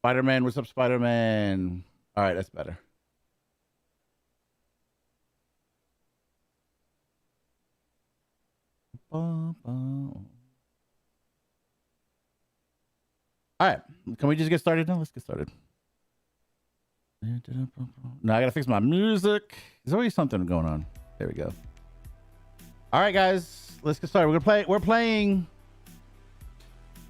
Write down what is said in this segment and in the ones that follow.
Spider-Man, what's up, Spider-Man? All right, that's better. All right, can we just get started now? Let's get started. No, I gotta fix my music. There's always something going on. There we go. All right, guys, let's get started. We're playing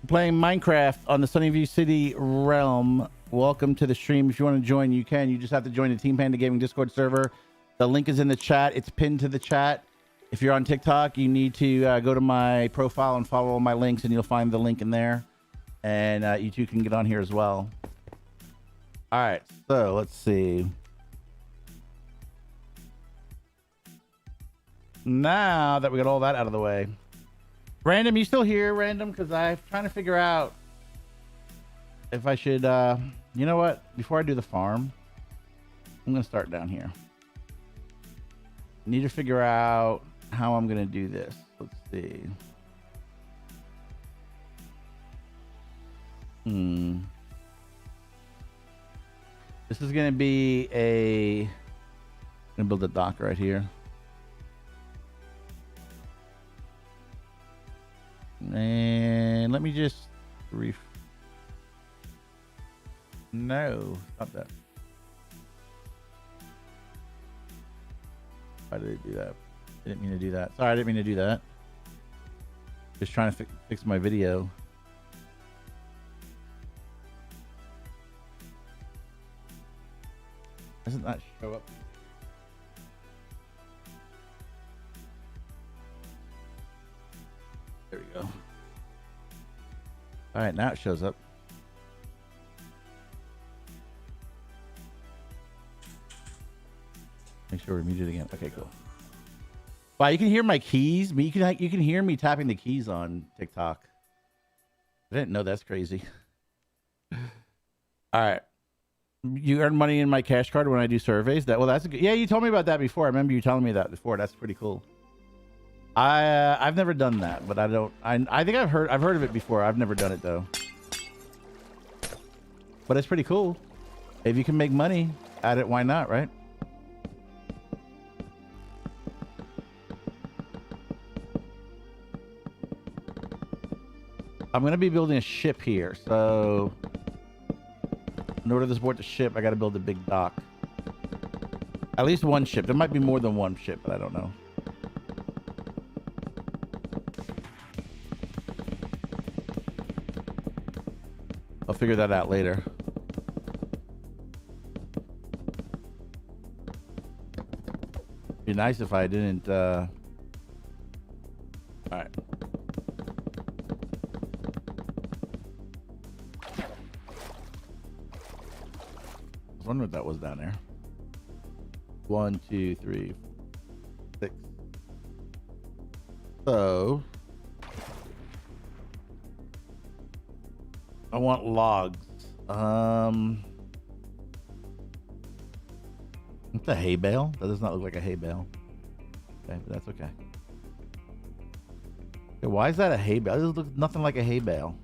Minecraft on the Sunnyview City Realm. Welcome to the stream. If you want to join, you can. You just have to join the Team Panda Gaming Discord server. The link is in the chat. It's pinned to the chat. If you're on TikTok, you need to go to my profile and follow all my links, and you'll find the link in there. And you two can get on here as well. All right, so let's see. Now that we got all that out of the way. Random, you still here, Random? Because I'm trying to figure out if I should, you know what? Before I do the farm, I'm going to start down here. I need to figure out how I'm going to do this. Let's see. This is going to be I'm going to build a dock right here. And let me just no, stop that. Why did I do that? I didn't mean to do that. Sorry, I didn't mean to do that. Just trying to fix my video. Doesn't that show up? There we go. All right, now it shows up. Make sure we're muted again. Okay, cool. Wow, you can hear my keys. You can hear me tapping the keys on TikTok. I didn't know. That's crazy. All right. You earn money in my cash card when I do surveys. That's good. Yeah, you told me about that before. I remember you telling me that before. That's pretty cool. I've never done that, but I think I've heard of it before. I've never done it though. But it's pretty cool. If you can make money at it, why not, right? I'm gonna be building a ship here, so in order to support the ship, I gotta build a big dock. At least one ship. There might be more than one ship, but I don't know. I'll figure that out later. Be nice if I didn't, all right. I wonder what that was down there. 1, 2, 3, 6. So I want logs. It's a hay bale. That does not look like a hay bale. Okay, but that's okay. Okay, why is that a hay bale? This looks nothing like a hay bale.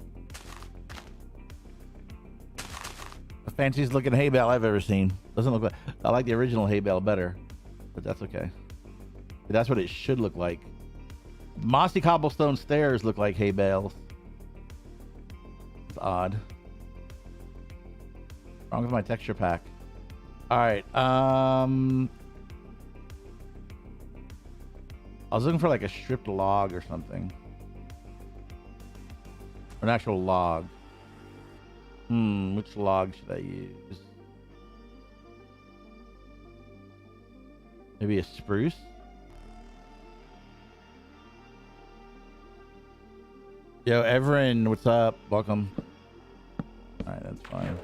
The fanciest looking hay bale I've ever seen. Doesn't look like. I like the original hay bale better, but that's okay. That's what it should look like. Mossy cobblestone stairs look like hay bales. It's odd. Wrong with my texture pack. All right. I was looking for like a stripped log or something. An actual log. Which log should I use? Maybe a spruce? Yo, Everin, what's up? Welcome. All right, that's fine.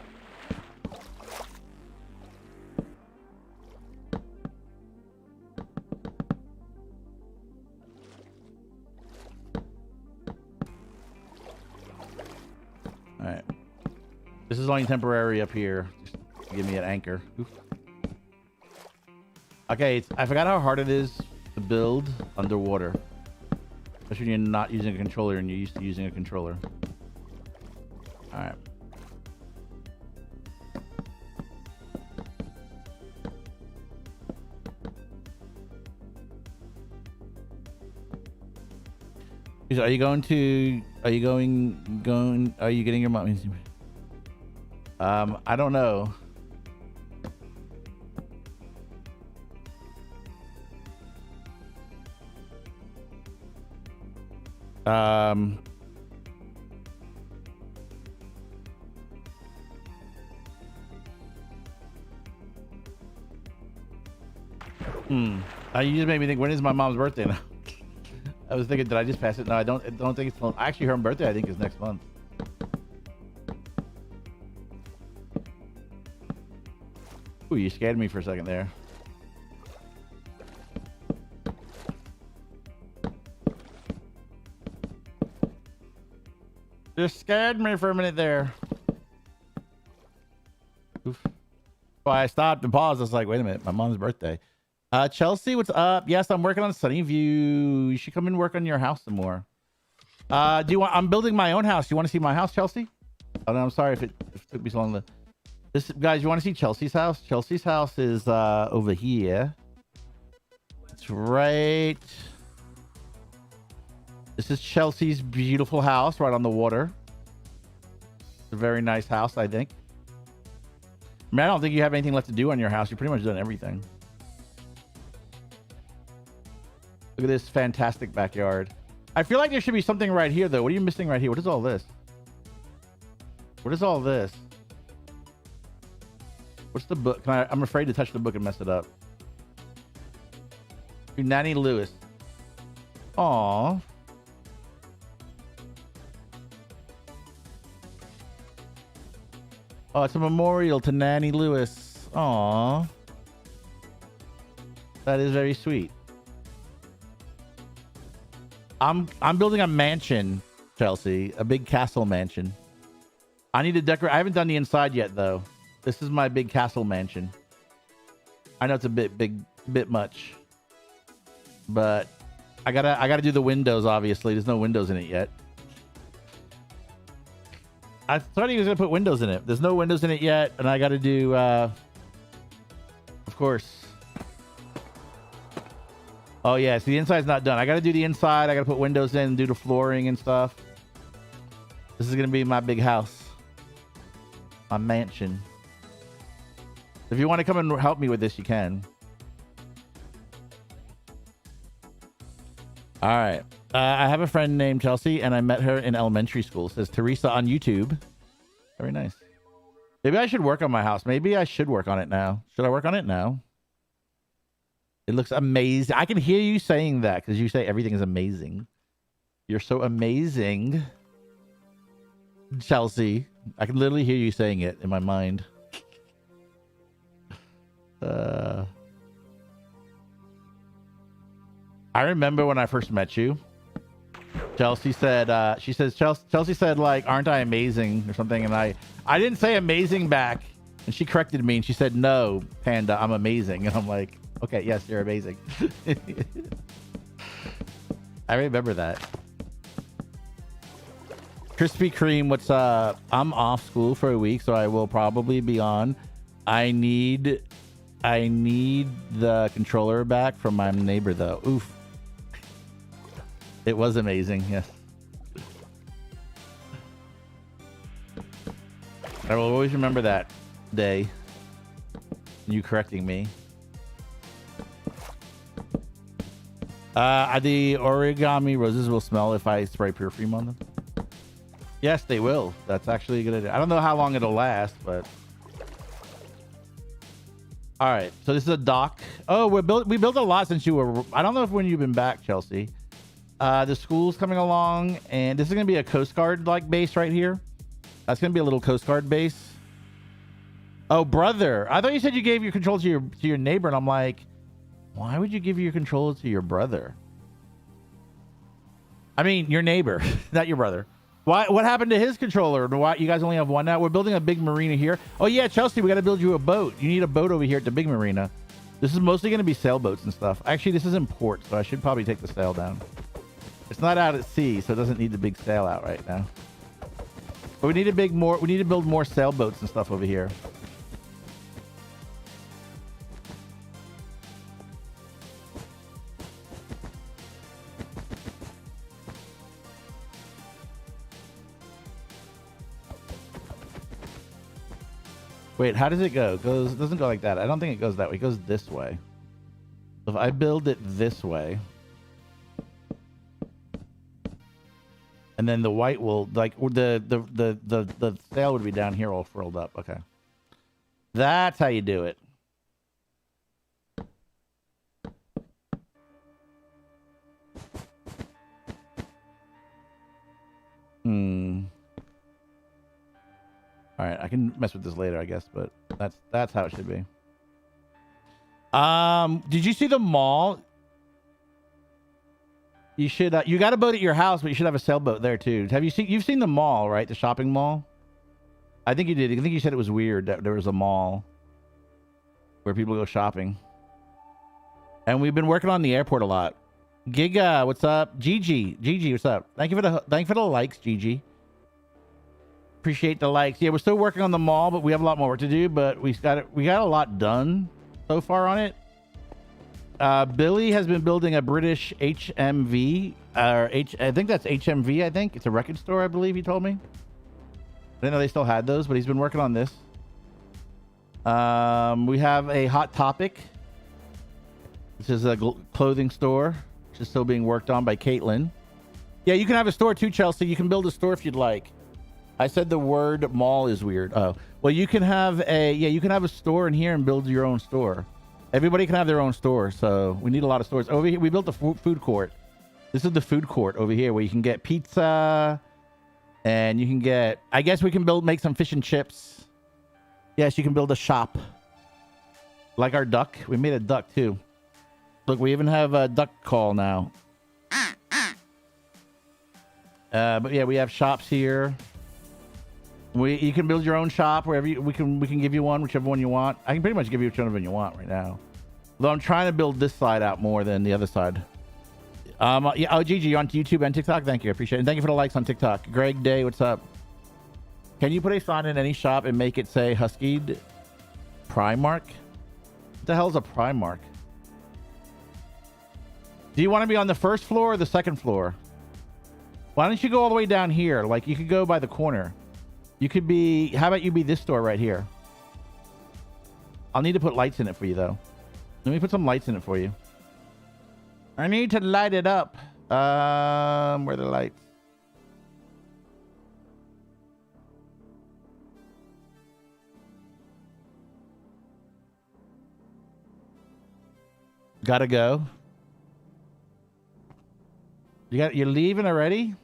All right. This is only temporary up here. Just give me an anchor. Oof. Okay, I forgot how hard it is to build underwater. Especially when you're not using a controller and you're used to using a controller. Alright. Are you going to? Are you going? Are you getting your mom? I don't know. You just made me think. When is my mom's birthday now? I was thinking, did I just pass it? No, I don't think it's. Actually, her birthday I think is next month. Ooh, you scared me for a second there. Just scared me for a minute there. Oof. Well, I stopped and paused. I was like, wait a minute, my mom's birthday. Chelsea, what's up? Yes, I'm working on Sunnyview. You should come and work on your house some more. Do you want? I'm building my own house. You want to see my house, Chelsea? Oh no, I'm sorry if it took me so long to. This guys, you want to see Chelsea's house? Chelsea's house is over here. It's right. This is Chelsea's beautiful house right on the water. It's a very nice house, I think. I mean, I don't think you have anything left to do on your house. You've pretty much done everything. Look at this fantastic backyard. I feel like there should be something right here, though. What are you missing right here? What is all this? What is all this? What's the book? I'm afraid to touch the book and mess it up. To Nanny Lewis. Aww. Oh, it's a memorial to Nanny Lewis. Aww. That is very sweet. I'm building a mansion, Chelsea. A big castle mansion. I need to decorate. I haven't done the inside yet, though. This is my big castle mansion. I know it's a bit much, but I gotta do the windows. Obviously, there's no windows in it yet. I thought he was gonna put windows in it. There's no windows in it yet, and I gotta do, of course. Oh yeah, so the inside's not done. I gotta do the inside. I gotta put windows in, do the flooring and stuff. This is gonna be my big house, my mansion. If you want to come and help me with this, you can. All right. I have a friend named Chelsea, and I met her in elementary school. It says Teresa on YouTube. Very nice. Maybe I should work on my house. Maybe I should work on it now. Should I work on it now? It looks amazing. I can hear you saying that because you say everything is amazing. You're so amazing, Chelsea. I can literally hear you saying it in my mind. I remember when I first met you. Chelsea said, Chelsea said, like, aren't I amazing or something? And I didn't say amazing back. And she corrected me and she said, no, Panda, I'm amazing. And I'm like, okay, yes, you're amazing. I remember that. Krispy Kreme, what's up? I'm off school for a week, so I will probably be on. I need the controller back from my neighbor, though. Oof. It was amazing, yes. I will always remember that day. You correcting me. The origami roses will smell if I spray perfume on them. Yes, they will. That's actually a good idea. I don't know how long it'll last, but... All right, so this is a dock. Oh, we built a lot since you were... I don't know if when you've been back, Chelsea. The school's coming along, and this is going to be a Coast Guard like base right here. That's going to be a little Coast Guard base. Oh, brother. I thought you said you gave your control to your neighbor, and I'm like, why would you give your control to your brother? I mean, your neighbor, not your brother. What happened to his controller? Why you guys only have one now? We're building a big marina here. Oh yeah, Chelsea, we got to build you a boat. You need a boat over here at the big marina. This is mostly going to be sailboats and stuff. Actually, this is in port, so I should probably take the sail down. It's not out at sea, so it doesn't need the big sail out right now. But we need to build more sailboats and stuff over here. Wait, how does it go? It doesn't go like that. I don't think it goes that way. It goes this way. So if I build it this way, and then the white will like the sail would be down here all furled up. Okay, that's how you do it. All right, I can mess with this later, I guess, but that's how it should be. Did you see the mall? You should. You got a boat at your house, but you should have a sailboat there too. You've seen the mall, right? The shopping mall. I think you did. I think you said it was weird that there was a mall where people go shopping. And we've been working on the airport a lot. Giga, what's up? Gigi, what's up? Thank you for the likes, Gigi. Appreciate the likes. Yeah, we're still working on the mall, but we have a lot more work to do. But we got a lot done so far on it. Billy has been building a British HMV, I think that's HMV. I think it's a record store. I believe he told me. I didn't know they still had those, but he's been working on this. We have a Hot Topic. This is a clothing store, which is still being worked on by Caitlin. Yeah, you can have a store too, Chelsea. You can build a store if you'd like. I said the word mall is weird. Oh, well, you can have a store in here and build your own store. Everybody can have their own store, so we need a lot of stores. Over here, we built a food court. This is the food court over here where you can get pizza and you can get, I guess we can make some fish and chips. Yes, you can build a shop. Like our duck. We made a duck too. Look, we even have a duck call now. But yeah, we have shops here. You can build your own shop wherever we can give you one, whichever one you want. I can pretty much give you whichever one you want right now. Though I'm trying to build this side out more than the other side. Yeah, oh, Gigi, you're on YouTube and TikTok? Thank you. I appreciate it. And thank you for the likes on TikTok. Greg Day, what's up? Can you put a sign in any shop and make it say Huskied Primark? What the hell is a Primark? Do you want to be on the first floor or the second floor? Why don't you go all the way down here? Like, you could go by the corner. You could be... How about you be this store right here? I'll need to put lights in it for you, though. Let me put some lights in it for you. I need to light it up. Where are the lights? Gotta go. You're leaving already?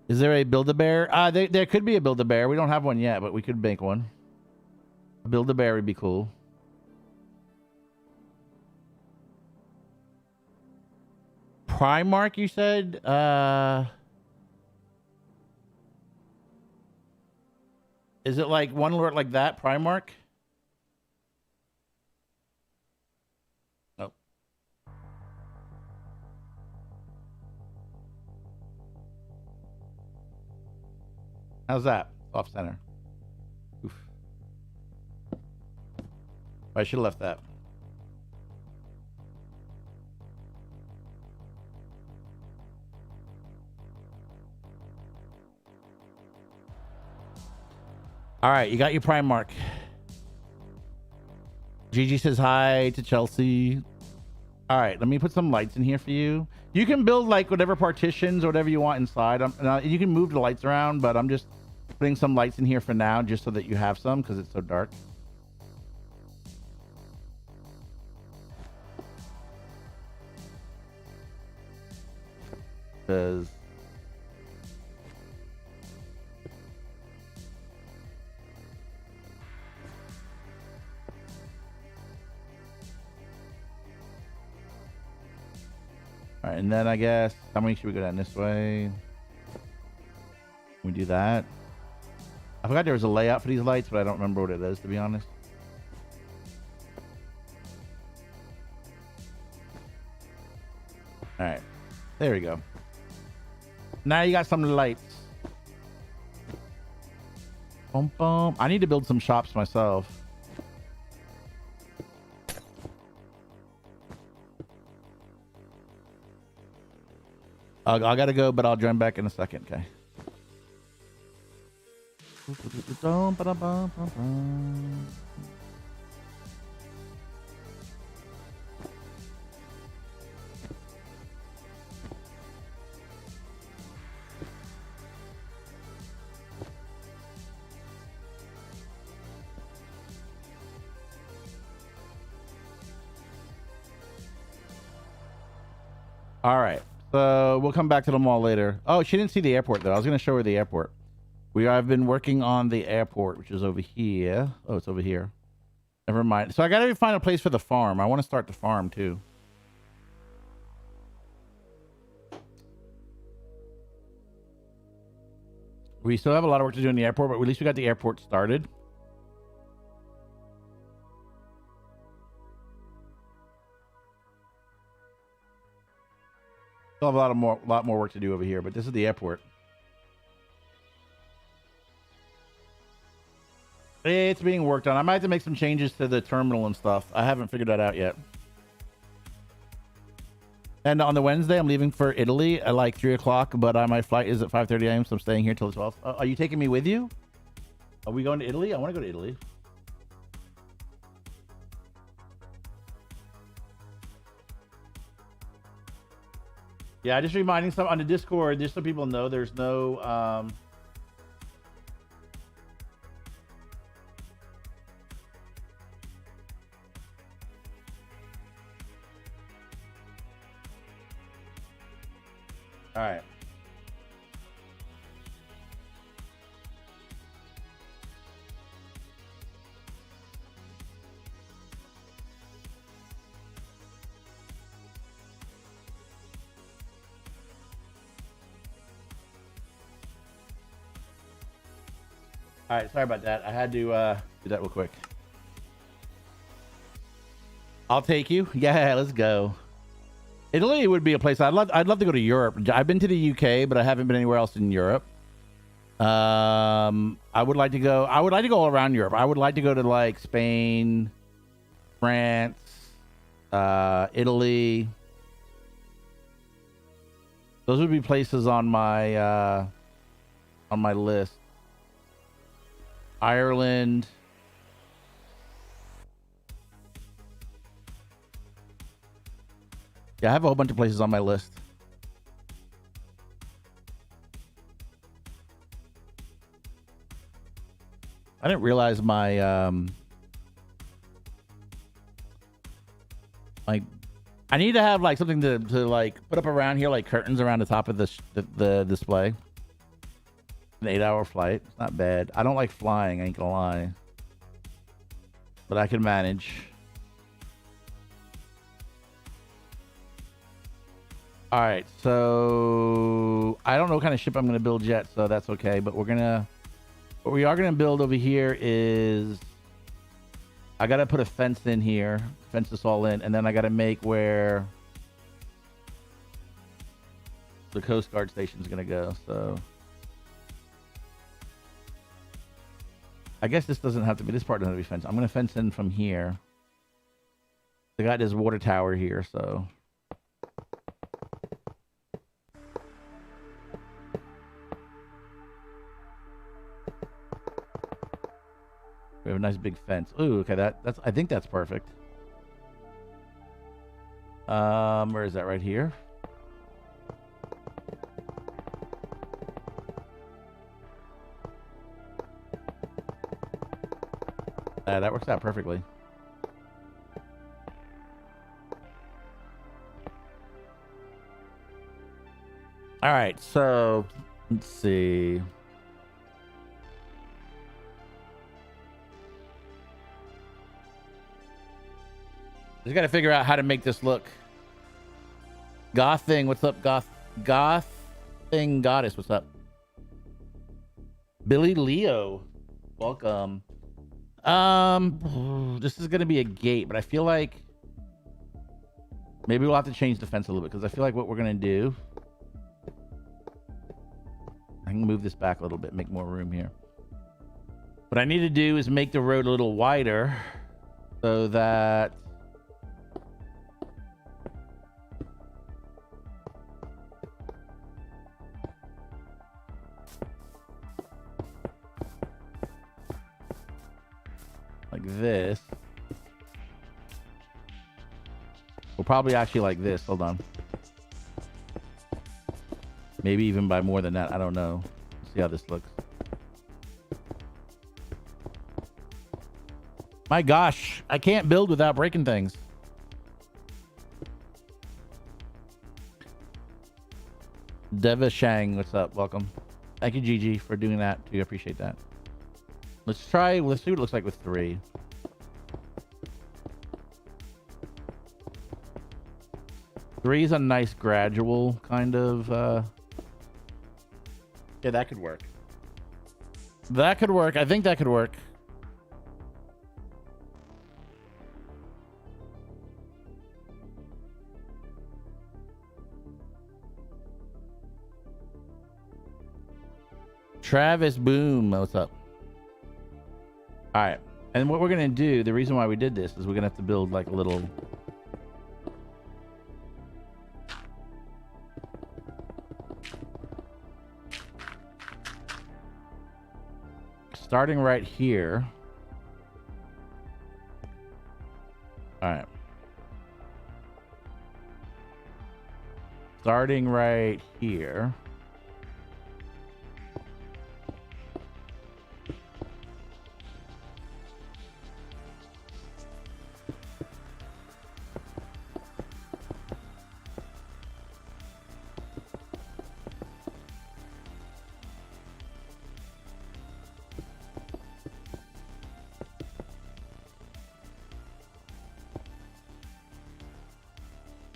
Is there a Build-A-Bear? There could be a Build-A-Bear. We don't have one yet, but we could make one. A Build-A-Bear would be cool. Primark, you said? Is it like one word like that? Primark? Oh. How's that? Off center. Oof. I should have left that. All right, you got your Primark. Gigi says hi to Chelsea. All right, let me put some lights in here for you. You can build like whatever partitions or whatever you want inside. You can move the lights around, but I'm just putting some lights in here for now just so that you have some because it's so dark. Because... All right, and then I guess, how many should we go down this way? We do that. I forgot there was a layout for these lights, but I don't remember what it is, to be honest. All right, there we go. Now you got some lights. Boom, boom. I need to build some shops myself. I gotta go, but I'll join back in a second, okay? All right. So we'll come back to the mall later. Oh, she didn't see the airport though. I was going to show her the airport. I've been working on the airport, which is over here. Oh, it's over here. Never mind. So I got to find a place for the farm. I want to start the farm too. We still have a lot of work to do in the airport, but at least we got the airport started. Still have a lot more work to do over here, but this is the airport. It's being worked on. I might have to make some changes to the terminal and stuff. I haven't figured that out yet. And on the Wednesday, I'm leaving for Italy at like 3 o'clock, but my flight is at 5:30 a.m., so I'm staying here till the 12th. Are you taking me with you? Are we going to Italy? I want to go to Italy. Yeah, just reminding some on the Discord, just so people know there's no all right. All right, sorry about that. I had to do that real quick. I'll take you. Yeah, let's go. Italy would be a place I'd love to go to Europe. I've been to the UK, but I haven't been anywhere else in Europe. I would like to go all around Europe. I would like to go to like Spain, France, Italy. Those would be places on my list. Ireland. Yeah, I have a whole bunch of places on my list. I didn't realize my like I need to have like something to like put up around here, like curtains around the top of the display. An 8-hour flight. It's not bad. I don't like flying, I ain't gonna lie. But I can manage. All right, so I don't know what kind of ship I'm gonna build yet, so that's okay. But what we are gonna build over here is I gotta put a fence in here, fence this all in, and then I gotta make where the Coast Guard station is gonna go. So I guess this doesn't have to be, this part doesn't have to be fenced. I'm going to fence in from here. I got this water tower here, so. We have a nice big fence. Ooh, okay, that's, I think that's perfect. Where is that? Right here? That works out perfectly. All right, so let's see. Just got to figure out how to make this look. Goth thing, what's up? Goth thing goddess, what's up? Billy Leo, welcome. This is gonna be a gate, but I feel like maybe we'll have to change the fence a little bit because I feel like what we're gonna do. I can move this back a little bit, make more room here. What I need to do is make the road a little wider so that like this. We'll probably actually like this. Hold on. Maybe even by more than that. I don't know. Let's see how this looks. My gosh, I can't build without breaking things. Deva Shang, what's up? Welcome. Thank you, Gigi, for doing that too. I appreciate that. Let's see what it looks like with 3. Three is a nice gradual kind of yeah, that could work. That could work. I think that could work. Travis Boom, what's up? All right, and what we're gonna do, the reason why we did this is we're gonna have to build like a little starting right here. All right, starting right here.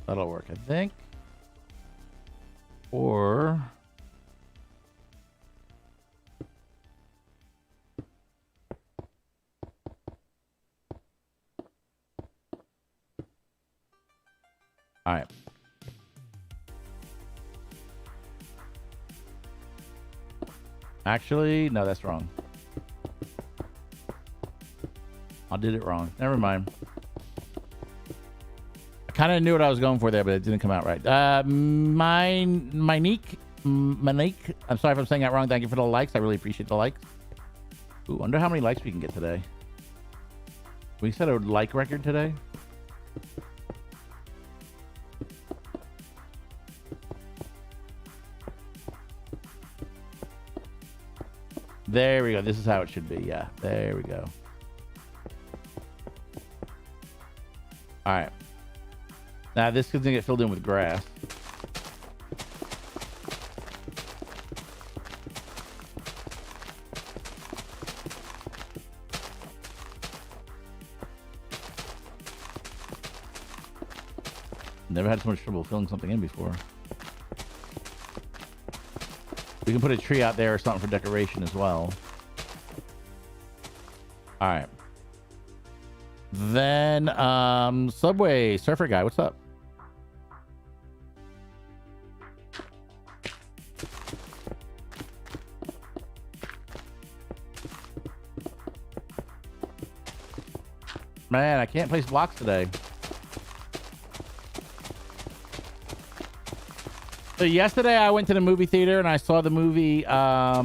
That'll work, I think. Or all right. Actually, no, that's wrong. I did it wrong. Never mind. Kind of knew what I was going for there, but it didn't come out right. Monique, I'm sorry if I'm saying that wrong. Thank you for the likes. I really appreciate the likes. Ooh, wonder how many likes we can get today. We set a like record today. There we go. This is how it should be. Yeah, there we go. All right. Now this is gonna get filled in with grass. Never had so much trouble filling something in before. We can put a tree out there or something for decoration as well. All right. Then Subway Surfer Guy, what's up? Man, I can't place blocks today. So yesterday I went to the movie theater and I saw the movie. I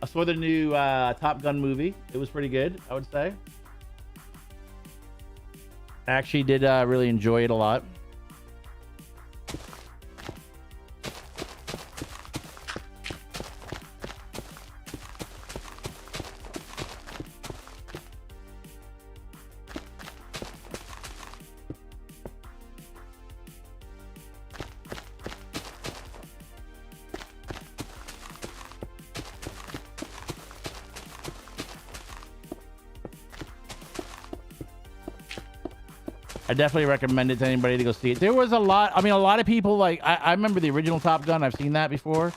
saw the new Top Gun movie. It was pretty good, I would say. I actually did really enjoy it a lot. I definitely recommend it to anybody to go see it. There was a lot. I mean, a lot of people like. I remember the original Top Gun. I've seen that before.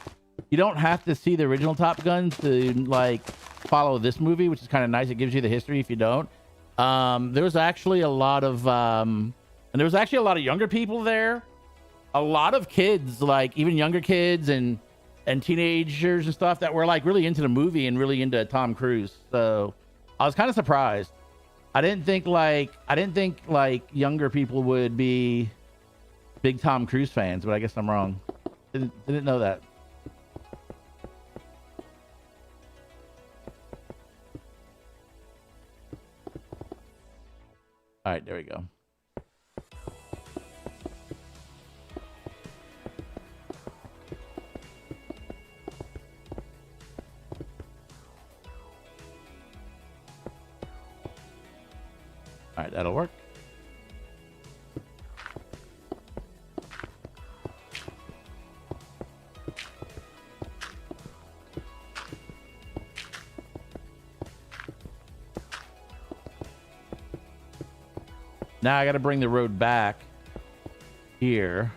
You don't have to see the original Top Gun to like follow this movie, which is kind of nice. It gives you the history if you don't. There was actually a lot of, and there was actually a lot of younger people there. A lot of kids, like even younger kids and teenagers and stuff that were like really into the movie and really into Tom Cruise. So I was kind of surprised. I didn't think like younger people would be big Tom Cruise fans, but I guess I'm wrong. Didn't know that. All right, there we go. All right, that'll work. Now I got to bring the road back here.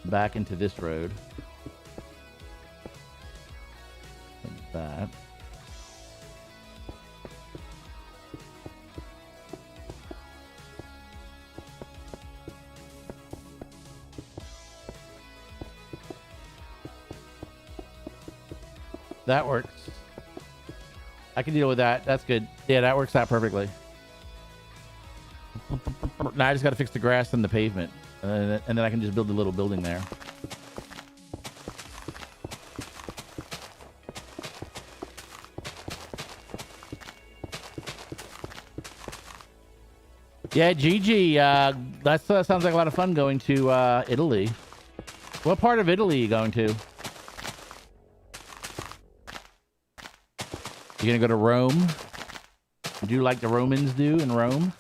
Back into this road. Like that. That works. I can deal with that. That's good. Yeah, that works out perfectly. Now I just got to fix the grass and the pavement. And then I can just build a little building there. Yeah, Gigi, that sounds like a lot of fun going to Italy. What part of Italy are you going to? You gonna go to Rome? Do like the Romans do in Rome?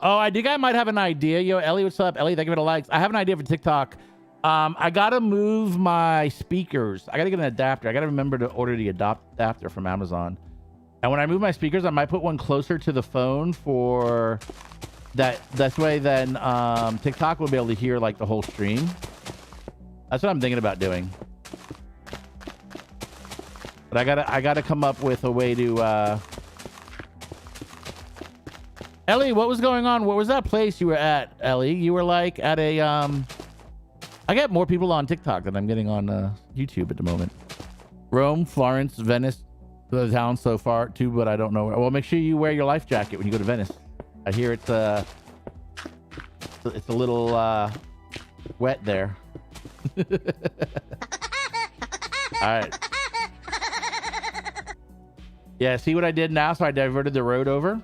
Oh, I think I might have an idea. Yo, Ellie, what's up? Ellie, thank you for the likes. I have an idea for TikTok. I gotta move my speakers. I gotta get an adapter. I gotta remember to order the adapter from Amazon. And when I move my speakers, I might put one closer to the phone for that. That's way then TikTok will be able to hear like the whole stream. That's what I'm thinking about doing. But I gotta come up with a way to Ellie, what was going on? What was that place you were at, Ellie? You were like at a I get more people on TikTok than I'm getting on YouTube at the moment. Rome, Florence, Venice, the town so far too, but I don't know. Well, make sure you wear your life jacket when you go to Venice. I hear it's a little wet there. All right. Yeah, see what I did now? So I diverted the road over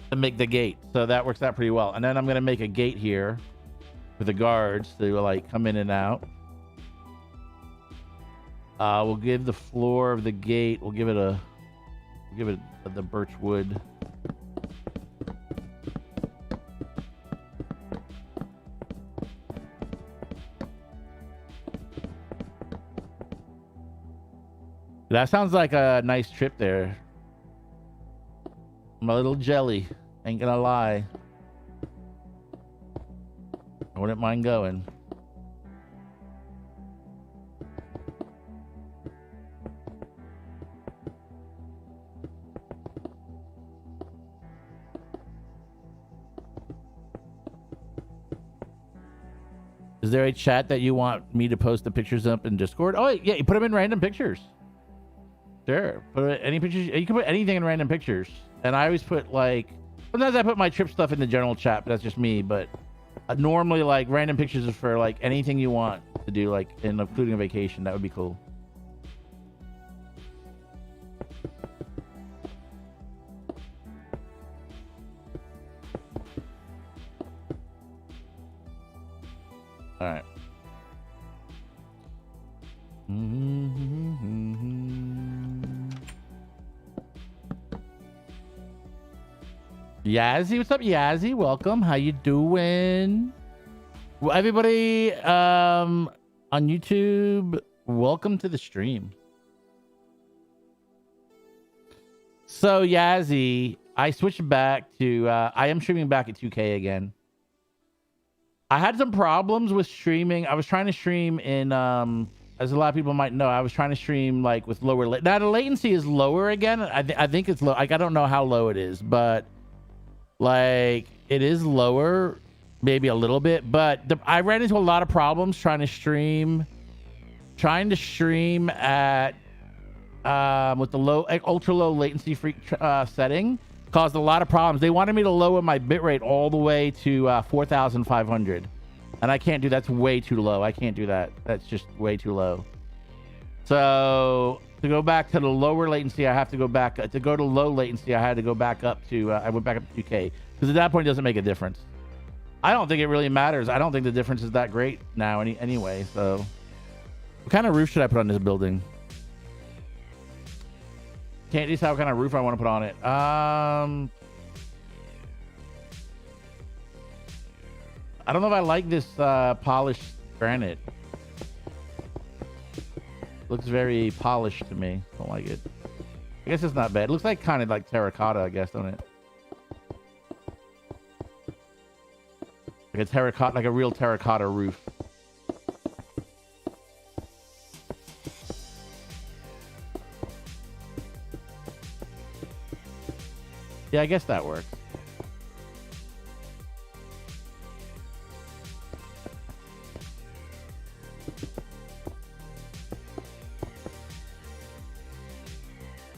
to make the gate. So that works out pretty well. And then I'm going to make a gate here for the guards to like come in and out. We'll give the floor of the gate, we'll give it the birch wood. That sounds like a nice trip there. My little jelly. Ain't gonna lie. I wouldn't mind going. Is there a chat that you want me to post the pictures up in Discord? Oh, yeah, you put them in random pictures. Sure. Put any pictures. You can put anything in random pictures. And I always put like, sometimes I put my trip stuff in the general chat, but that's just me. But normally like random pictures are for like anything you want to do, like including a vacation. That would be cool. All right. Yazzie, what's up, Yazzie? Welcome. How you doing? Well, everybody on YouTube, welcome to the stream. So Yazzie, I switched back to I am streaming back at 2K again. I had some problems with streaming. I was trying to stream in as a lot of people might know, I was trying to stream like with lower now the latency is lower again. I think it's low. Like I don't know how low it is, but like it is lower, maybe a little bit. But I ran into a lot of problems trying to stream at with the low, ultra low latency free setting. caused a lot of problems. They wanted me to lower my bitrate all the way to 4,500. And I can't do that. That's way too low. I can't do that. That's just way too low. So to go back to the lower latency, I have to go back. To go to low latency, I had to go back up to, I went back up to 2K. Because at that point, it doesn't make a difference. I don't think it really matters. I don't think the difference is that great now anyway. So what kind of roof should I put on this building? Can't decide what kind of roof I want to put on it. I don't know if I like this polished granite. Looks very polished to me. Don't like it. I guess it's not bad. It looks like kind of like terracotta, I guess, don't it? Like a terracotta, like a real terracotta roof. Yeah, I guess that works.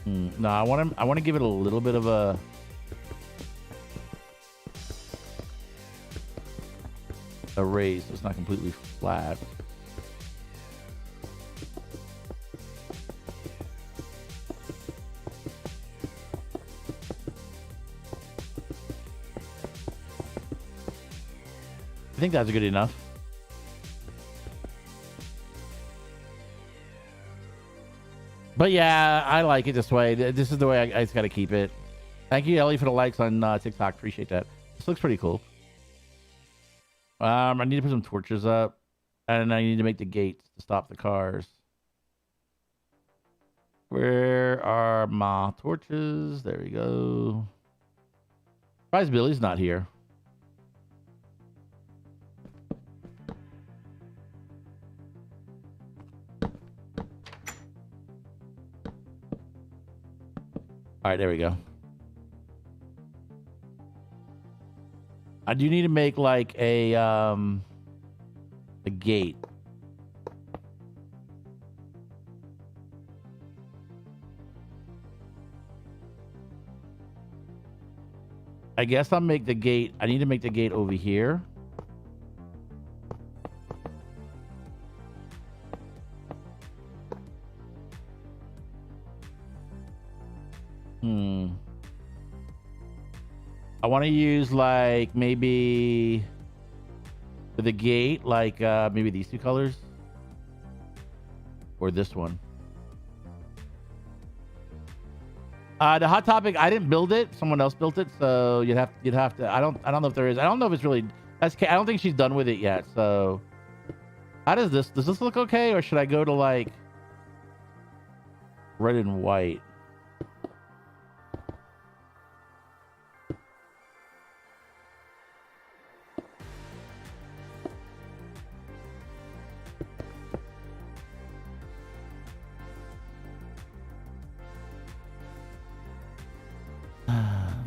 No, I want to give it a little bit of a raise. So it's not completely flat. I think that's good enough. But yeah, I like it this way. This is the way I just got to keep it. Thank you, Ellie, for the likes on TikTok. Appreciate that. This looks pretty cool. I need to put some torches up, and I need to make the gates to stop the cars. Where are my torches? There we go. Surprised Billy's not here. All right, there we go. I do need to make like a gate. I guess I'll make the gate. I need to make the gate over here. I want to use like maybe for the gate, like maybe these two colors or this one. The Hot Topic, I didn't build it. Someone else built it, so you'd have to. I don't know if there is. I don't know if it's really. I don't think she's done with it yet. So, how does this? Does this look okay, or should I go to like red and white?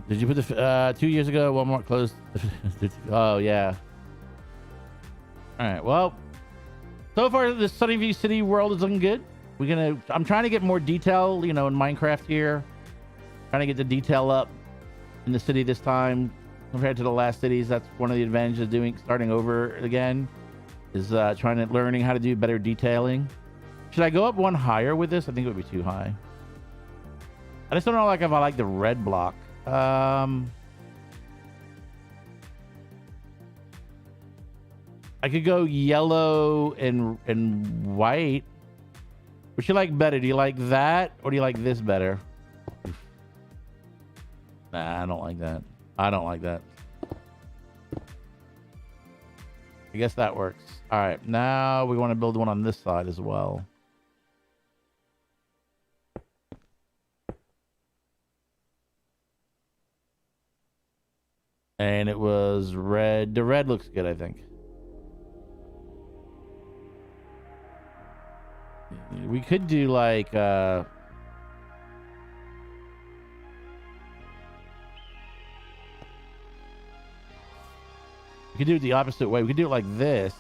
Did you put the 2 years ago? Walmart closed. Oh yeah. All right. Well, so far the Sunnyview City world is looking good. I'm trying to get more detail, in Minecraft here. Trying to get the detail up in the city this time compared to the last cities. That's one of the advantages of starting over again. Is learning how to do better detailing. Should I go up one higher with this? I think it would be too high. I just don't know if I like the red block. I could go yellow and white. Which you like better? Do you like that or do you like this better? Nah, I don't like that. I don't like that. I guess that works. All right, now we want to build one on this side as well. And it was red. The red looks good, I think. We could do like we could do it the opposite way. We could do it like this.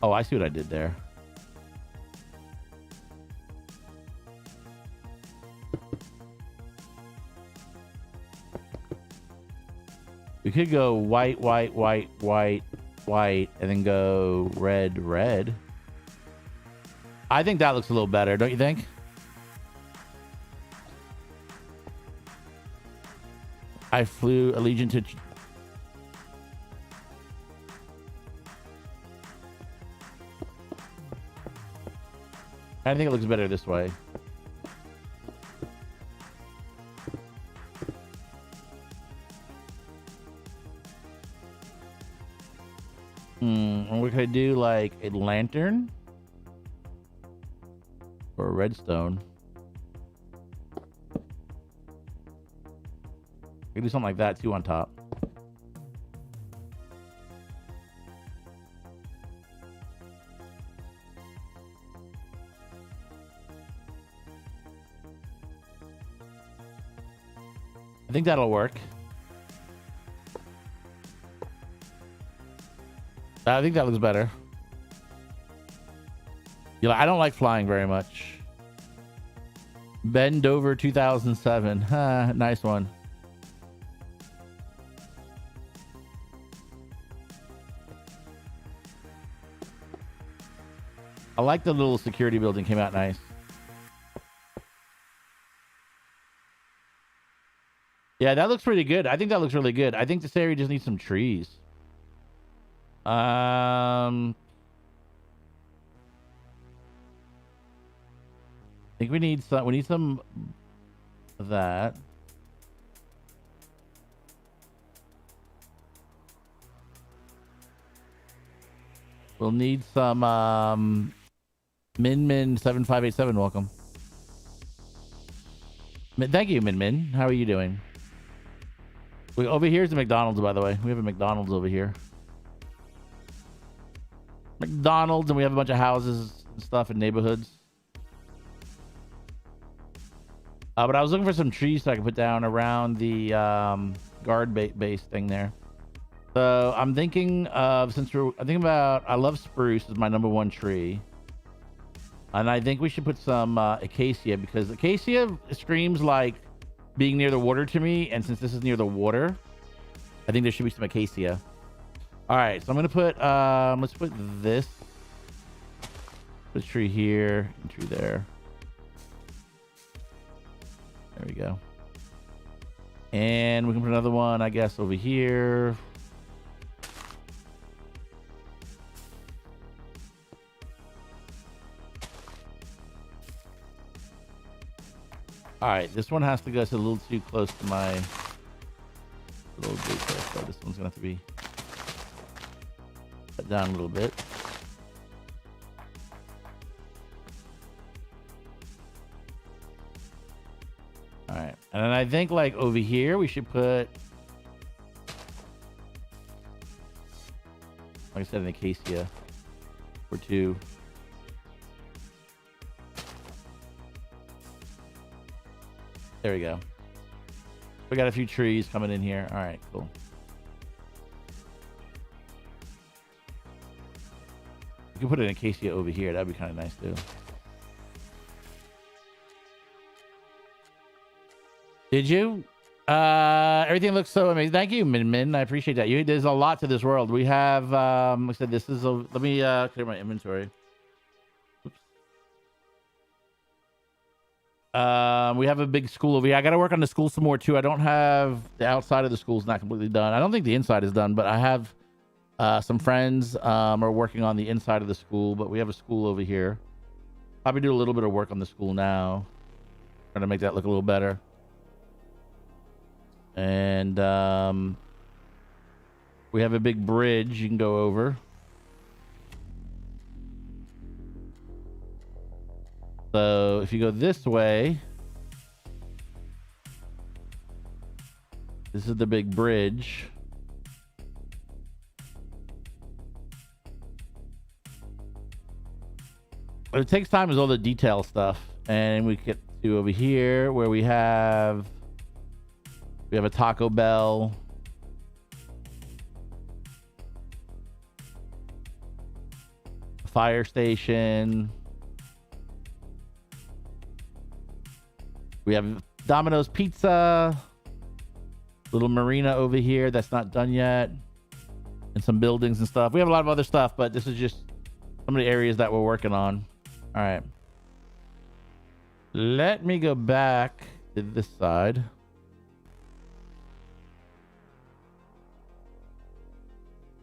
Oh, I see what I did there. We could go white, white, white, white, white, and then go red, red. I think that looks a little better, don't you think? I flew allegiant to... I think it looks better this way. And we could do like a lantern or a redstone. We could do something like that too on top. I think that'll work. I think that looks better. You know, I don't like flying very much. Bend over 2007. Huh, nice one. I like the little security building, came out nice. Yeah, that looks pretty good. I think that looks really good. I think this area just needs some trees. I think we need some of that. We'll need some Min 7587, welcome. Thank you, Min. How are you doing? Over here's the McDonald's, by the way. We have a McDonald's over here. McDonald's, and we have a bunch of houses and stuff in neighborhoods. But I was looking for some trees so I could put down around the guard base thing there. So I'm thinking of, I love spruce is my #1 tree. And I think we should put some acacia, because acacia screams like being near the water to me. And since this is near the water, I think there should be some acacia. All right, so I'm going to put, let's put this. Put a tree here, and tree there. There we go. And we can put another one, I guess, over here. All right, this one has to go. It's a little too close to my little gate there, so this one's gonna have to be cut down a little bit. All right, and then I think like over here we should put, like I said, an acacia or two. There we go. We got a few trees coming in here. All right, cool. You can put an acacia over here. That'd be kind of nice too. Did you? Everything looks so amazing. Thank you, Min. I appreciate that. There's a lot to this world. We have, like I said, this is a, let me clear my inventory. We have a big school over here. I got to work on the school some more too. I don't have the outside of the school's not completely done. I don't think the inside is done, but I have some friends are working on the inside of the school. But we have a school over here. Probably do a little bit of work on the school now, trying to make that look a little better. And we have a big bridge you can go over. So if you go this way, this is the big bridge. What it takes time is all the detail stuff. And we get to over here where we have a Taco Bell. fire station. We have Domino's Pizza. Little marina over here that's not done yet. And some buildings and stuff. We have a lot of other stuff, but this is just some of the areas that we're working on. All right. Let me go back to this side.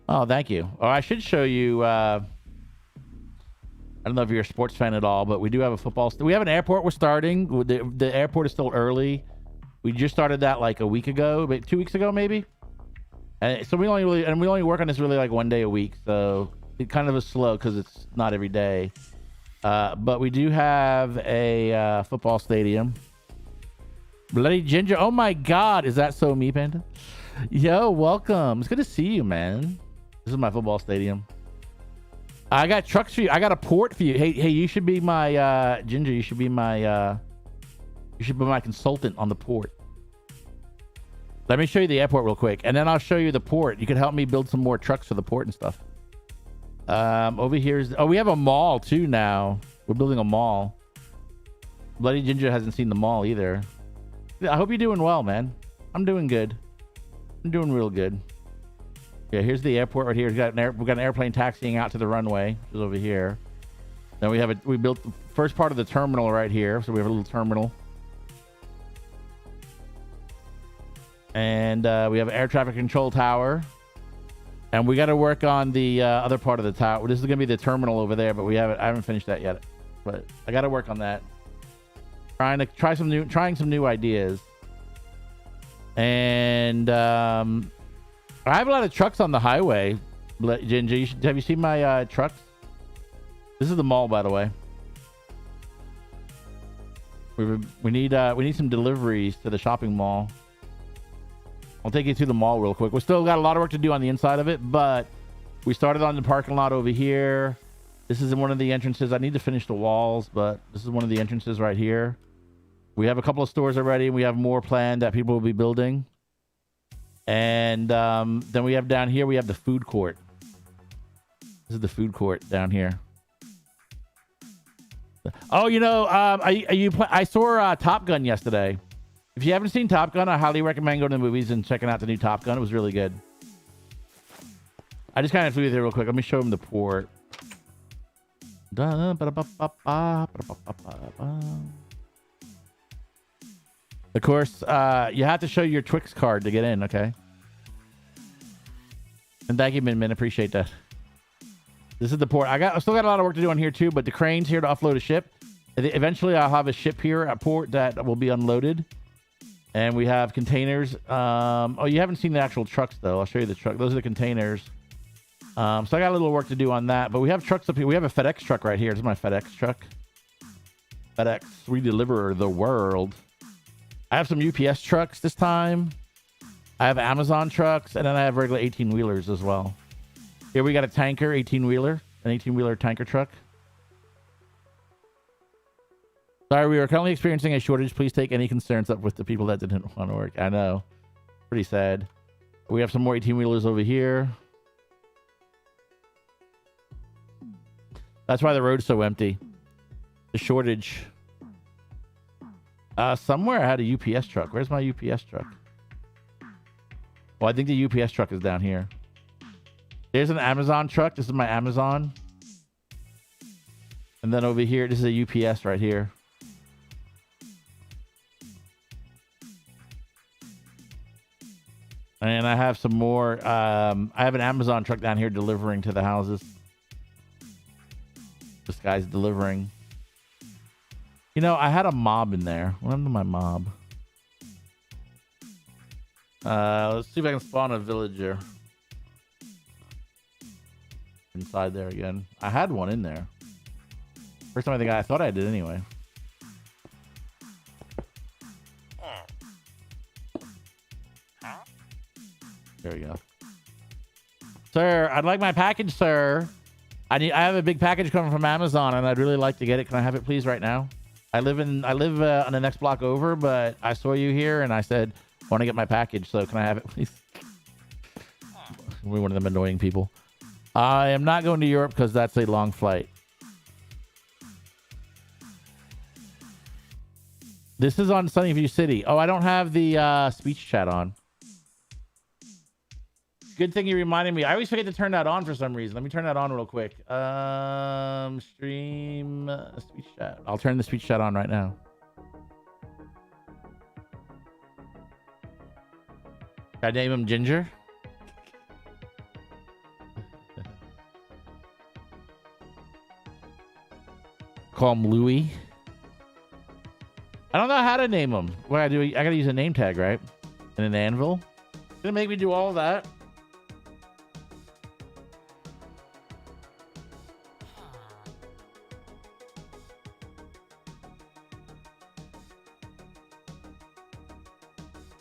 Oh, thank you. Oh, I should show you. I don't know if you're a sports fan at all, but we do have a football. We have an airport we're starting. The airport is still early. We just started that like a week ago, 2 weeks ago, maybe. And so we only work on this really like 1 day a week. So it kind of is slow because it's not every day. But we do have a football stadium. Bloody Ginger. Oh my God. Is that so me, Panda? Yo, welcome. It's good to see you, man. This is my football stadium. I got trucks for you. I got a port for you. Hey, you should be my Ginger. You should be my consultant on the port. Let me show you the airport real quick, and then I'll show you the port. You can help me build some more trucks for the port and stuff. Over here is we have a mall too now. We're building a mall. Bloody Ginger hasn't seen the mall either. I hope you're doing well, man. I'm doing good. I'm doing real good. Yeah, here's the airport right here. We've got an airplane taxiing out to the runway, which is over here. Then we built the first part of the terminal right here. So we have a little terminal. And we have an air traffic control tower. And we got to work on the other part of the tower. This is going to be the terminal over there, but I haven't finished that yet. But I got to work on that. Trying some new ideas. And I have a lot of trucks on the highway. Ginger, have you seen my trucks? This is the mall, by the way. We need some deliveries to the shopping mall. I'll take you through the mall real quick. We still got a lot of work to do on the inside of it, but we started on the parking lot over here. This is one of the entrances. I need to finish the walls, but this is one of the entrances right here. We have a couple of stores already. We have more planned that people will be building. And then we have down here, we have the food court. This is the food court down here. Oh, I saw Top Gun yesterday. If you haven't seen Top Gun, I highly recommend going to the movies and checking out the new Top Gun. It was really good. I just kind of flew there real quick. Let me show them the port. Of course, you have to show your Twix card to get in, okay? And thank you, Min Min. Appreciate that. This is the port. I still got a lot of work to do on here too, but the crane's here to offload a ship. Eventually, I'll have a ship here at port that will be unloaded. And we have containers. Oh, you haven't seen the actual trucks, though. I'll show you the truck. Those are the containers. So I got a little work to do on that. But we have trucks up here. We have a FedEx truck right here. This is my FedEx truck. FedEx. We deliver the world. I have some UPS trucks this time. I have Amazon trucks. And then I have regular 18-wheelers as well. Here we got a tanker, 18-wheeler. An 18-wheeler tanker truck. Sorry, we are currently experiencing a shortage. Please take any concerns up with the people that didn't want to work. I know. Pretty sad. We have some more 18-wheelers over here. That's why the road's so empty. The shortage. Somewhere I had a UPS truck. Where's my UPS truck? Well, I think the UPS truck is down here. There's an Amazon truck. This is my Amazon. And then over here, this is a UPS right here. And I have some more. I have an Amazon truck down here delivering to the houses. This guy's delivering. You know, I had a mob in there. What happened to my mob? Let's see if I can spawn a villager. Inside there again. I had one in there. First time I thought I did anyway. There we go. Sir, I'd like my package, sir. I have a big package coming from Amazon and I'd really like to get it. Can I have it please right now? I live on the next block over, but I saw you here and I said, I want to get my package, so can I have it please? We're one of them annoying people. I am not going to Europe because that's a long flight. This is on Sunnyview City. Oh, I don't have the speech chat on. Good thing you reminded me. I always forget to turn that on for some reason. Let me turn that on real quick. Stream speech chat. I'll turn the speech chat on right now. Can I name him Ginger? Call him Louie. I don't know how to name him. What I do? I gotta use a name tag, right? And an anvil. Gonna make me do all of that.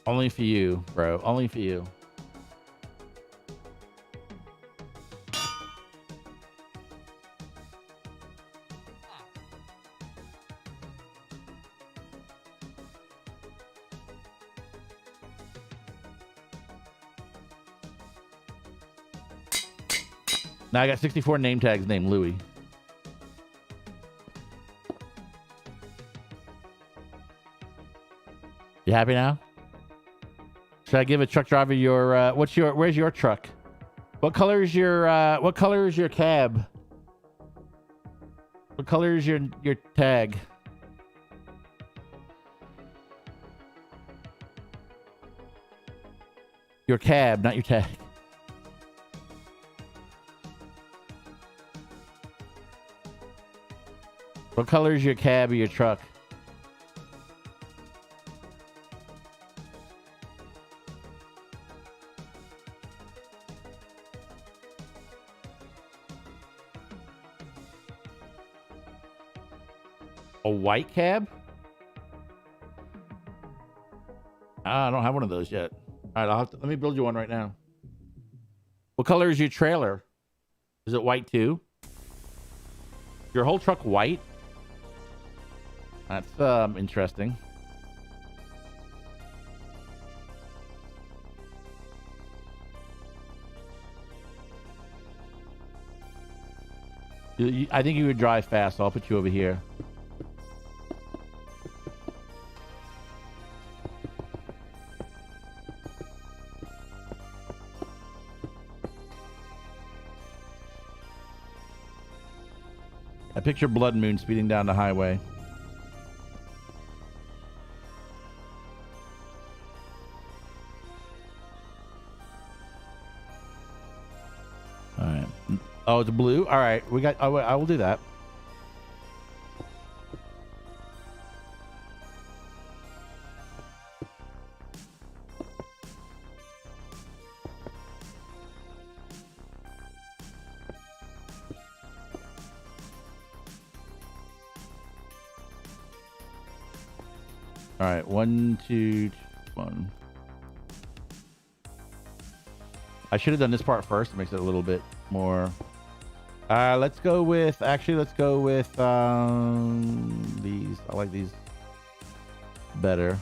Only for you, bro. Only for you. Now I got 64 name tags named Louie. You happy now? Should I give a truck driver your where's your truck? What color is your cab? What color is your tag? Your cab, not your tag. What color is your cab or your truck? A white cab? I don't have one of those yet. All right, let me build you one right now. What color is your trailer? Is it white too? Your whole truck white? That's interesting. I think you would drive fast, so I'll put you over here. I picture Blood Moon speeding down the highway. All right. Oh, it's blue. All right, we got. Oh, I will do that. All right, 1, 2, 1. I should have done this part first. It makes it a little bit more. Let's go with these. I like these better.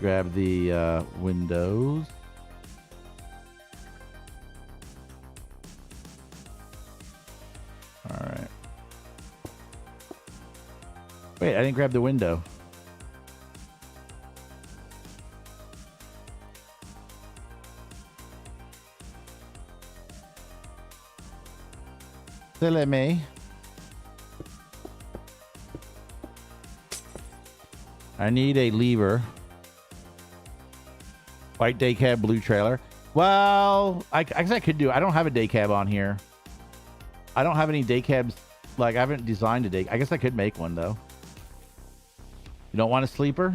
Grab the windows. All right. Wait, I didn't grab the window. Silly me. I need a lever. White day cab, blue trailer. Well, I guess I could do. I don't have a day cab on here. I don't have any day cabs. Like, I haven't designed a day. I guess I could make one though. You don't want a sleeper?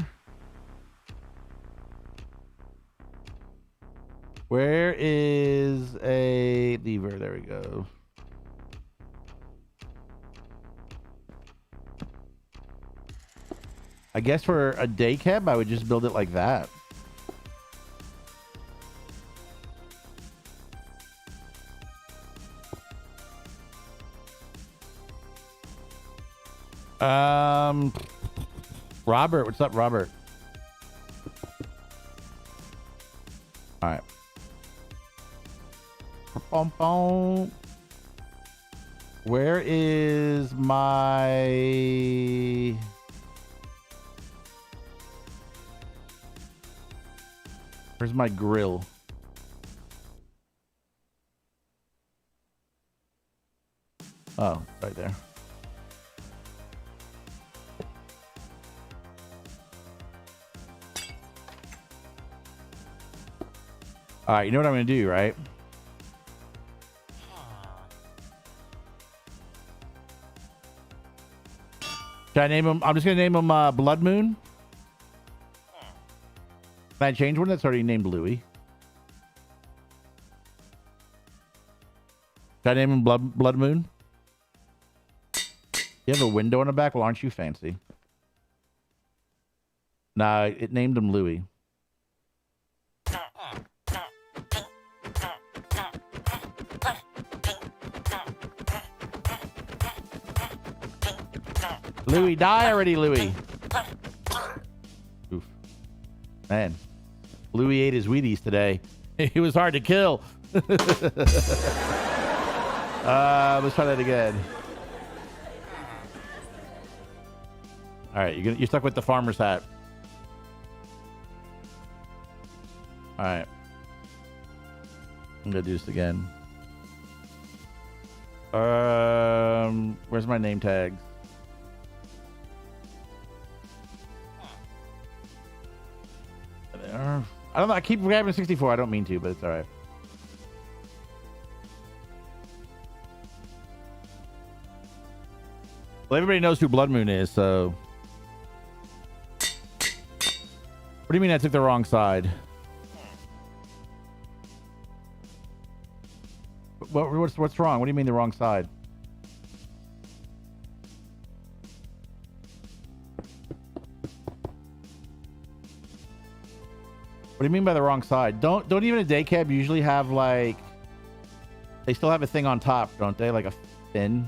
Where is a lever? There we go. I guess for a day cab, I would just build it like that. Robert, what's up, Robert? All right. Bum, bum. Where is my... Where's my grill? Oh, right there. All right, you know what I'm going to do, right? Should I name him? I'm just going to name him Blood Moon. Can I change one that's already named Louis? Should I name him Blood Moon? You have a window in the back? Well, aren't you fancy? Nah, it named him Louis. Louis, die already, Louis. Oof. Man, Louis ate his Wheaties today. He was hard to kill. Let's try that again. All right, you're stuck with the farmer's hat. All right. I'm gonna do this again. Where's my name tags? I don't know. I keep grabbing 64. I don't mean to, but it's all right. Well, everybody knows who Blood Moon is, so. What do you mean I took the wrong side? What's wrong? What do you mean the wrong side? What do you mean by the wrong side? Don't even a day cab usually have like, they still have a thing on top, don't they? Like a fin.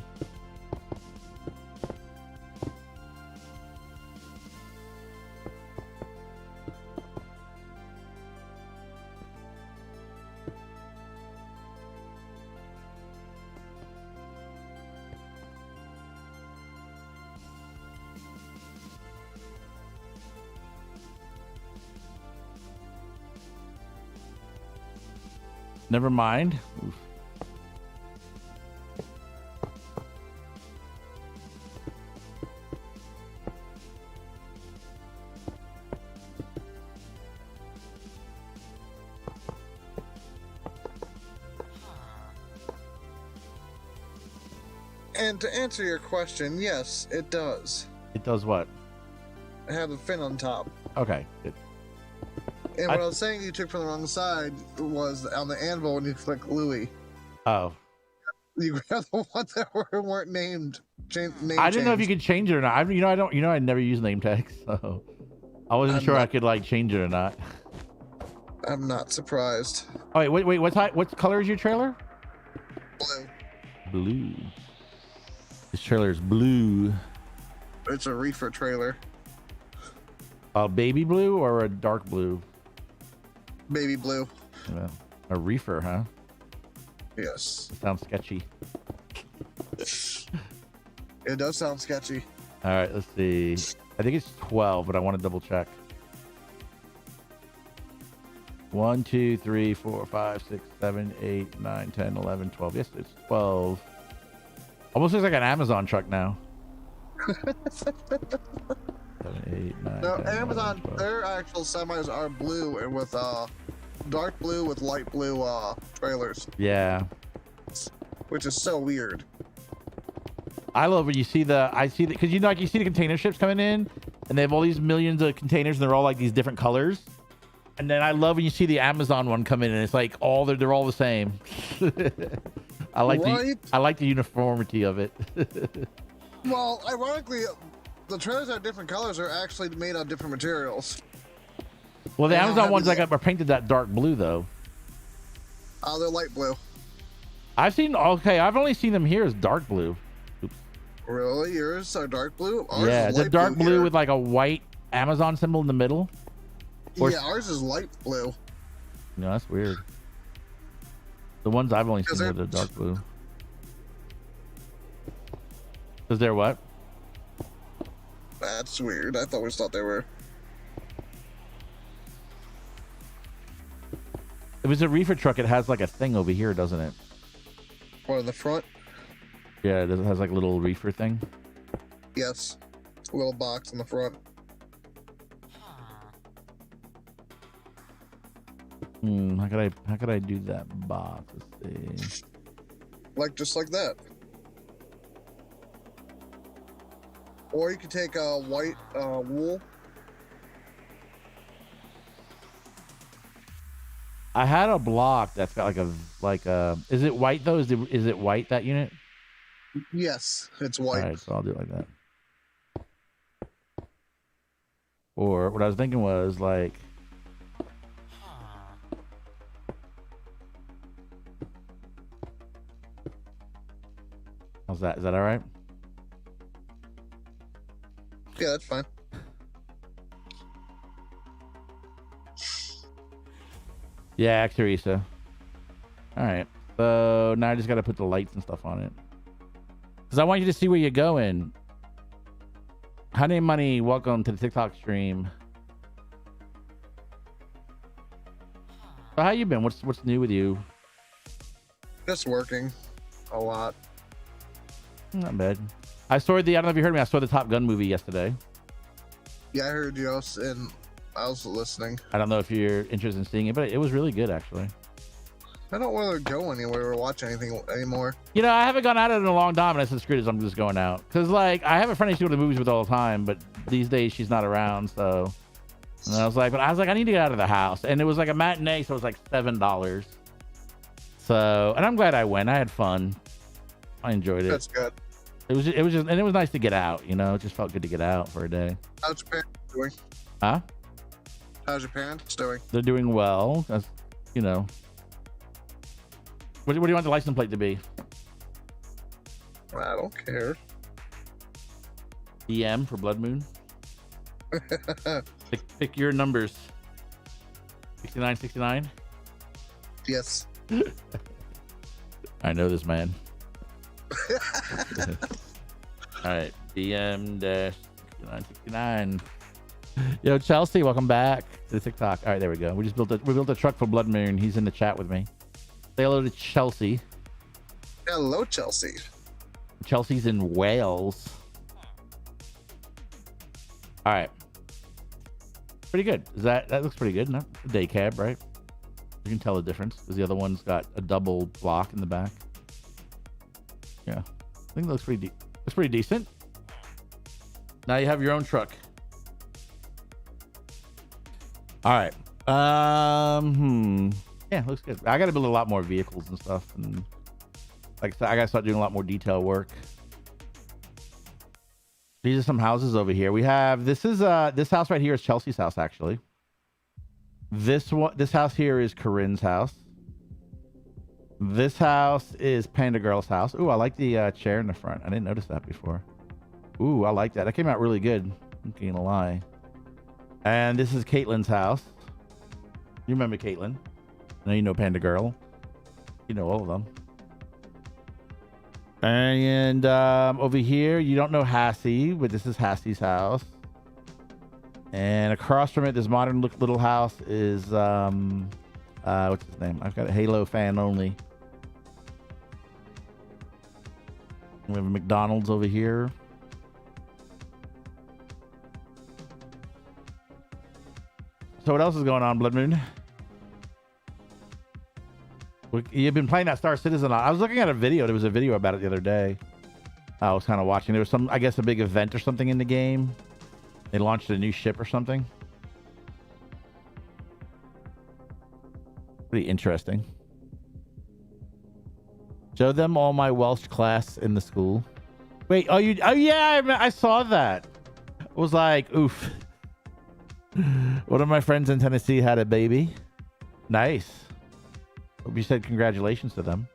Never mind. Oof. And to answer your question, yes, it does. It does what? Have a fin on top. Okay, good. And what I was saying you took from the wrong side was on the anvil when you click Louis. Oh. You grabbed the ones that weren't named. I didn't know if you could change it or not. I never use name tags, so I wasn't sure I could like change it or not. I'm not surprised. Oh wait, what color is your trailer? Blue. Blue. This trailer is blue. It's a reefer trailer. A baby blue or a dark blue? Baby blue. Yeah. A reefer, huh? Yes. That sounds sketchy. It does sound sketchy. All right, let's see. I think it's 12, but I want to double check. 1, 2, 3, 4, 5, 6, 7, 8, 9, 10, 11, 12. Yes, it's 12. Almost looks like an Amazon truck now. 7, 8, 9, no, 10, Amazon, 11, their actual semis are blue and with dark blue with light blue trailers. Yeah. Which is so weird. I love when you see because you see the container ships coming in and they have all these millions of containers and they're all like these different colors. And then I love when you see the Amazon one come in and it's like they're all the same. I like the uniformity of it. Well, ironically, the trailers that are different colors are actually made out of different materials. Well, the Amazon ones are painted that dark blue though. They're light blue. I've only seen them here as dark blue. Oops. Really? Yours are dark blue? Ours Yeah, is the light dark blue here. with like a white Amazon symbol in the middle. Or, Yeah, ours is light blue. no, that's weird. The ones I've only Because seen were the dark blue. Is there what? that's weird. I always thought they were. If it's a reefer truck, it has like a thing over here, doesn't it? What, in the front? Yeah, it has like a little reefer thing. Yes. A little box in the front. How could I do that box? Let's see. Like, just like that. Or you could take a white wool. I had a block that's got like a is it white though? Is it white, that unit? Yes, it's All white. right, so I'll do it like that. Or what I was thinking was like, how's that? Is that all right? Yeah, that's fine. Yeah, Teresa. All right. So now I just got to put the lights and stuff on it. Because I want you to see where you're going. Honey Money, welcome to the TikTok stream. So how you been? What's new with you? Just working a lot. Not bad. I don't know if you heard me. I saw the Top Gun movie yesterday. Yeah, I heard you, and I was listening. I don't know if you're interested in seeing it, but it was really good, actually. I don't want to go anywhere or watch anything anymore. You know, I haven't gone out in a long time, and I said, screw this, I'm just going out. Because, like, I have a friend I used to go to the movies with all the time, but these days she's not around, so... And I was like, I need to get out of the house. And it was like a matinee, so it was like $7. So, and I'm glad I went. I had fun. I enjoyed it. That's good. It was just, and it was nice to get out, you know? It just felt good to get out for a day. How's your parents doing? Huh? How's your parents doing? They're doing well. That's, you know... What do you want the license plate to be? I don't care. EM for Blood Moon. Pick your numbers. 69, 69. Yes. I know this man. All right, BM-6969. Yo, Chelsea, welcome back to the TikTok. All right, there we go. We built a truck for Blood Moon. He's in the chat with me. Say hello to Chelsea. Hello, Chelsea. Chelsea's in Wales. All right. Pretty good. That looks pretty good. Not a day cab, right? You can tell the difference because the other one's got a double block in the back. Yeah, I think it looks pretty decent. Now you have your own truck. All right. Yeah, looks good. I got to build a lot more vehicles and stuff, and like I got to start doing a lot more detail work. These are some houses over here. We have this house right here is Chelsea's house, actually. This house here is Corinne's house. This house is Panda Girl's house. Ooh, I like the chair in the front. I didn't notice that before. Ooh, I like that. That came out really good. I'm not gonna lie. And this is Caitlin's house. You remember Caitlin? I know you know Panda Girl. You know all of them. And over here, you don't know Hassie, but this is Hassie's house. And across from it, this modern little house is what's his name? I've got a Halo fan only. We have a McDonald's over here. So what else is going on, Blood Moon? You've been playing that Star Citizen. I was looking at a video. There was a video about it the other day. I was kind of watching. There was some, I guess, a big event or something in the game. They launched a new ship or something. Pretty interesting. Show them all my Welsh class in the school. Wait, oh yeah, I saw that. I was like, oof. One of my friends in Tennessee had a baby. Nice. Hope you said congratulations to them.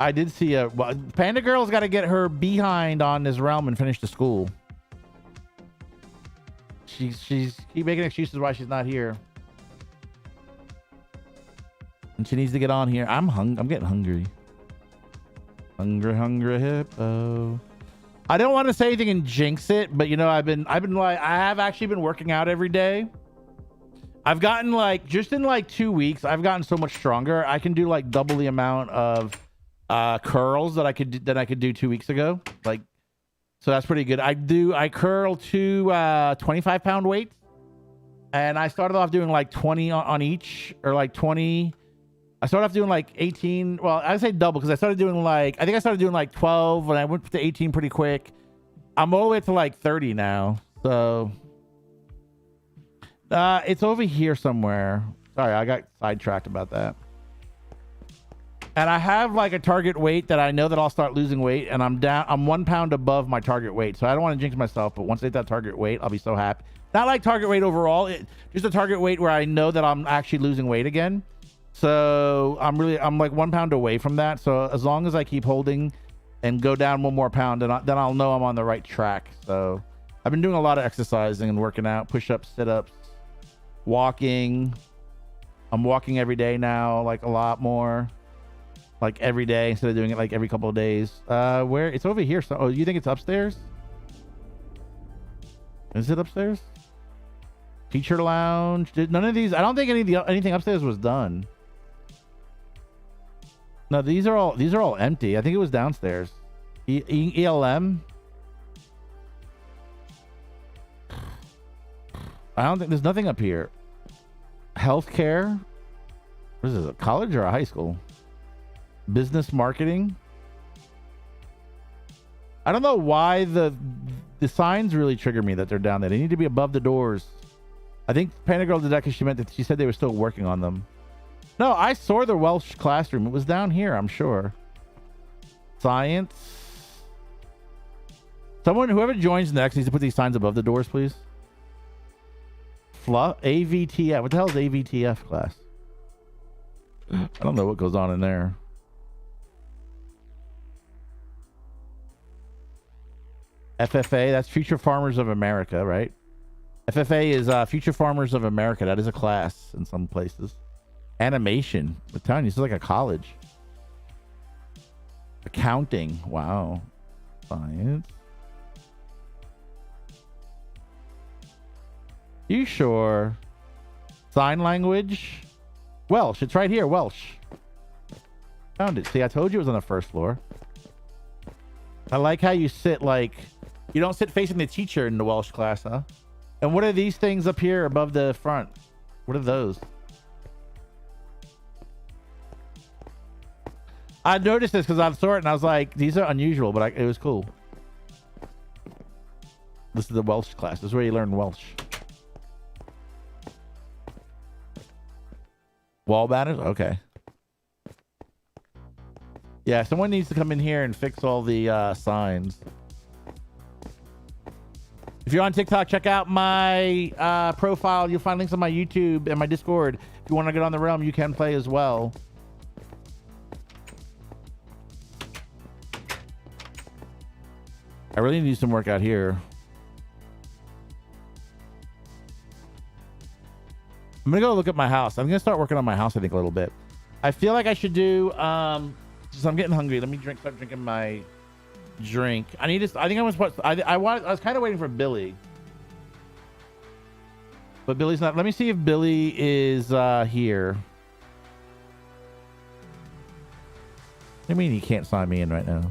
I did see Panda Girl's got to get her behind on this realm and finish the school. She's keep making excuses why she's not here. And she needs to get on here. I'm getting hungry. Hungry hippo. I don't want to say anything and jinx it, but you know, I have actually been working out every day. I've gotten like, just in like 2 weeks, I've gotten so much stronger. I can do like double the amount of curls that I could do 2 weeks ago. Like, so that's pretty good. I curl two 25-pound weights, and I started off doing like 20 on each, or like 20. I started off doing like 18. Well, I say double because I started doing like, I think I started doing like 12 and I went to 18 pretty quick. I'm all the way up to like 30 now. So it's over here somewhere. Sorry, I got sidetracked about that. And I have like a target weight that I know that I'll start losing weight, and I'm 1 pound above my target weight. So I don't want to jinx myself, but once I hit that target weight, I'll be so happy. Not like target weight overall, just a target weight where I know that I'm actually losing weight again. So I'm like 1 pound away from that. So as long as I keep holding and go down 1 more pound, then I'll know I'm on the right track. So I've been doing a lot of exercising and working out, push-ups, sit-ups, walking. I'm walking every day now, like a lot more. Like every day instead of doing it like every couple of days. Where it's over here. So, oh, you think it's upstairs? Is it upstairs? Teacher lounge. None of these. I don't think anything upstairs was done. No, these are all empty. I think it was downstairs. ELM. I don't think there's nothing up here. Healthcare. What is this? A college or a high school? Business marketing. I don't know why the signs really trigger me that they're down there. They need to be above the doors. I think Panda Girl did that because she said they were still working on them. No, I saw the Welsh classroom. It was down here, I'm sure. Science. Whoever joins next needs to put these signs above the doors, please. AVTF. What the hell is AVTF class? I don't know what goes on in there. FFA, that's Future Farmers of America, right? FFA is Future Farmers of America. That is a class in some places. Animation. I'm telling you, this is like a college. Accounting. Wow. Science. You sure? Sign language. Welsh. It's right here. Welsh. Found it. See, I told you it was on the first floor. I like how you sit like... You don't sit facing the teacher in the Welsh class, huh? And what are these things up here above the front? What are those? I noticed this because I saw it and I was like, these are unusual, but it was cool. This is the Welsh class. This is where you learn Welsh. Wall banners? Okay. Yeah, someone needs to come in here and fix all the signs. If you're on TikTok, check out my profile. You'll find links on my YouTube and my Discord. If you want to get on the realm, you can play as well. I really need some work out here. I'm gonna go look at my house. I'm gonna start working on my house, I think, a little bit. I feel like I should do since I'm getting hungry, let me start drinking my drink. I need to. I think I was supposed to, I was kind of waiting for Billy, but Billy's not. Let me see if Billy is here. I mean, he can't sign me in right now.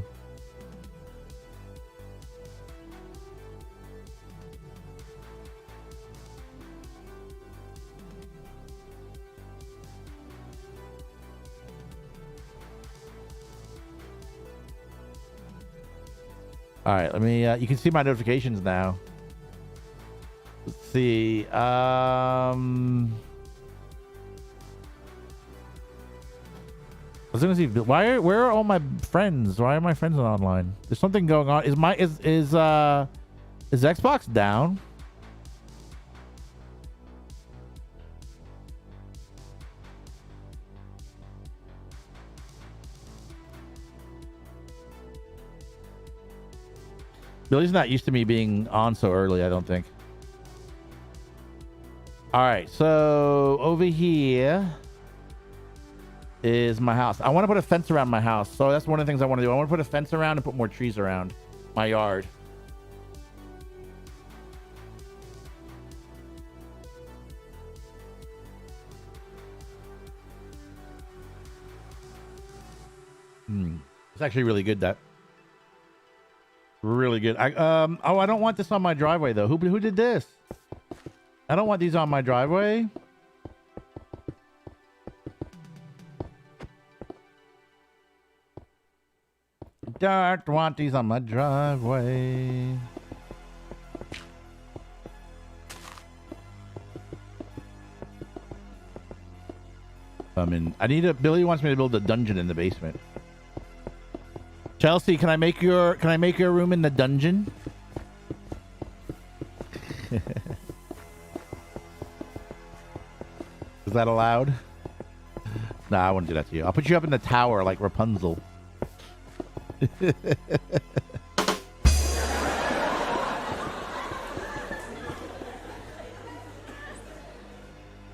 All right, let me. You can see my notifications now. Let's see. I was gonna see. Where are all my friends? Why are my friends not online? There's something going on. Is Xbox down? Billy's not used to me being on so early, I don't think. All right, so over here is my house. I want to put a fence around my house. So that's one of the things I want to do. I want to put a fence around and put more trees around my yard. It's actually really good. That really good. I don't want this on my driveway though. Who did this? I don't want these on my driveway. Don't want these on my driveway. Billy wants me to build a dungeon in the basement. Chelsea, can I make your room in the dungeon? Is that allowed? Nah, I wouldn't do that to you. I'll put you up in the tower like Rapunzel.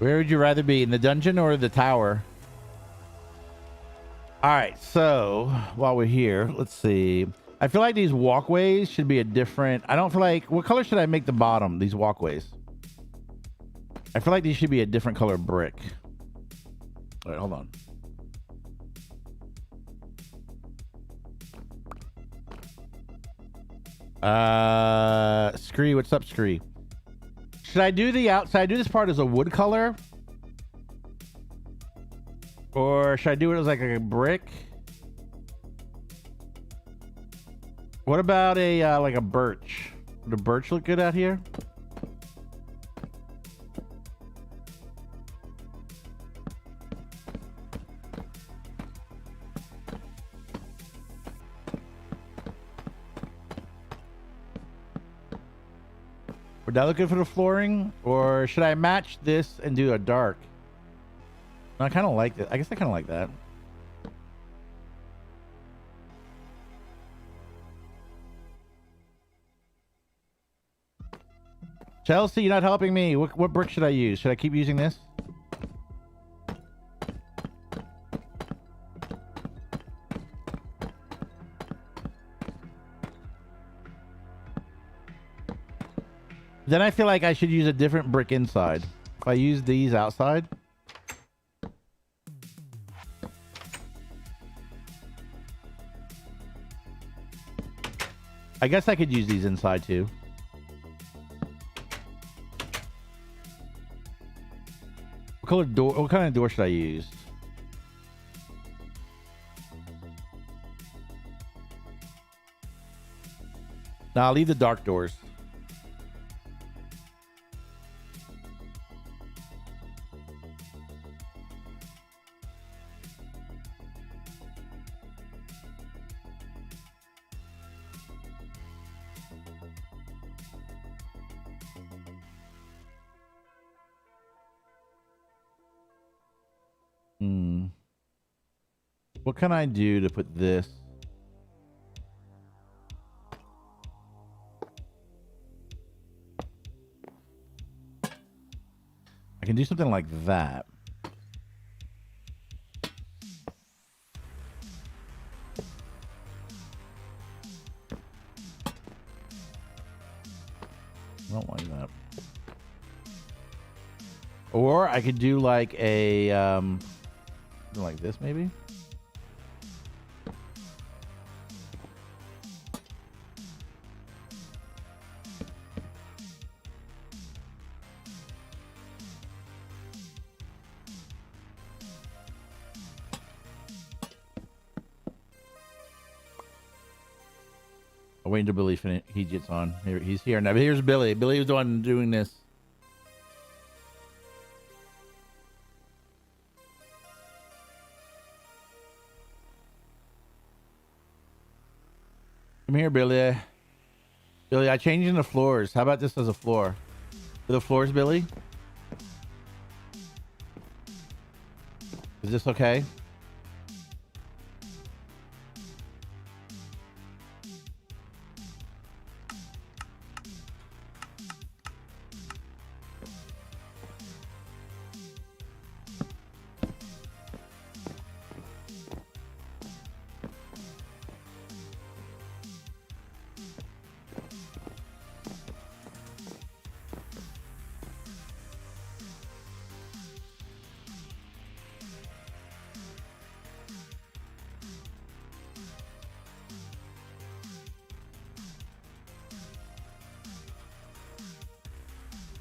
Where would you rather be, in the dungeon or the tower? All right, so while we're here, let's see. I feel like these walkways should be a different... I don't feel like... What color should I make the bottom, these walkways? I feel like these should be a different color brick. All right, hold on. Scree, what's up, Scree? Should I do the outside? Do this part as a wood color? Or should I do it as like a brick? What about a like a birch? Would a birch look good out here? Would that look good for the flooring? Or should I match this and do a dark? No, I kind of like it. I guess I kind of like that. Chelsea, you're not helping me. What brick should I use? Should I keep using this? Then I feel like I should use a different brick inside. If I use these outside. I guess I could use these inside too. What color door? What kind of door should I use? Nah, I'll leave the dark doors. What can I do to put this? I can do something like that. I don't like that. Or I could do like a something like this maybe. I'm waiting to Billy finish. He gets on. He's here now. But here's Billy. Billy was the one doing this. Come here, Billy. Billy, I changed in the floors. How about this as a floor? For the floors, Billy? Is this okay?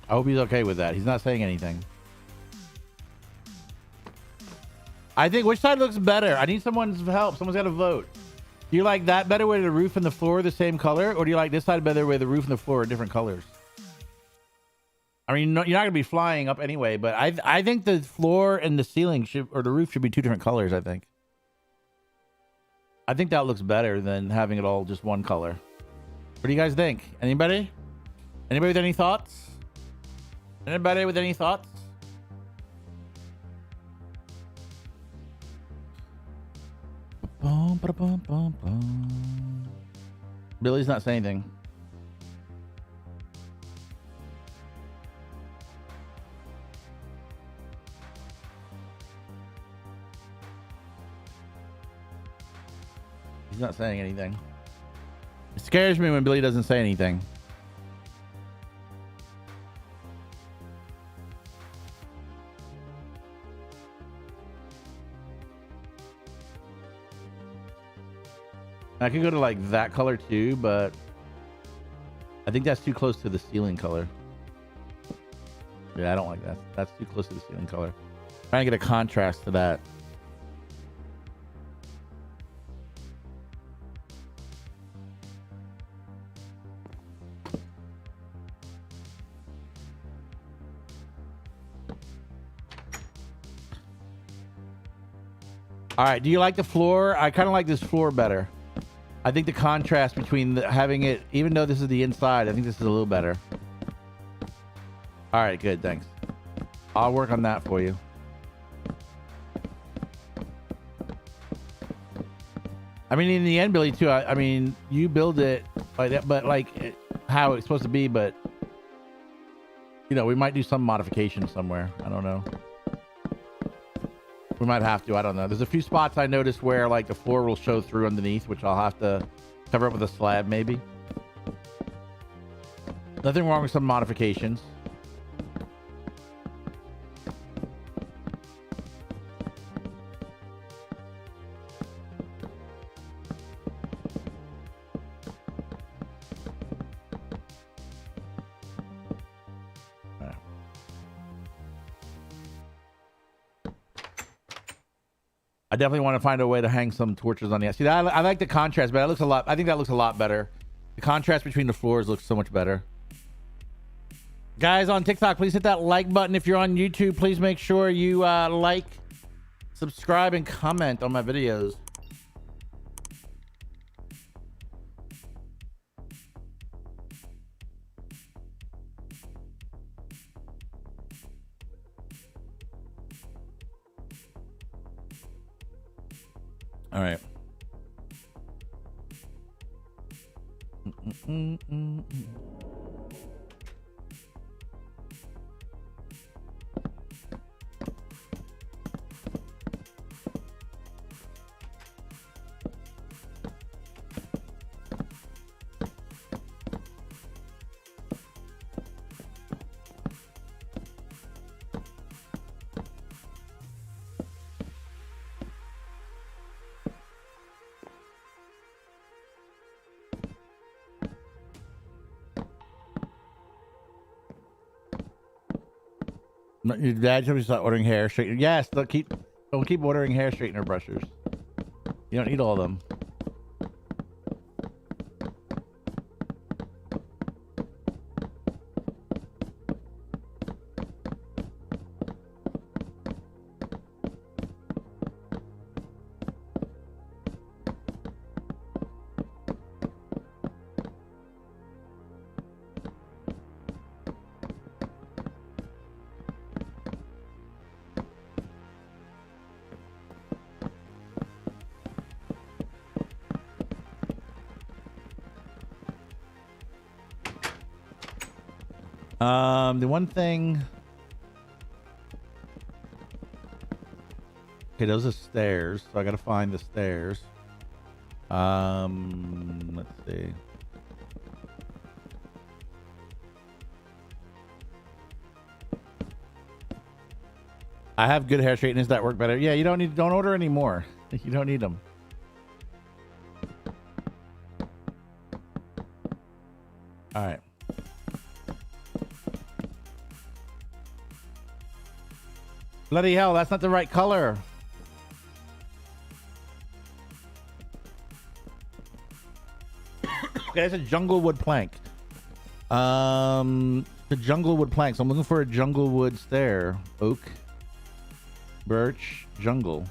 I hope he's okay with that. He's not saying anything. I think which side looks better? I need someone's help. Someone's got to vote. Do you like that better where the roof and the floor are the same color? Or do you like this side better where the roof and the floor are different colors? I mean, no, you're not going to be flying up anyway, but I think the floor and the ceiling should, or the roof should be two different colors, I think. I think that looks better than having it all just one color. What do you guys think? Anybody? Anybody with any thoughts? Anybody with any thoughts? Billy's not saying anything. He's not saying anything. It scares me when Billy doesn't say anything. I could go to like that color too, but I think that's too close to the ceiling color. Yeah, I don't like that. That's too close to the ceiling color. Trying to get a contrast to that. All right, do you like the floor? I kind of like this floor better. I think the contrast between having it, even though this is the inside, I think this is a little better. All right, good, thanks. I'll work on that for you. I mean, in the end, Billy, too, I mean, you build it like that, but like how it's supposed to be, but, you know, we might do some modification somewhere. I don't know. We might have to. I don't know. There's a few spots I noticed where like the floor will show through underneath, which I'll have to cover up with a slab maybe. Nothing wrong with some modifications. I definitely want to find a way to hang some torches on the outside. See, I like the contrast, but that looks a lot. I think that looks a lot better. The contrast between the floors looks so much better. Guys on TikTok, please hit that like button. If you're on YouTube, please make sure you like, subscribe, and comment on my videos. All right. Your dad told me to start ordering hair straightener. Yes, don't keep ordering hair straightener brushes. You don't need all of them. The one thing. Okay, those are stairs, so I gotta find the stairs. Let's see. I have good hair straighteners that work better. Yeah, you don't order any more. You don't need them. All right. Bloody hell, that's not the right color. Okay, that's a jungle wood plank. The jungle wood plank. So I'm looking for a jungle wood stair. Oak, birch, jungle.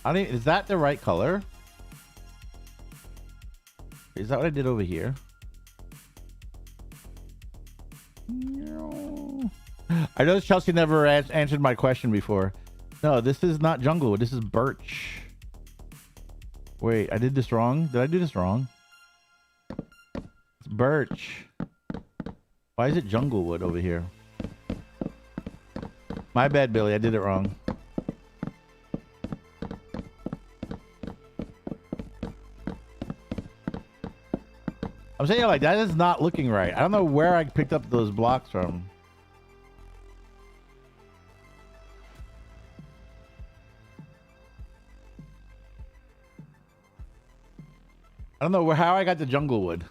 Is that the right color? Is that what I did over here? No. I noticed Chelsea never answered my question before. No, this is not jungle wood. This is birch. Wait, I did this wrong? Did I do this wrong? It's birch. Why is it jungle wood over here? My bad, Billy. I did it wrong. I'm saying like that is not looking right. I don't know where I picked up those blocks from. I don't know how I got the jungle wood.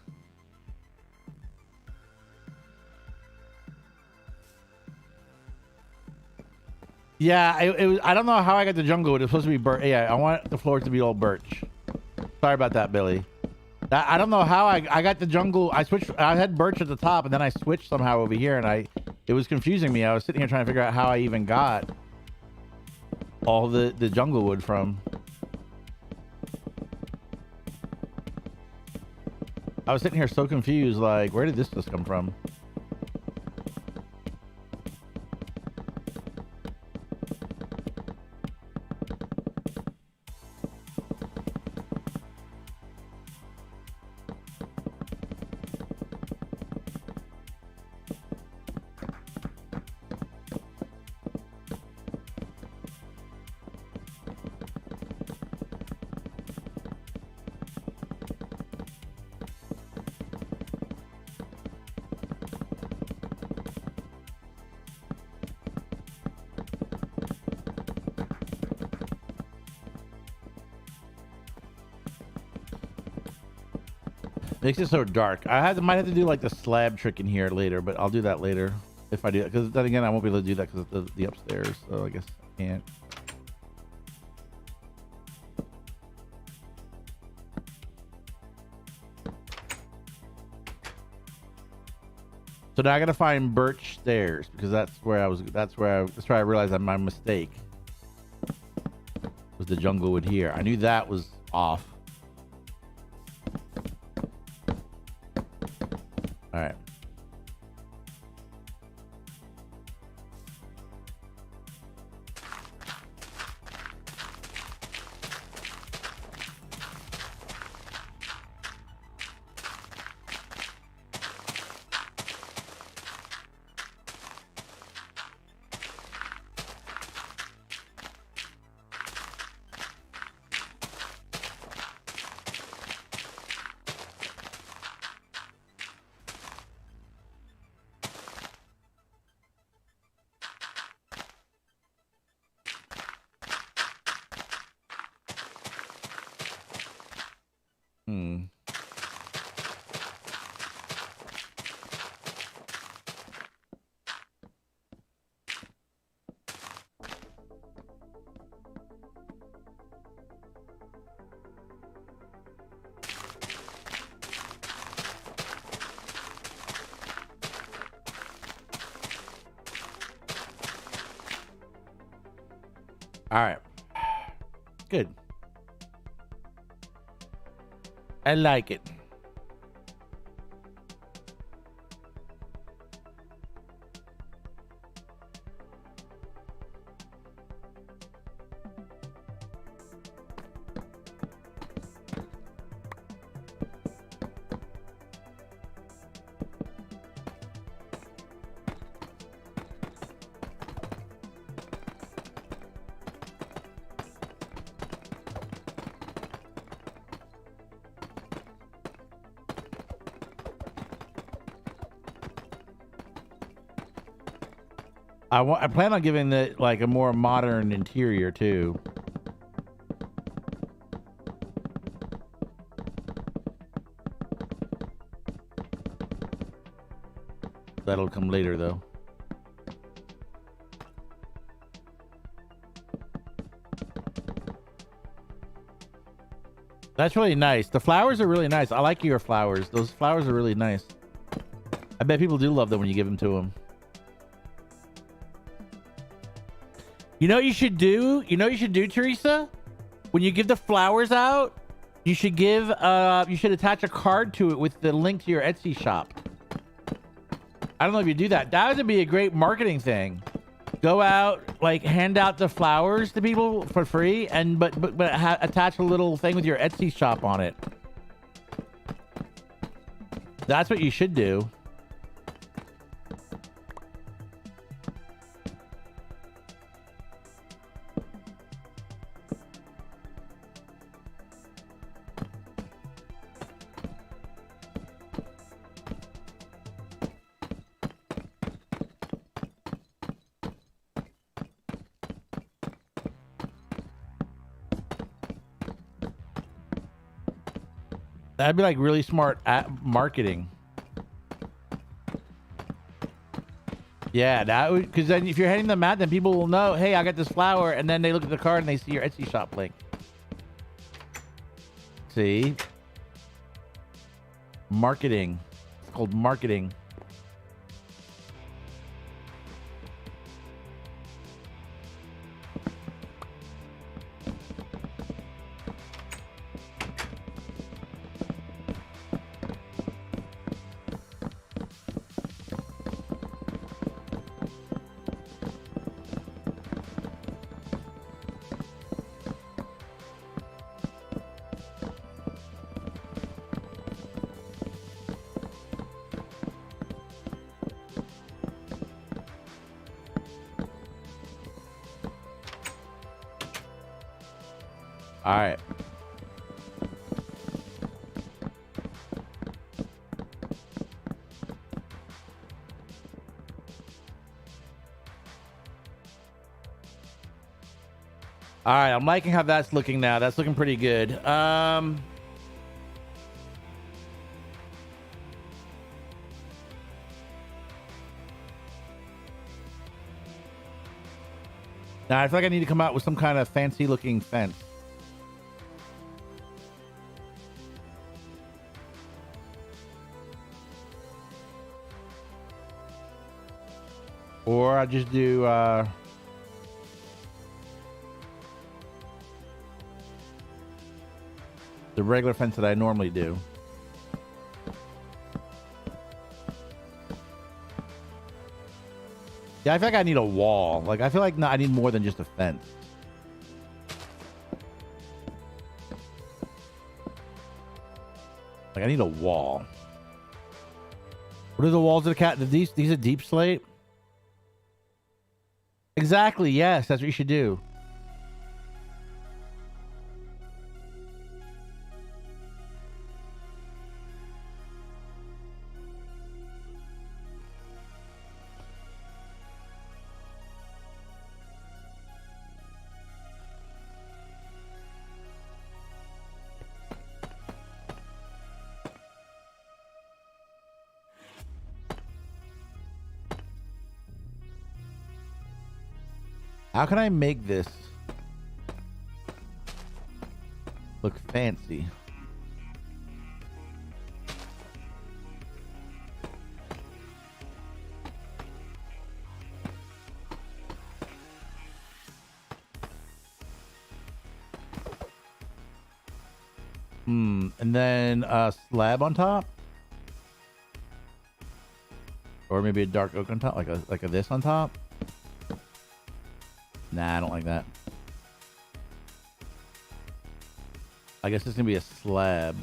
Yeah, it was. I don't know how I got the jungle wood. It's supposed to be birch. Yeah, I want the floor to be all birch. Sorry about that, Billy. I don't know how I got the jungle. I switched. I had birch at the top, and then I switched somehow over here, and it was confusing me. I was sitting here trying to figure out how I even got all the jungle wood from. I was sitting here so confused, like, where did this just come from? Makes it so dark. Might have to do like the slab trick in here later, but I'll do that later if I do it. Because then again, I won't be able to do that because of the upstairs. So I guess I can't. So now I gotta find birch stairs because that's where I realized that my mistake was the jungle wood here. I knew that was off. All right. All right. Good. I like it. I plan on giving it like a more modern interior too. that'll come later though. That's really nice. The flowers are really nice. I like your flowers. Those flowers are really nice. I bet people do love them when you give them to them. You know what you should do? You know what you should do, Teresa? When you give the flowers out, you should attach a card to it with the link to your Etsy shop. I don't know if you do that. That would be a great marketing thing. Go out, like hand out the flowers to people for free, and but attach a little thing with your Etsy shop on it. That's what you should do. That'd be like really smart marketing. Yeah, that would, because then if you're handing them out, then people will know, hey, I got this flower, and then they look at the card and they see your Etsy shop link. See? Marketing. It's called marketing. All right. All right, I'm liking how that's looking now. That's looking pretty good. Now I feel like I need to come out with some kind of fancy looking fence. Or I just do the regular fence that I normally do. Yeah, I feel like I need a wall. Like, I feel like I need more than just a fence. Like, I need a wall. What are the walls of the cat? These are deep slate? Exactly, yes. That's what you should do. How can I make this look fancy? And then a slab on top? Or maybe a dark oak on top, like a this on top? Nah, I don't like that. I guess it's gonna be a slab.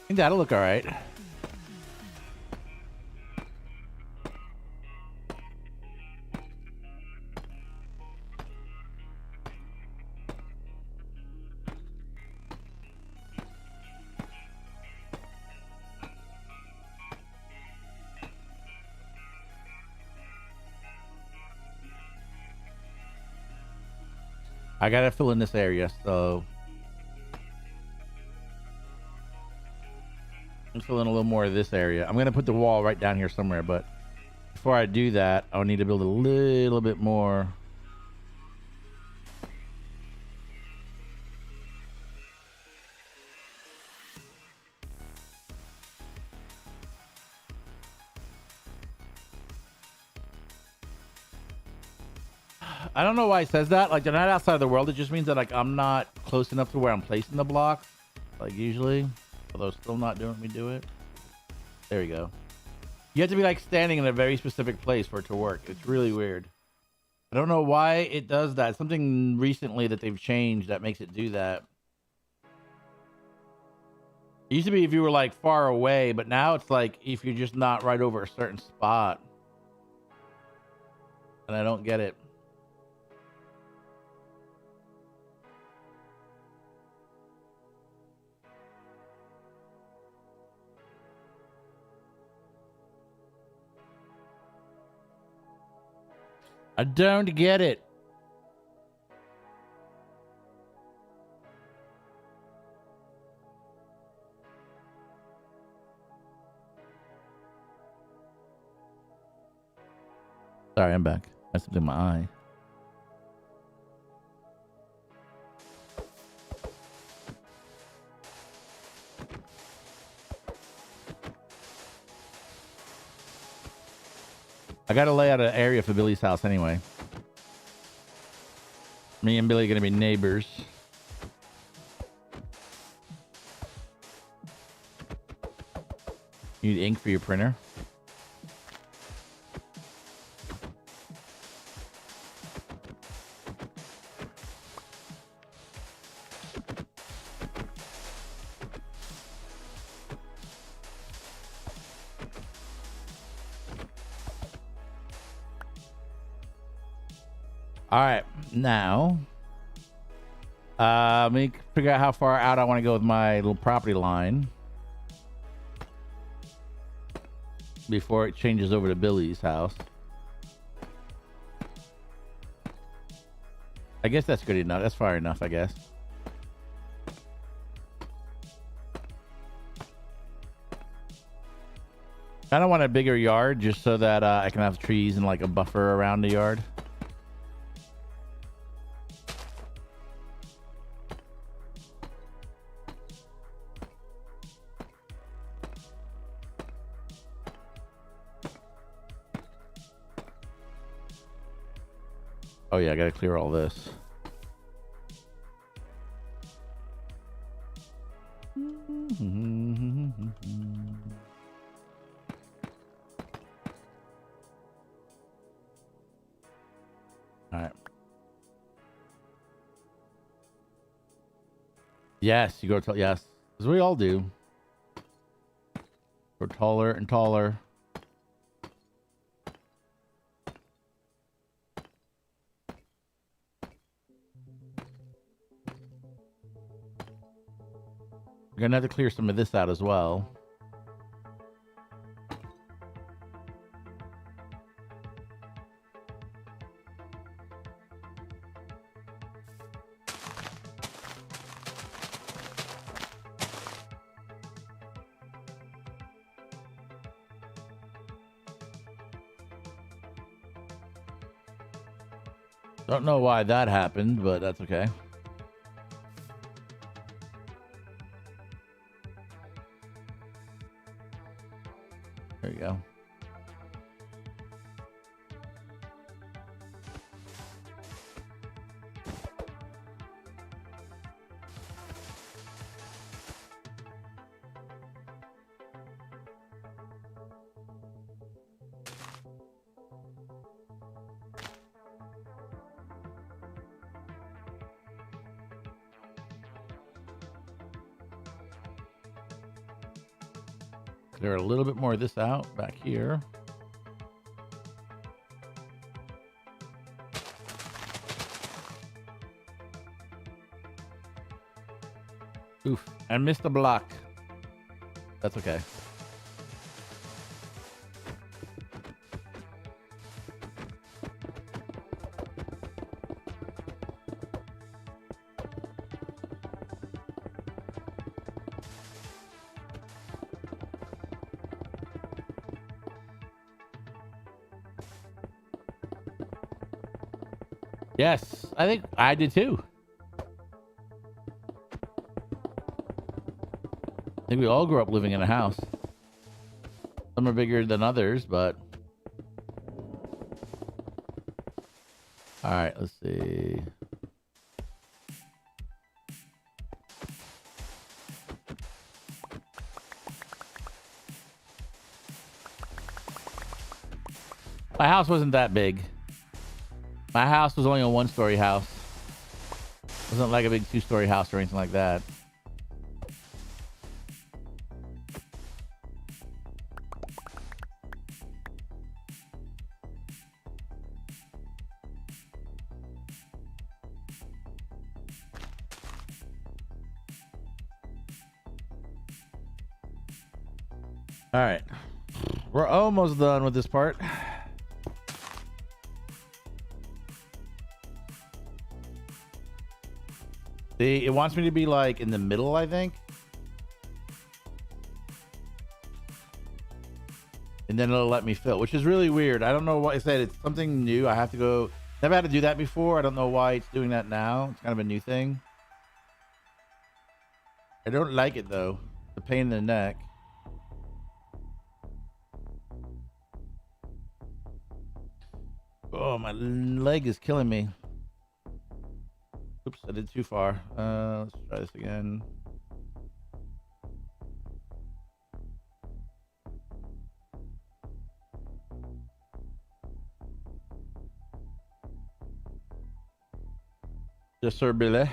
I think that'll look all right. I gotta fill in this area, so I'm fill in a little more of this area. I'm gonna put the wall right down here somewhere, but before I do that, I'll need to build a little bit more. I don't know why it says that. Like, they're not outside of the world. It just means that, like, I'm not close enough to where I'm placing the blocks, like usually. Although still not doing me do it. There we go. You have to be like standing in a very specific place for it to work. It's really weird. I don't know why it does that. Something recently that they've changed that makes it do that. It used to be if you were like far away, but now it's like if you're just not right over a certain spot. And I don't get it. I don't get it. Sorry, I'm back. That's something in my eye. I gotta lay out an area for Billy's house anyway. Me and Billy are gonna be neighbors. You need ink for your printer? All right, now, let me figure out how far out I want to go with my little property line before it changes over to Billy's house. I guess that's good enough. That's far enough, I guess. I don't want a bigger yard just so that I can have trees and like a buffer around the yard. Oh yeah, I gotta clear all this. All right. Yes, you go tall. Yes, as we all do. Go taller and taller. We're gonna have to clear some of this out as well. Don't know why that happened, but that's okay. There you go. Clear a little bit more of this out back here. Oof, I missed a block. That's okay. Yes, I think I did too. I think we all grew up living in a house. Some are bigger than others, but... All right, let's see. My house wasn't that big. My house was only a one-story house. It wasn't like a big two-story house or anything like that. All right. We're almost done with this part. See, it wants me to be like in the middle, I think. And then it'll let me fill, which is really weird. I don't know why. I said it's something new. I have to go. Never had to do that before. I don't know why it's doing that now. It's kind of a new thing. I don't like it though. It's a pain in the neck. Oh, my leg is killing me. Oops, I did too far. Let's try this again. Yes, sir, Billy.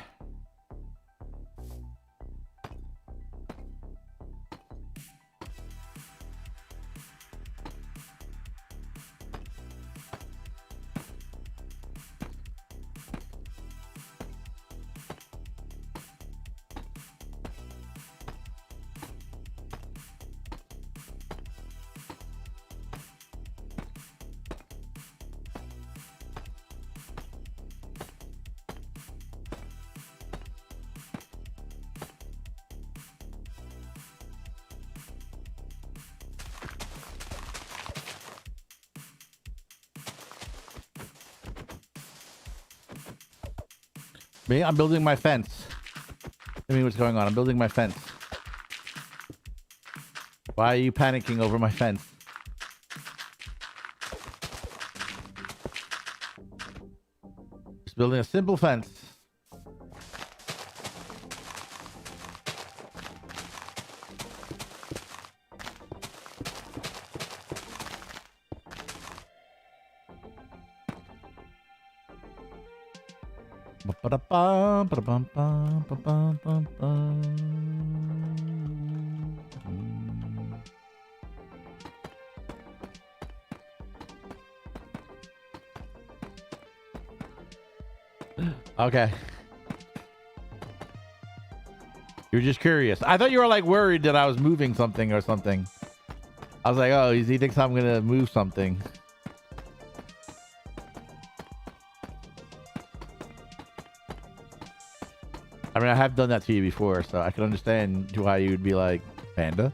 Me? I'm building my fence. Tell me what's going on. I'm building my fence. Why are you panicking over my fence? Just building a simple fence. Okay. You're just curious. I thought you were like worried that I was moving something or something. I was like, oh, he thinks I'm gonna move something. I mean, I have done that to you before, so I can understand why you would be like, Panda?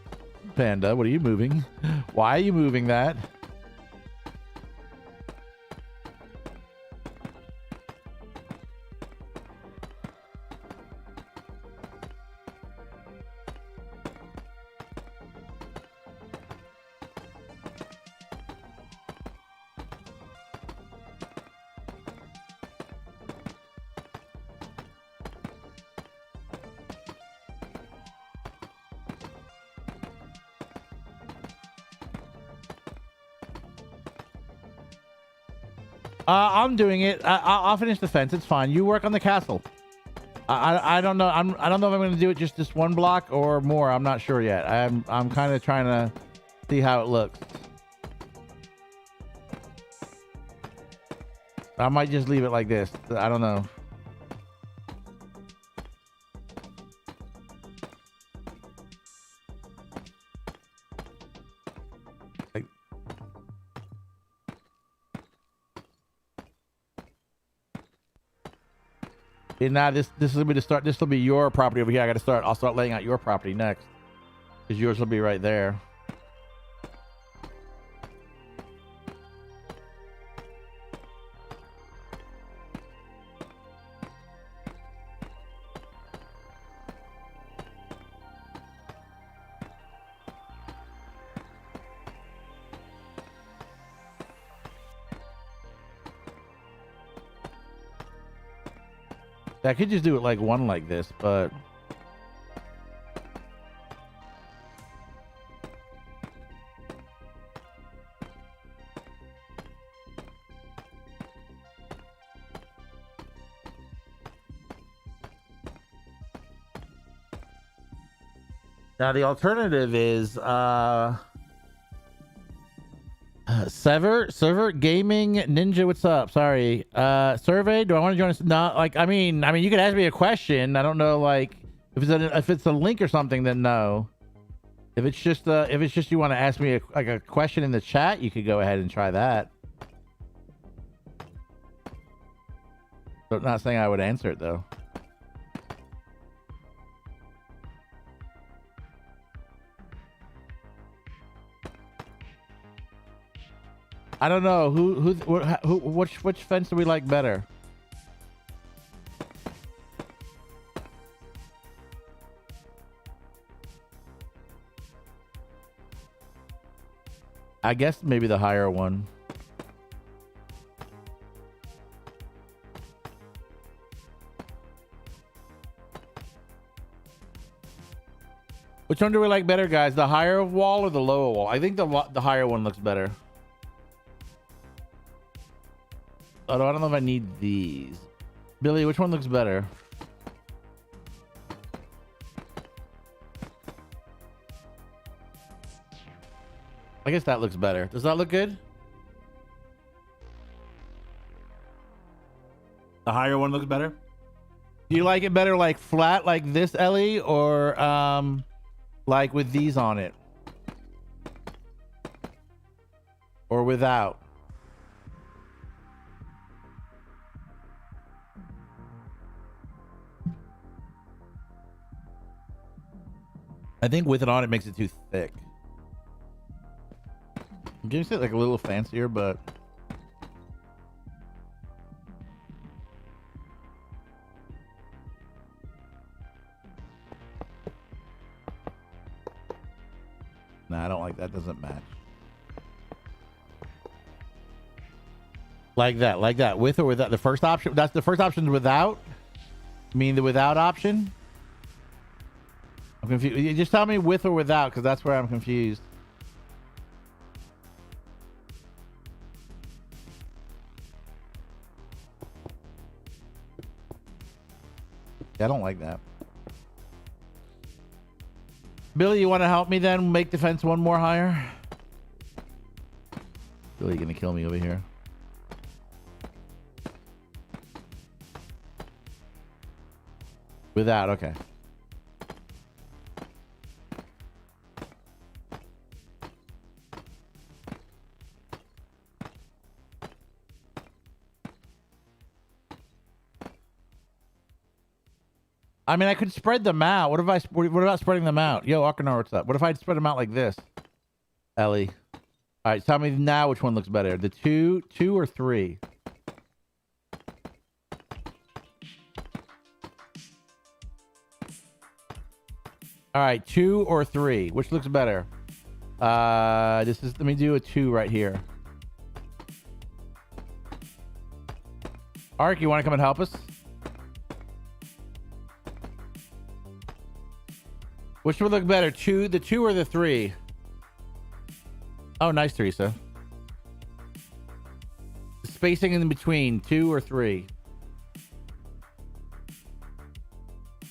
Panda, what are you moving? Why are you moving that? I'm doing it. I'll finish the fence. It's fine. You work on the castle. I don't know. I don't know if I'm going to do it just this one block or more. I'm not sure yet. I'm kind of trying to see how it looks. I might just leave it like this. I don't know. Now this will be the start. This will be your property over here. I got to start. I'll start laying out your property next, because yours will be right there. I could just do it like one like this, but now the alternative is Server Gaming Ninja. What's up? Sorry. Survey. Do I want to join us? No. Like, I mean, you could ask me a question. I don't know. Like, if it's a link or something, then no. If it's just you want to ask me a question in the chat, you could go ahead and try that. But I'm not saying I would answer it though. I don't know which fence do we like better? I guess maybe the higher one. Which one do we like better, guys? The higher wall or the lower wall? I think the higher one looks better. Although I don't know if I need these. Billy, which one looks better? I guess that looks better. Does that look good? The higher one looks better? Do you like it better like flat like this, Ellie, or like with these on it? Or without? I think with it on, it makes it too thick. I'm gonna say like a little fancier, but nah, I don't like that. Doesn't match. Like that. With or without? The first option. That's the first option. Without. You mean the without option? I'm confused. You just tell me with or without, because that's where I'm confused. Yeah, I don't like that. Billy, you want to help me then make the fence one more higher? Billy, gonna kill me over here. Without, okay. I mean, I could spread them out. What about spreading them out? Yo, Arkanar, what's up? What if I spread them out like this? Ellie. All right, tell me now which one looks better. The two or three? All right, 2 or 3. Which looks better? Let me do a 2 right here. Ark, you want to come and help us? Which would look better? The 2 or the 3? Oh, nice, Teresa. Spacing in between 2 or 3.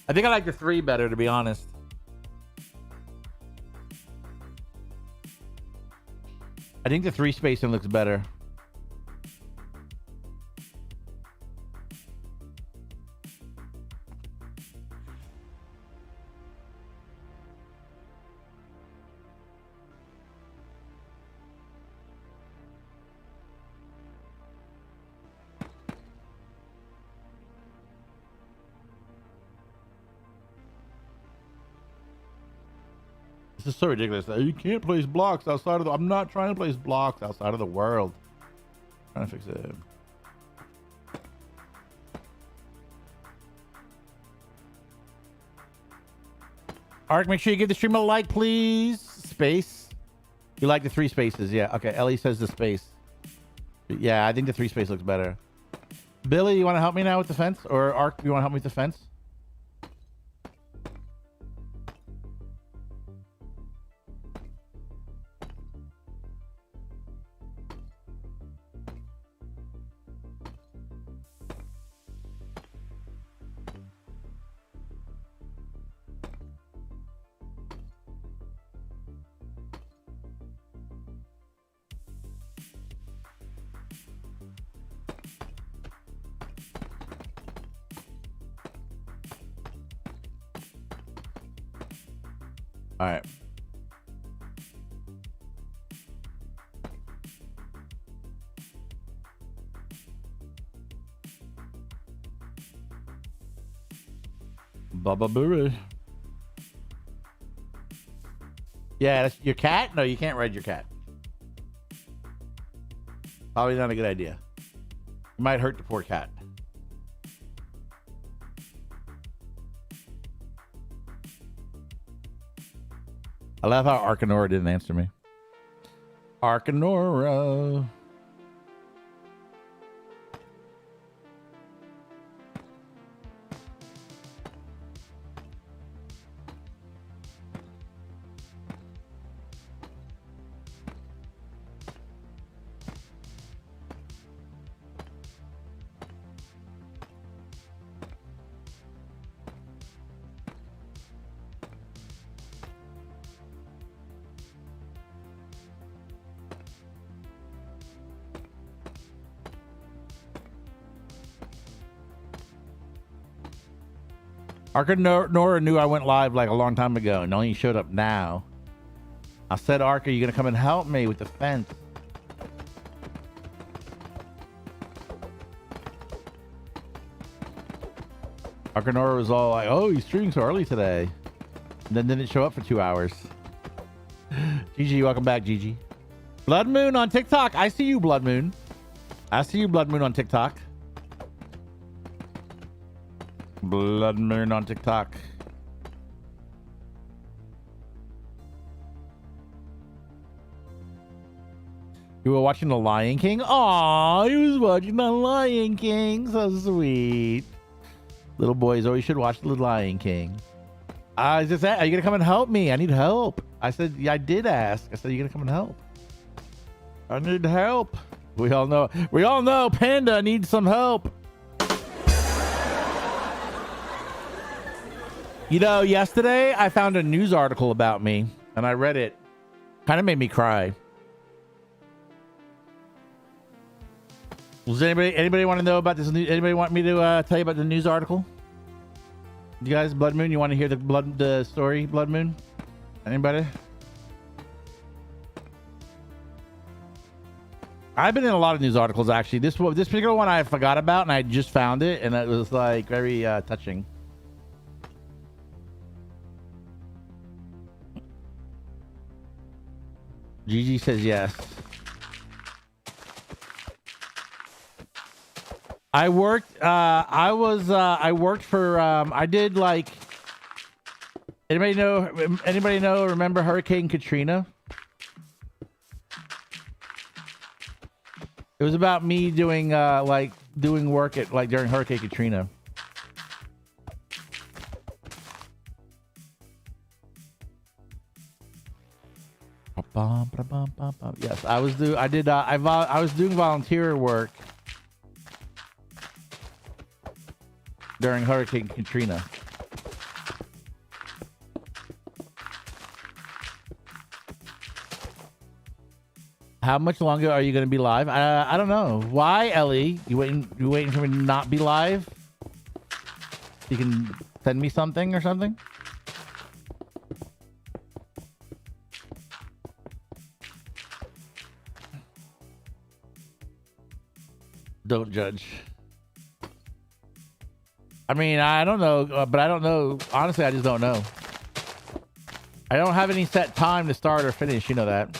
I think I like the 3 better, to be honest. I think the 3 spacing looks better. This is so ridiculous. You can't place blocks outside of the... I'm not trying to place blocks outside of the world. I'm trying to fix it. Ark, make sure you give the stream a like, please. Space. You like the 3 spaces. Yeah. Okay. Ellie says the space. Yeah, I think the 3 space looks better. Billy, you want to help me now with the fence? Or Ark, you want to help me with the fence? All right. Baba Booey. Yeah, that's your cat? No, you can't ride your cat. Probably not a good idea. You might hurt the poor cat. I love how Arcanora didn't answer me. Arcanora. Arcanora knew I went live like a long time ago and only showed up now. I said, Ark, are you going to come and help me with the fence? Arcanora was all like, oh, he's streaming so early today. And then didn't show up for 2 hours. Gigi, welcome back, Gigi. Blood Moon on TikTok. I see you, Blood Moon. I see you, Blood Moon on TikTok. Blood Moon on TikTok. You were watching The Lion King? Aw, he was watching The Lion King. So sweet. Little boys always should watch The Lion King. I just said, are you going to come and help me? I need help. I said, yeah, I did ask. I said, are you going to come and help? I need help. We all know Panda needs some help. You know, yesterday I found a news article about me and I read it. Kind of made me cry. Does anybody want to know about this? Anybody want me to tell you about the news article? You guys, Blood Moon, you want to hear the story, Blood Moon? Anybody? I've been in a lot of news articles actually. This particular one I forgot about and I just found it and it was like very touching. Gigi says yes. I worked for I did like anybody know remember Hurricane Katrina? It was about me doing work at like during Hurricane Katrina. Yes, I was doing volunteer work during Hurricane Katrina. How much longer are you going to be live? I don't know. Why, Ellie? You waiting for me to not be live? You can send me something or something? Don't judge. I mean, I don't know, but I don't know. Honestly, I just don't know. I don't have any set time to start or finish. You know that.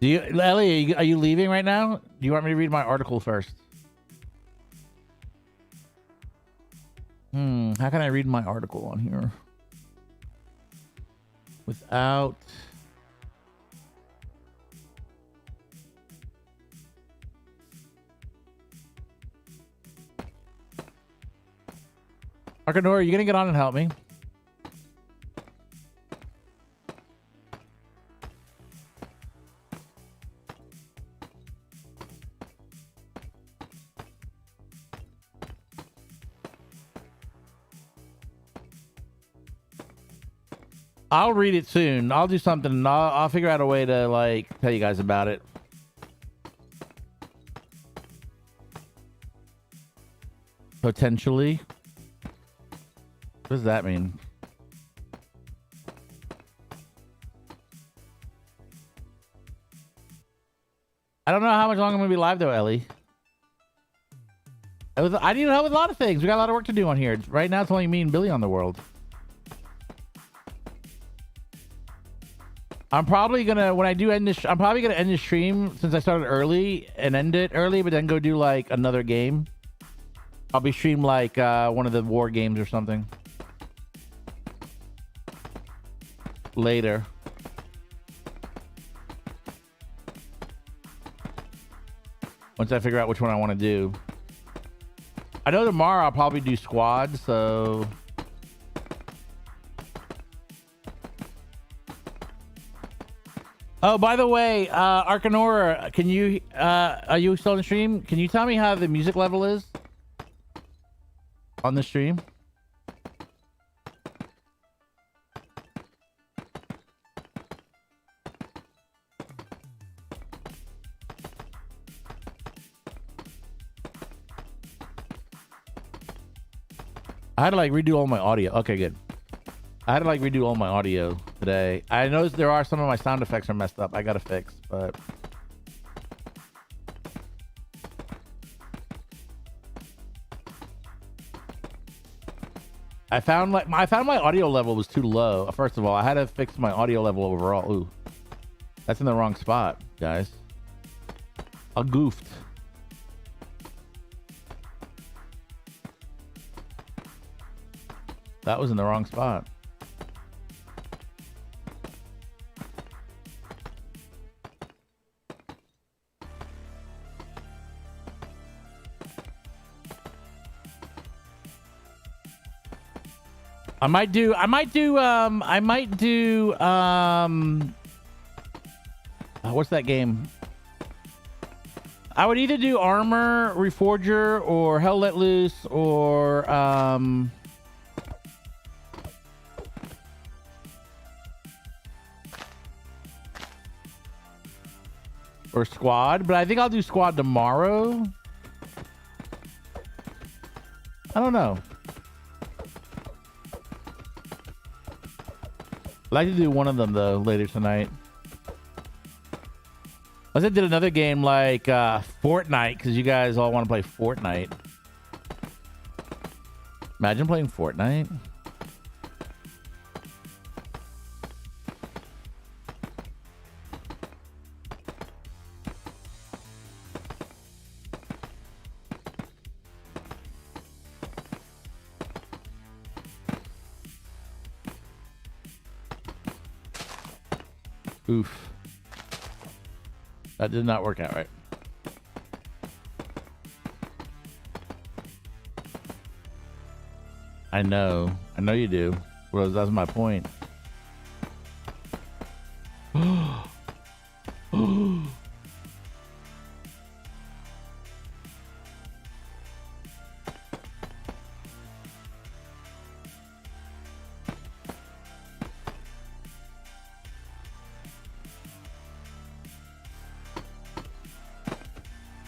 Ellie, are you leaving right now? Do you want me to read my article first? How can I read my article on here without? Arcanor, you gonna get on and help me? I'll read it soon. I'll do something. I'll figure out a way to like tell you guys about it. Potentially. What does that mean? I don't know how much longer I'm gonna be live though, Ellie. I need help with a lot of things. We got a lot of work to do on here. Right now, it's only me and Billy on the world. I'm probably gonna, when I do end this, I'm probably gonna end the stream since I started early and end it early, but then go do like another game. I'll be stream like one of the war games or something later. Once I figure out which one I want to do. I know tomorrow I'll probably do squad, so. Oh, by the way, Arcanora, can you, are you still on the stream? Can you tell me how the music level is on the stream? I had to like redo all my audio. Okay, good. I had to like redo all my audio today. I noticed there are some of my sound effects are messed up. I gotta fix, but I found my audio level was too low. First of all, I had to fix my audio level overall. Ooh, that's in the wrong spot, guys. I goofed. That was in the wrong spot. I might do what's that game? I would either do Armor Reforger or Hell Let Loose or Squad, but I think I'll do Squad tomorrow. I don't know. I'd like to do one of them though later tonight. Unless I did another game like Fortnite, because you guys all want to play Fortnite. Imagine playing Fortnite. Oof. That did not work out right. I know you do. Rose, that's my point.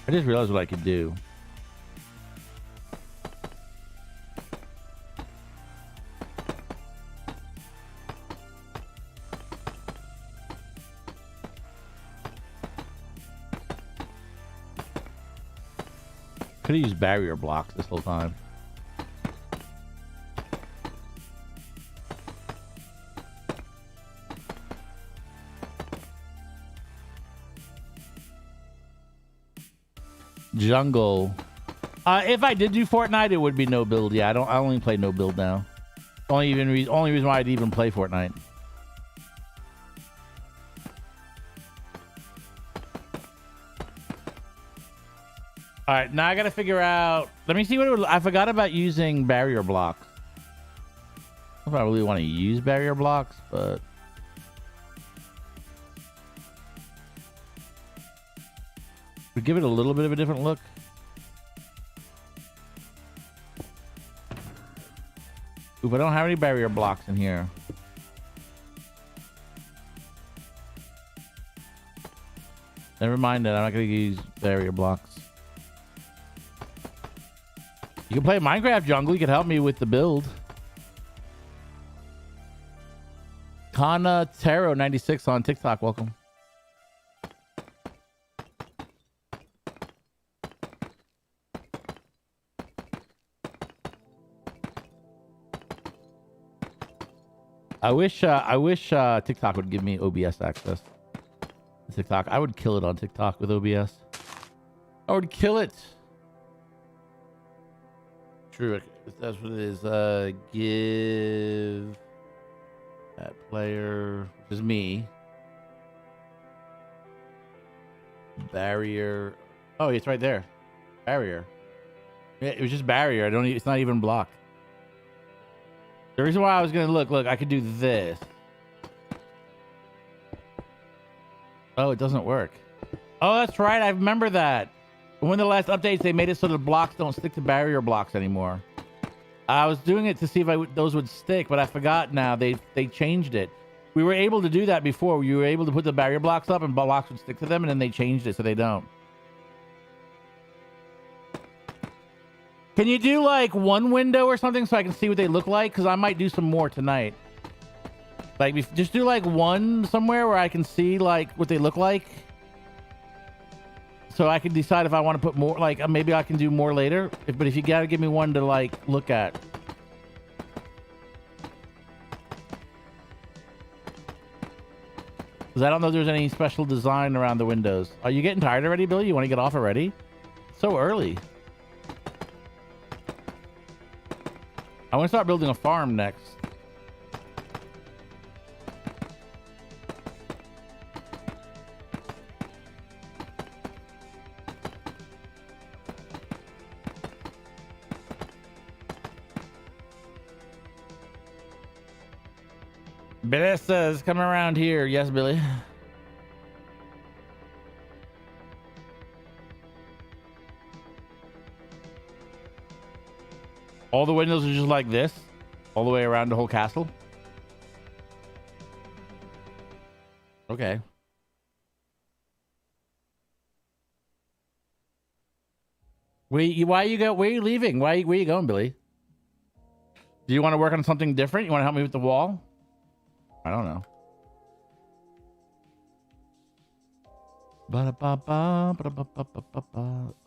I just realized what I could do. Could have used barrier blocks this whole time. Jungle. If I did do Fortnite, it would be no build. Yeah, I only play no build now. Only reason why I'd even play Fortnite. All right, now I gotta figure out. Let me see what it would. I forgot about using barrier blocks. I don't know if I really want to use barrier blocks, but we give it a little bit of a different look. Ooh, I don't have any barrier blocks in here. Never mind that. I'm not gonna use barrier blocks. You can play Minecraft Jungle. You can help me with the build. Kana Taro 96 on TikTok. Welcome. I wish TikTok would give me OBS access. TikTok. I would kill it on TikTok with OBS. I would kill it. True, that's what it is. Give that player, which is me, barrier. Oh, it's right there. Barrier. Yeah, it was just barrier. It's not even blocked. The reason why I was gonna look, I could do this. Oh, it doesn't work. Oh, that's right. I remember that. One of the last updates, they made it so the blocks don't stick to barrier blocks anymore. I was doing it to see if those would stick, but I forgot now. They changed it. We were able to do that before. You were able to put the barrier blocks up and blocks would stick to them, and then they changed it so they don't. Can you do like one window or something so I can see what they look like? Because I might do some more tonight. Like, just do like one somewhere where I can see like what they look like. So I can decide if I want to put more, like maybe I can do more later. But if you gotta give me one to like look at. Because I don't know if there's any special design around the windows. Are you getting tired already, Billy? You want to get off already? It's so early. I want to start building a farm next. Billy says, come around here. Yes, Billy. All the windows are just like this, all the way around the whole castle. Okay. Wait, why you go? Where are you leaving? Where are you going, Billy? Do you want to work on something different? You want to help me with the wall? I don't know.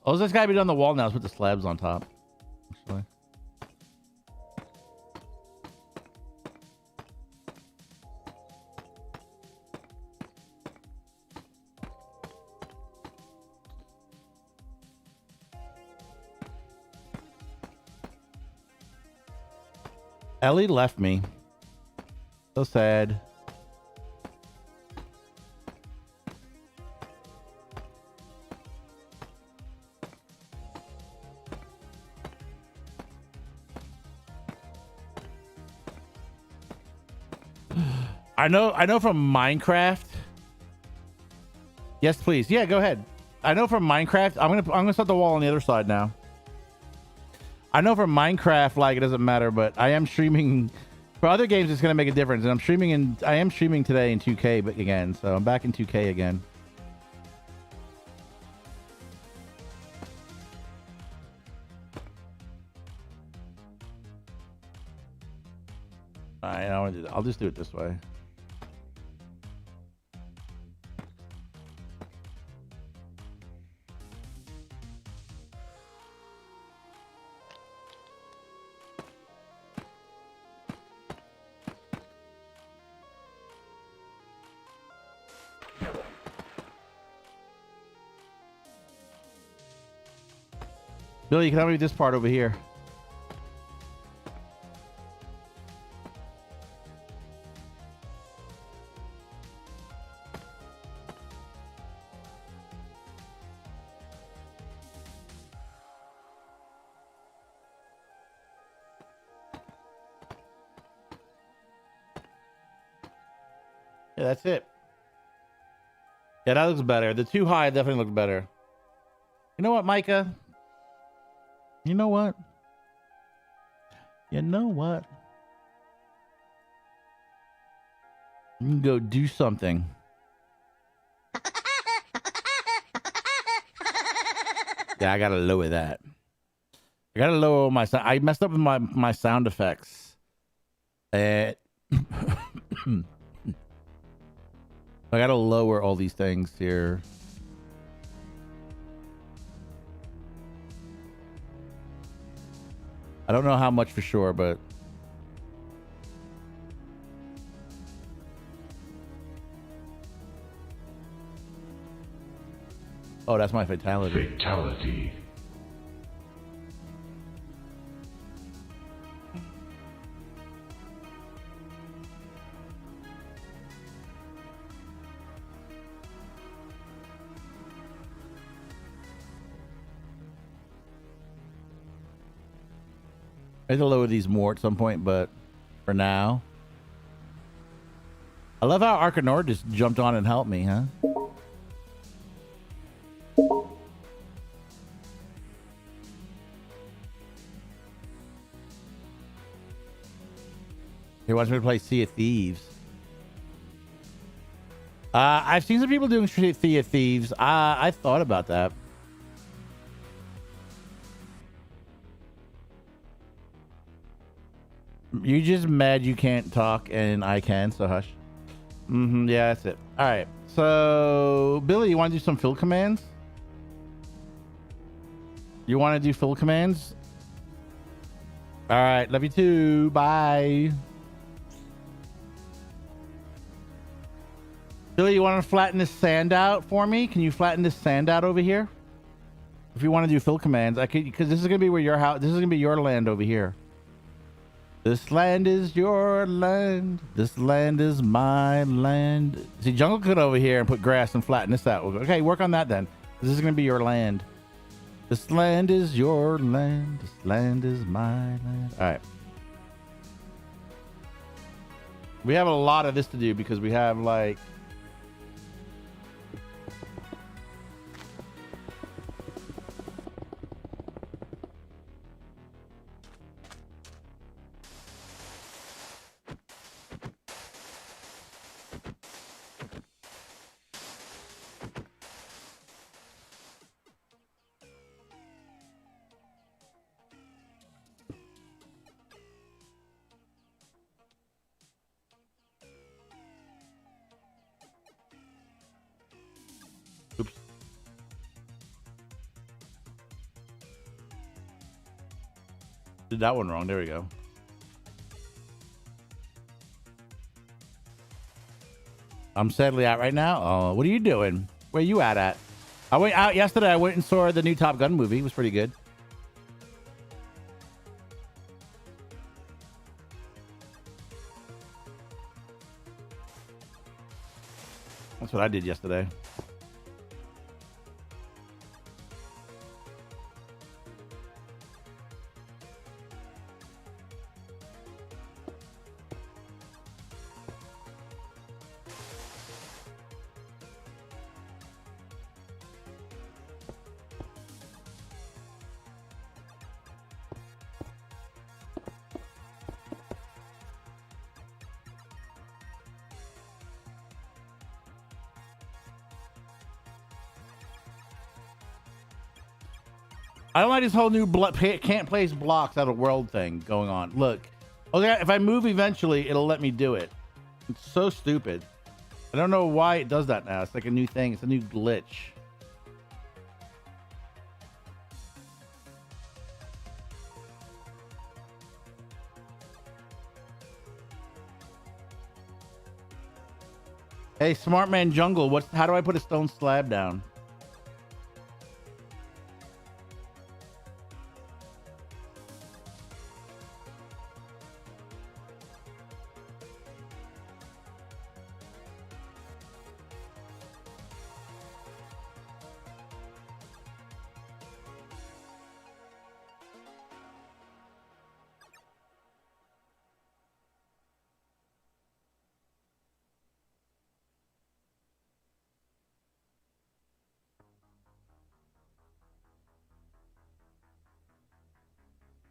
Oh, this guy be done the wall now. Let's put the slabs on top. Actually. Ellie left me. So sad. I know from Minecraft. Yes, please. Yeah, go ahead. I know from Minecraft. I'm gonna set the wall on the other side now. I know from Minecraft, like, it doesn't matter, but I am streaming for other games. It's gonna make a difference, and I am streaming today in 2K, but again, so I'm back in 2K again. All right, I'll just do it this way. Billy, you can help me with this part over here. Yeah, that's it. Yeah, that looks better. The too high definitely looks better. You know what, Micah? You know what? You know what? You can go do something. Yeah, I gotta lower that. I gotta lower my sound. I messed up with my sound effects. I gotta lower all these things here. I don't know how much for sure, but oh, that's my fatality. Fatality. I have to lower these more at some point, but for now, I love how Arcanor just jumped on and helped me, huh? He wants me to play Sea of Thieves. I've seen some people doing Sea of Thieves. I thought about that. You just mad you can't talk and I can, so hush. Yeah, that's it. All right. So, Billy, you want to do some fill commands? You want to do fill commands? All right. Love you too. Bye. Billy, you want to flatten this sand out for me? Can you flatten this sand out over here? If you want to do fill commands, I could, because this is gonna be where your house. This is gonna be your land over here. This land is your land. This land is my land. See, Jungle could over here and put grass and flatten this out. Okay, work on that then. This is gonna be your land. This land is your land. This land is my land. All right. We have a lot of this to do because we have like. Oops. Did that one wrong. There we go. I'm sadly out right now. Oh, what are you doing? Where you at? I went out yesterday. I went and saw the new Top Gun movie. It was pretty good. That's what I did yesterday. I don't like this whole new can't place blocks out of world thing going on. Look, okay, if I move eventually, it'll let me do it. It's so stupid. I don't know why it does that now. It's like a new thing. It's a new glitch. Hey, Smart Man Jungle, how do I put a stone slab down?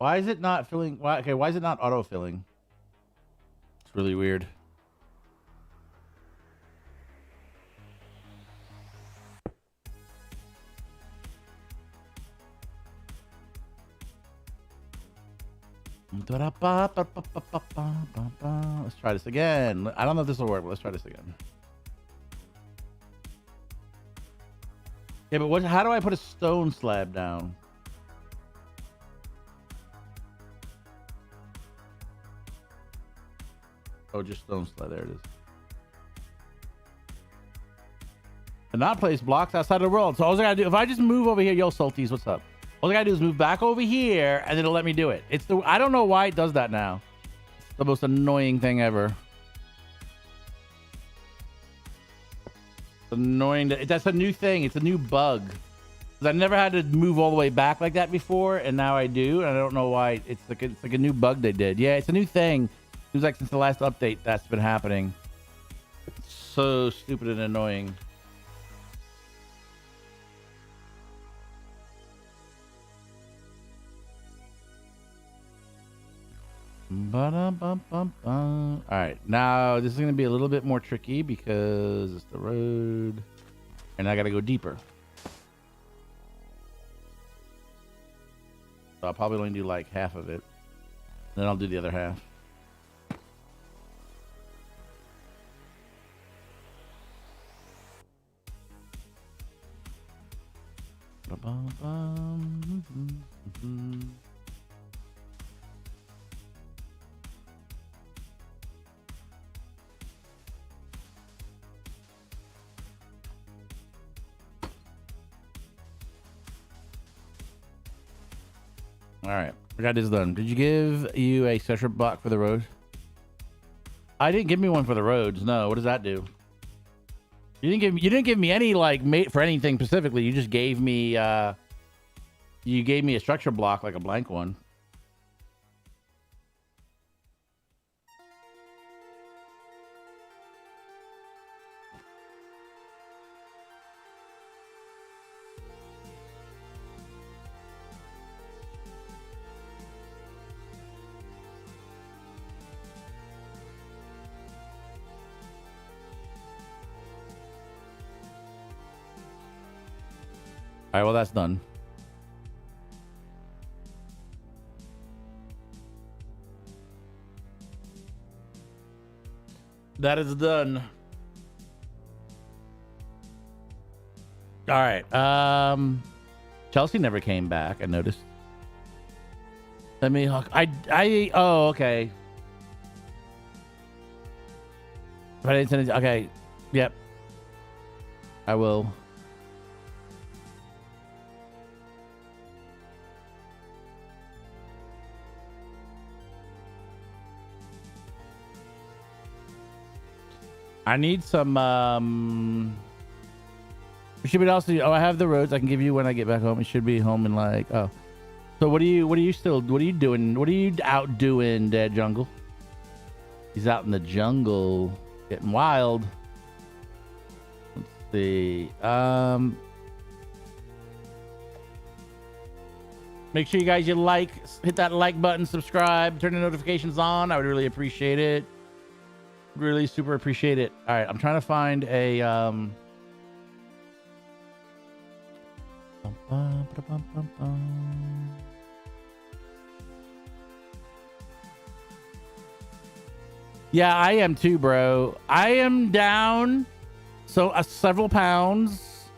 Why is it not filling? Why, okay, why is it not auto-filling? It's really weird. Let's try this again. I don't know if this will work, but let's try this again. Yeah, but what? How do I put a stone slab down? Oh, just stone slab. There it is. And not place blocks outside of the world. So all I gotta do, if I just move over here, yo, Salties, what's up? All I gotta do is move back over here, and it'll let me do it. It's the I don't know why it does that now. It's the most annoying thing ever. Annoying. That's a new thing. It's a new bug. I never had to move all the way back like that before, and now I do, and I don't know why. It's like a new bug they did. Yeah, it's a new thing. It was like since the last update that's been happening. It's so stupid and annoying. All right, now this is going to be a little bit more tricky because it's the road, and I got to go deeper. So I'll probably only do like half of it. Then I'll do the other half. All right, I got this done. Did you give you a special block for the road? I didn't give me one for the roads. No, what does that do? You didn't give me any like mate for anything specifically. You just gave me you gave me a structure block, like a blank one. All right, well, that's done. That is done. All right. Chelsea never came back, I noticed. Let me oh, okay. If I didn't send it, okay. Yep. I will. I need some should be also I have the roads I can give you when I get back home. It should be home in like so what are you doing? What are you out doing, Dead Jungle? He's out in the jungle getting wild. Let's see. Make sure you guys hit that like button, subscribe, turn the notifications on. I would really appreciate it. Really super appreciate it. All right, I'm trying to find a yeah, I am too, bro. I am down several pounds,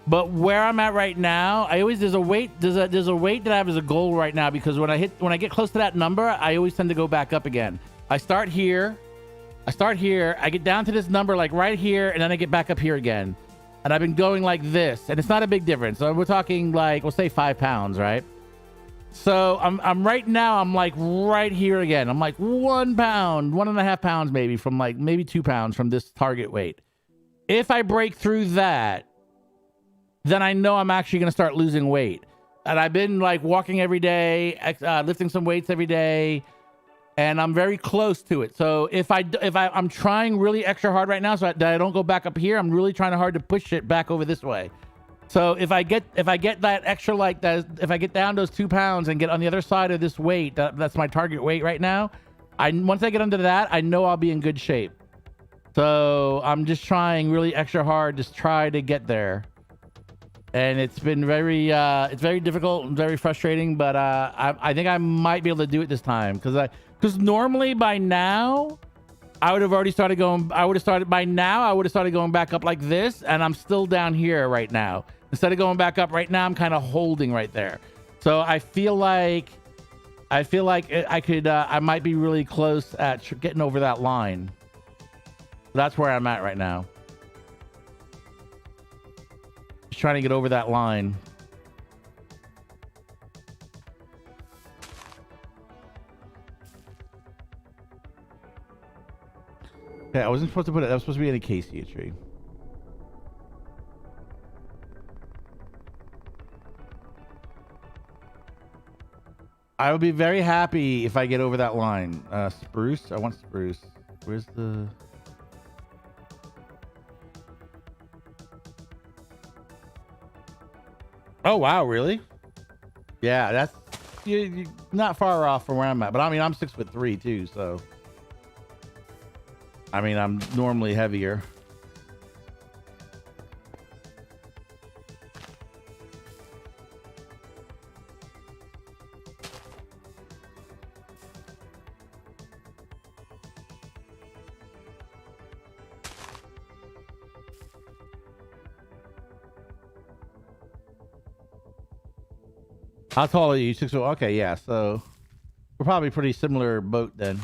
but where I'm at right now, there's a weight that I have as a goal right now, because when I get close to that number, I always tend to go back up again. I start here, I get down to this number like right here, and then I get back up here again. And I've been going like this, and it's not a big difference. So we're talking like, we'll say 5 pounds, right? So I'm right now, I'm like right here again. I'm like 1 pound, 1.5 pounds maybe from like maybe 2 pounds from this target weight. If I break through that, then I know I'm actually going to start losing weight. And I've been like walking every day, lifting some weights every day, and I'm very close to it. So if I'm trying really extra hard right now so that I don't go back up here, I'm really trying hard to push it back over this way. So if I get that extra, like that, if I get down those 2 pounds and get on the other side of this weight, that's my target weight right now. Once I get under that, I know I'll be in good shape. So I'm just trying really extra hard to try to get there. And it's been it's very difficult and very frustrating, but I think I might be able to do it this time because normally by now I would have already started going. I would have started by now. I would have started going back up like this, and I'm still down here right now. Instead of going back up right now, I'm kind of holding right there. So I feel like I could. I might be really close at getting over that line. That's where I'm at right now. Just trying to get over that line. Okay, I wasn't supposed to put it. That was supposed to be in a acacia tree. I would be very happy if I get over that line. Spruce. I want spruce. Where's the... Oh, wow. Really? Yeah, that's you're not far off from where I'm at. But I mean, I'm 6'3" too. So, I mean, I'm normally heavier. How tall are you? 6'. Okay, yeah. So we're probably pretty similar boat then.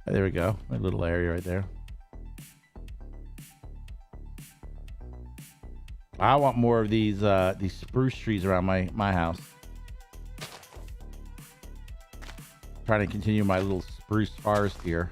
There we go. A little area right there. I want more of these spruce trees around my house. Trying to continue my little spruce forest here.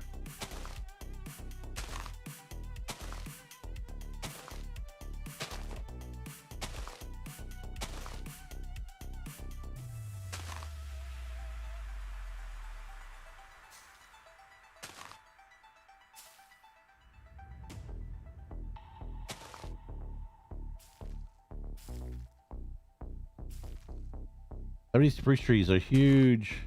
These spruce trees are huge.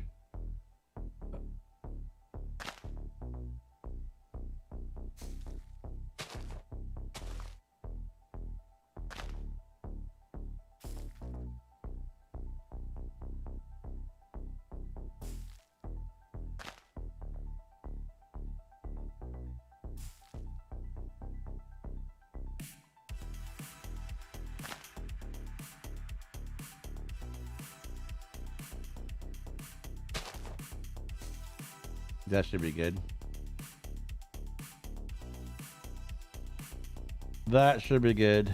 That should be good. That should be good.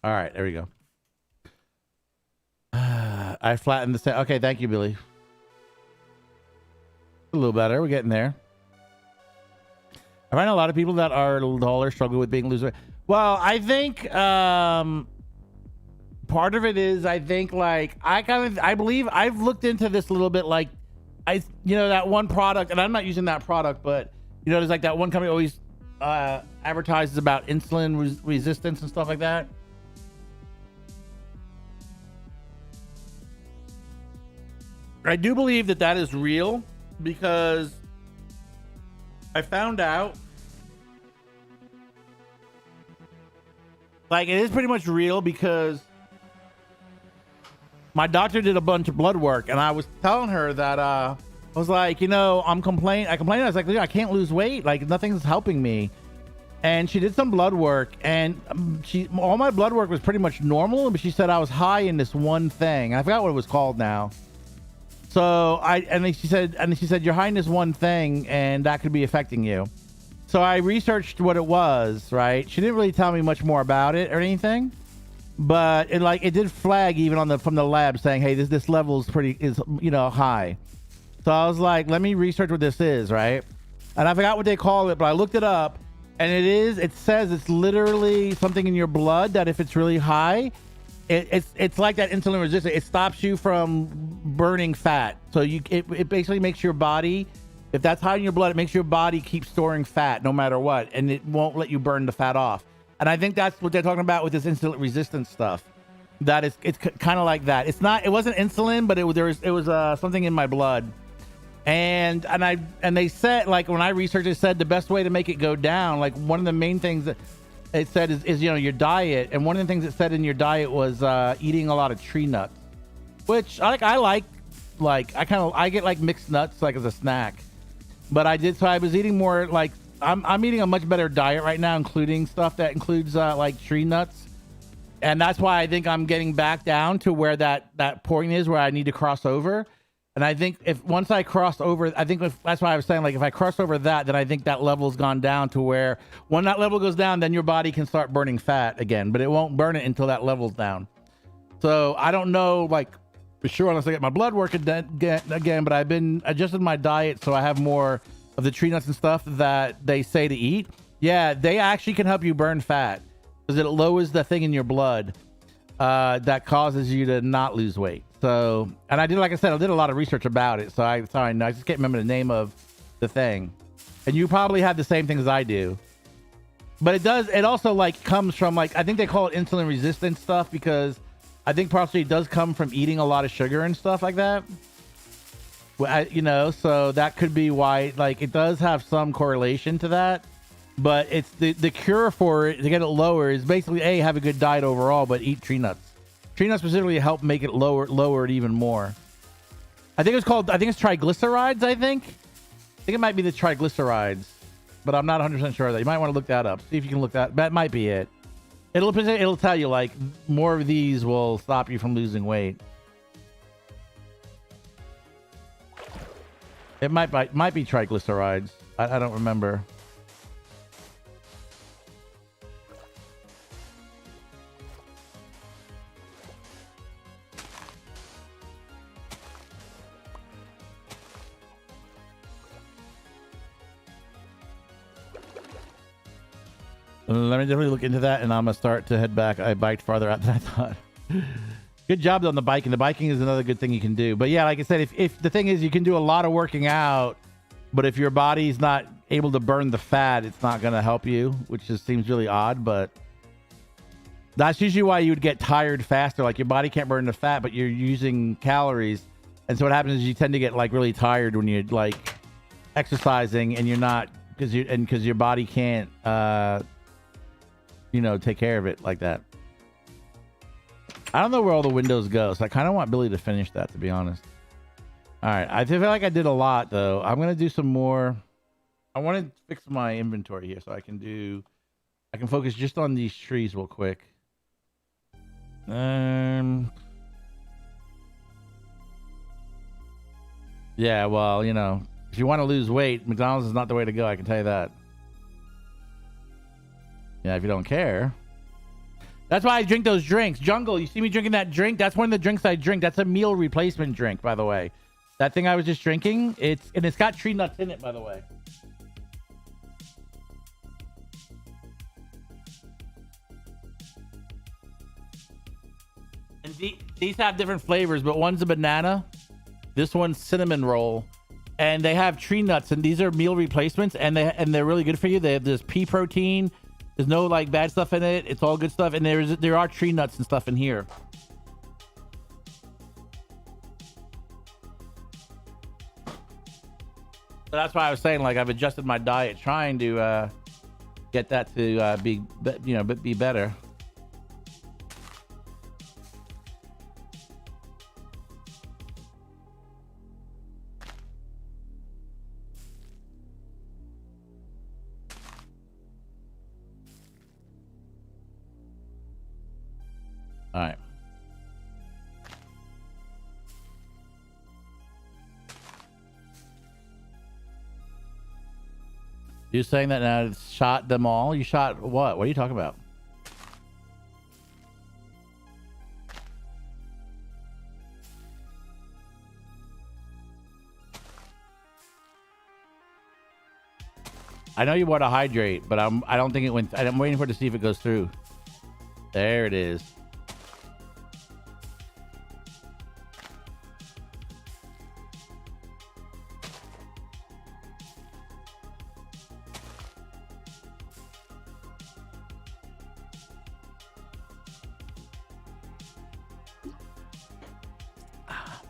All right, there we go. I flattened the... Okay, thank you, Billy. A little better. We're getting there. I find a lot of people that are taller struggle with being loser. Well, I think part of it is, I think, like, I believe I've looked into this a little bit, like, that one product, and I'm not using that product, but, there's like that one company always advertises about insulin resistance and stuff like that. I do believe that is real, because I found out like it is pretty much real because my doctor did a bunch of blood work, and I was telling her that I was like, you know, I complained. I was like, I can't lose weight. Like nothing's helping me. And she did some blood work, and all my blood work was pretty much normal, but she said I was high in this one thing. I forgot what it was called now. So then she said you're high in this one thing, and that could be affecting you. So I researched what it was. Right? She didn't really tell me much more about it or anything. But it did flag even from the lab saying, hey, this level is high. So I was like, let me research what this is, right? And I forgot what they call it, but I looked it up, and it says it's literally something in your blood that if it's really high, it's like that insulin resistance. It stops you from burning fat. So it basically makes your body, if that's high in your blood, it makes your body keep storing fat no matter what, and it won't let you burn the fat off. And I think that's what they're talking about with this insulin resistance stuff. That it's kind of like that. It wasn't insulin, but it was something in my blood. And they said, like, when I researched, it said the best way to make it go down, like one of the main things that it said is your diet. And one of the things it said in your diet was eating a lot of tree nuts, which I get like mixed nuts like as a snack. But I was eating more like I'm eating a much better diet right now, including stuff that includes like tree nuts. And that's why I think I'm getting back down to where that point is where I need to cross over. And I think once I cross over, that's why I was saying, like, if I cross over that, then I think that level's gone down to where when that level goes down, then your body can start burning fat again, but it won't burn it until that level's down. So I don't know, like, for sure, unless I get my blood work again, but I've been adjusting my diet so I have more of the tree nuts and stuff that they say to eat. Yeah, they actually can help you burn fat because it lowers the thing in your blood that causes you to not lose weight. So, and I did a lot of research about it. So I just can't remember the name of the thing. And you probably have the same thing as I do. But it also like comes from like, I think they call it insulin resistant stuff because I think partially it does come from eating a lot of sugar and stuff like that. So that could be why, like, it does have some correlation to that. But it's the cure for it to get it lower is basically have a good diet overall, but eat tree nuts. Tree nuts specifically help make it lower it even more. I think it's triglycerides. I think it might be the triglycerides, but I'm not 100% sure of that. You might want to look that up. See if you can look that. That might be it. It'll tell you like more of these will stop you from losing weight. It might be triglycerides. I don't remember. Let me definitely look into that, and I'm gonna start to head back. I biked farther out than I thought. Good job on the biking. The biking is another good thing you can do. But yeah, like I said, if the thing is you can do a lot of working out, but if your body's not able to burn the fat, it's not gonna help you, which just seems really odd. But that's usually why you would get tired faster. Like your body can't burn the fat, but you're using calories, and so what happens is you tend to get like really tired when you're like exercising, and you're not because your body can't take care of it like that. I don't know where all the windows go, so I kind of want Billy to finish that, to be honest. All right, I feel like I did a lot though. I'm gonna do some more. I want to fix my inventory here so I can focus just on these trees real quick. Yeah, well, if you want to lose weight, McDonald's is not the way to go. I can tell you that. Yeah, if you don't care. That's why I drink those drinks. Jungle, you see me drinking that drink? That's one of the drinks I drink. That's a meal replacement drink, by the way. That thing I was just drinking, it's got tree nuts in it, by the way. And these have different flavors, but one's a banana. This one's cinnamon roll. And they have tree nuts, and these are meal replacements, and they're really good for you. They have this pea protein. There's no like bad stuff in it. It's all good stuff, and there are tree nuts and stuff in here. So that's why I was saying, like, I've adjusted my diet, trying to get that to be better. All right. You're saying that now it's shot them all? You shot what? What are you talking about? I know you want to hydrate, but I don't think it went. I'm waiting for it to see if it goes through. There it is.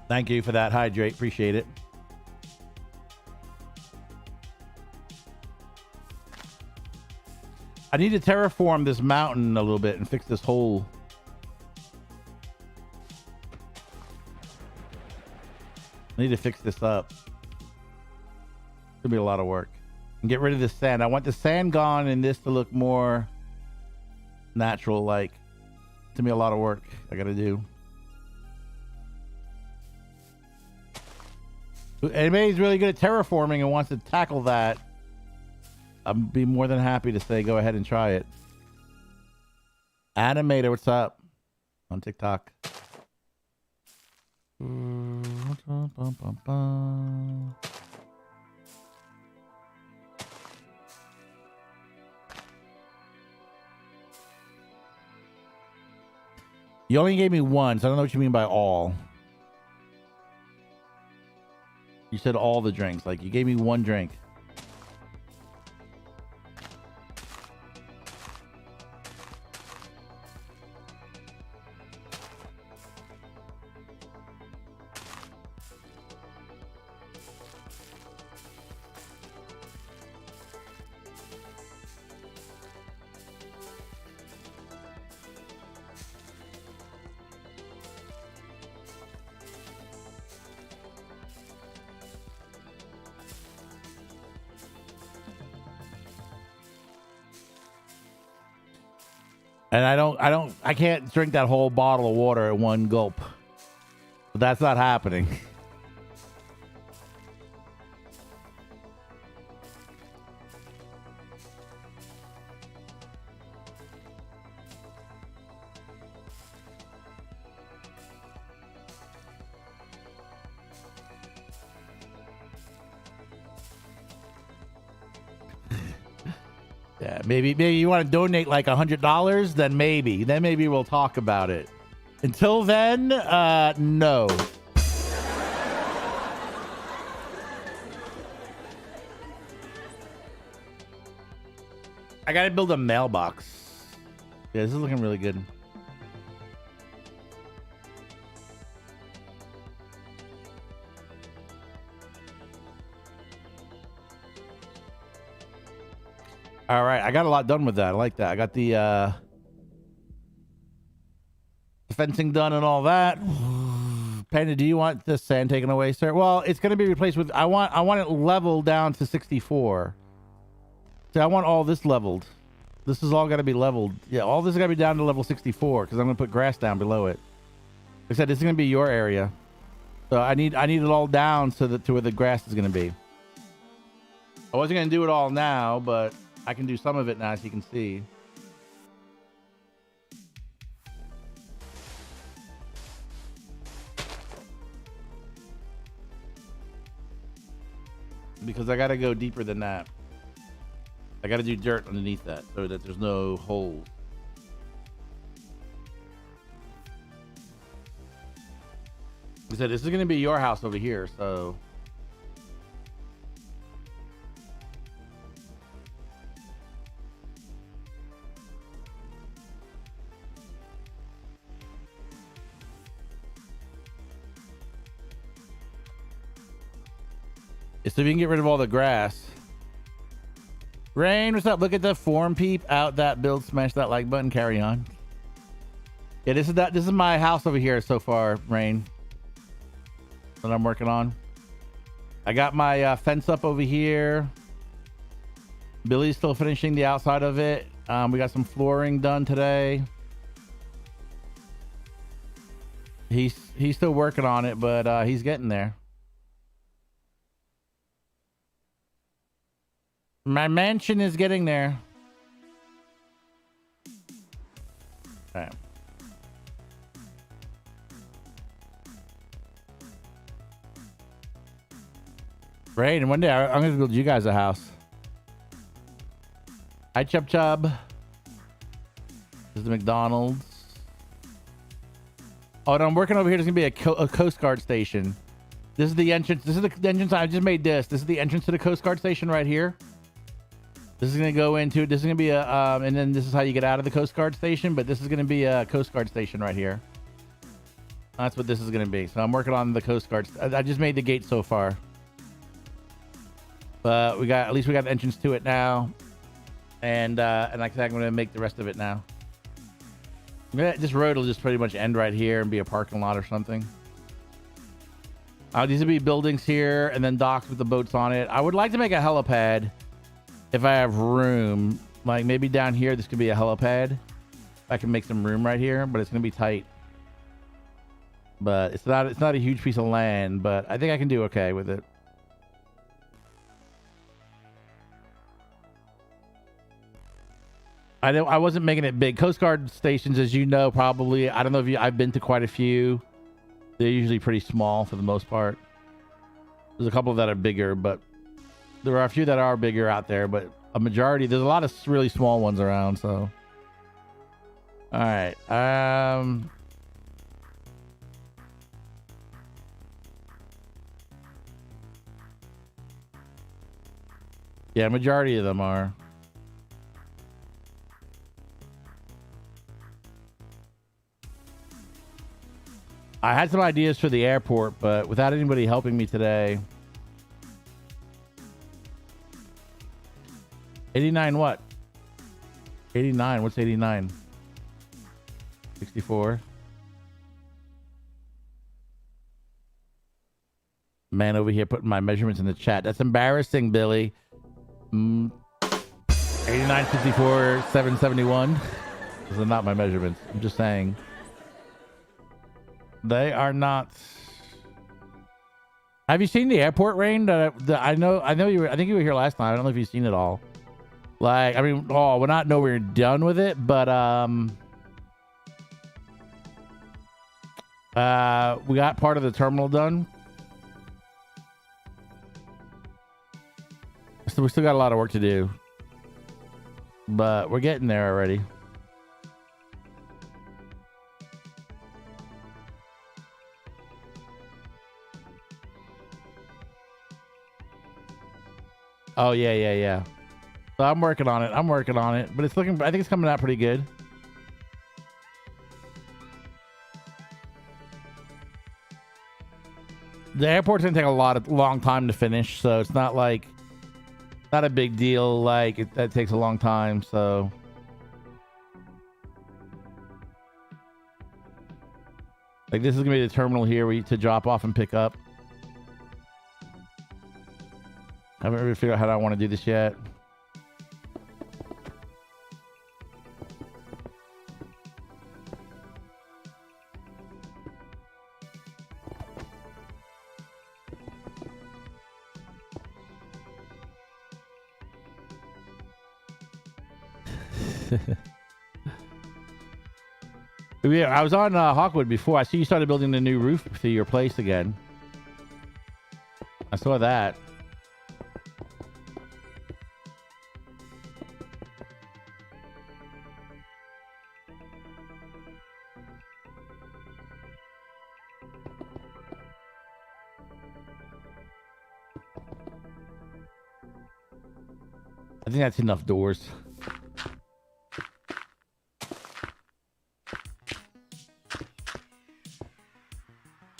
Thank you for that hydrate. Appreciate it. I need to terraform this mountain a little bit and fix this hole. I need to fix this up. It's gonna be a lot of work. And get rid of the sand. I want the sand gone and this to look more natural like. It's gonna be a lot of work I gotta do. Anybody's really good at terraforming and wants to tackle that, I'd be more than happy to say go ahead and try it. Animator, what's up? On TikTok. You only gave me one, so I don't know what you mean by all. You said all the drinks. Like, you gave me one drink. And I can't drink that whole bottle of water at one gulp. But that's not happening. Yeah, maybe you want to donate like $100, then maybe we'll talk about it. Until then, no. I gotta build a mailbox. Yeah, this is looking really good. All right, I got a lot done with that. I like that. I got the fencing done and all that. Panda, do you want the sand taken away, sir? Well, it's going to be replaced with. I want it leveled down to 64. See, I want all this leveled. This is all got to be leveled. Yeah, all this is going to be down to level 64 because I'm going to put grass down below it. Like I said, this is going to be your area, so I need it all down so that to where the grass is going to be. I wasn't going to do it all now, but I can do some of it now, as you can see. Because I got to go deeper than that. I got to do dirt underneath that so that there's no holes. Like I said, this is going to be your house over here, so... So we can get rid of all the grass. Rain, what's up? Look at the form peep out that build. Smash that like button. Carry on. Yeah, this is my house over here so far, Rain. That I'm working on. I got my fence up over here. Billy's still finishing the outside of it. We got some flooring done today. He's still working on it, but he's getting there. My mansion is getting there. All right. Right, and one day I'm gonna build you guys a house. Hi, Chub Chub. This is the McDonald's. Oh, and I'm working over here. There's gonna be a Coast Guard station. This is the entrance. This is the entrance. I just made this. This is the entrance to the Coast Guard station right here. This is gonna go into. This is gonna be a. And then this is how you get out of the Coast Guard station. But this is gonna be a Coast Guard station right here. That's what this is gonna be. So I'm working on the Coast Guard. I just made the gate so far. But we got, at least we got the entrance to it now. And like I said, I'm going to make the rest of it now. This road will just pretty much end right here and be a parking lot or something. These will be buildings here and then docks with the boats on it. I would like to make a helipad if I have room. Like maybe down here, this could be a helipad. I can make some room right here, but it's going to be tight. But it's not a huge piece of land, but I think I can do okay with it. I wasn't making it big. Coast Guard stations, as you know, probably. I don't know if I've been to quite a few. They're usually pretty small for the most part. There's a couple that are bigger, but there are a few that are bigger out there. But a majority, there's a lot of really small ones around. So, all right. Yeah, majority of them are. I had some ideas for the airport, but without anybody helping me today. 89 what? 89. What's 89? 64. Man over here putting my measurements in the chat. That's embarrassing, Billy. 89, 54, 771. Those are not my measurements. I'm just saying. They are not. Have you seen the airport, Rain? I know you were. I think you were here last time. I don't know if you've seen it all. Like, I mean, we're not nowhere done with it, but we got part of the terminal done. So we still got a lot of work to do, but we're getting there already. Oh yeah. So I'm working on it. But it's looking. I think it's coming out pretty good. The airport's gonna take a long time to finish, so it's not like not a big deal. Like that takes a long time. So like this is gonna be the terminal here where you to drop off and pick up. I haven't really figured out how I want to do this yet. Yeah, I was on Hawkwood before. I see you started building the new roof to your place again. I saw that. I think that's enough doors.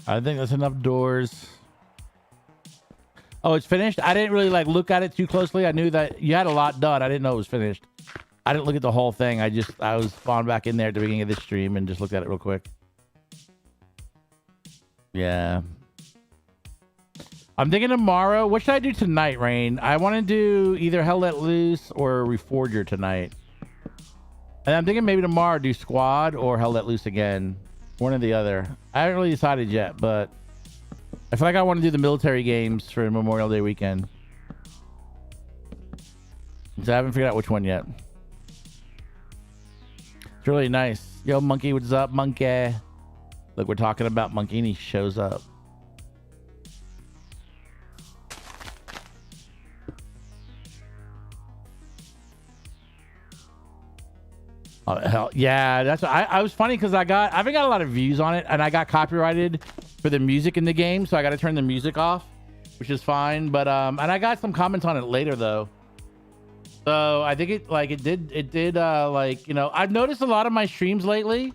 I think that's enough doors. Oh, it's finished? I didn't really like look at it too closely. I knew that you had a lot done. I didn't know it was finished. I didn't look at the whole thing. I was spawned back in there at the beginning of this stream and just looked at it real quick. Yeah. I'm thinking tomorrow. What should I do tonight, Rain? I want to do either Hell Let Loose or Reforger tonight. And I'm thinking maybe tomorrow do Squad or Hell Let Loose again. One or the other. I haven't really decided yet, but I feel like I want to do the military games for Memorial Day weekend. So I haven't figured out which one yet. It's really nice. Yo, Monkey, what's up, Monkey? Look, we're talking about Monkey and he shows up. Oh, hell yeah, that's I was funny because I haven't got a lot of views on it and I got copyrighted for the music in the game, so I got to turn the music off, which is fine. But and I got some comments on it later though, so I think it did like, you know, I've noticed a lot of my streams lately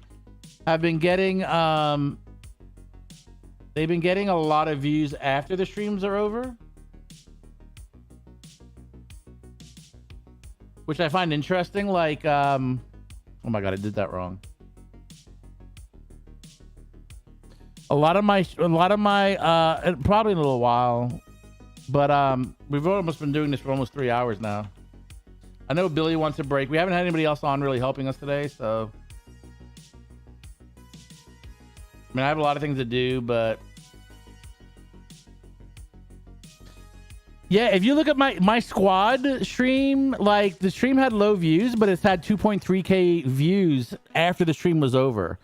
have been getting they've been getting a lot of views after the streams are over, which I find interesting. Like oh my god, I did that wrong. A lot of my probably in a little while, but we've almost been doing this for almost 3 hours now. I know Billy wants a break. We haven't had anybody else on really helping us today, so I mean, I have a lot of things to do, but yeah, if you look at my squad stream, like the stream had low views, but it's had 2.3k views after the stream was over.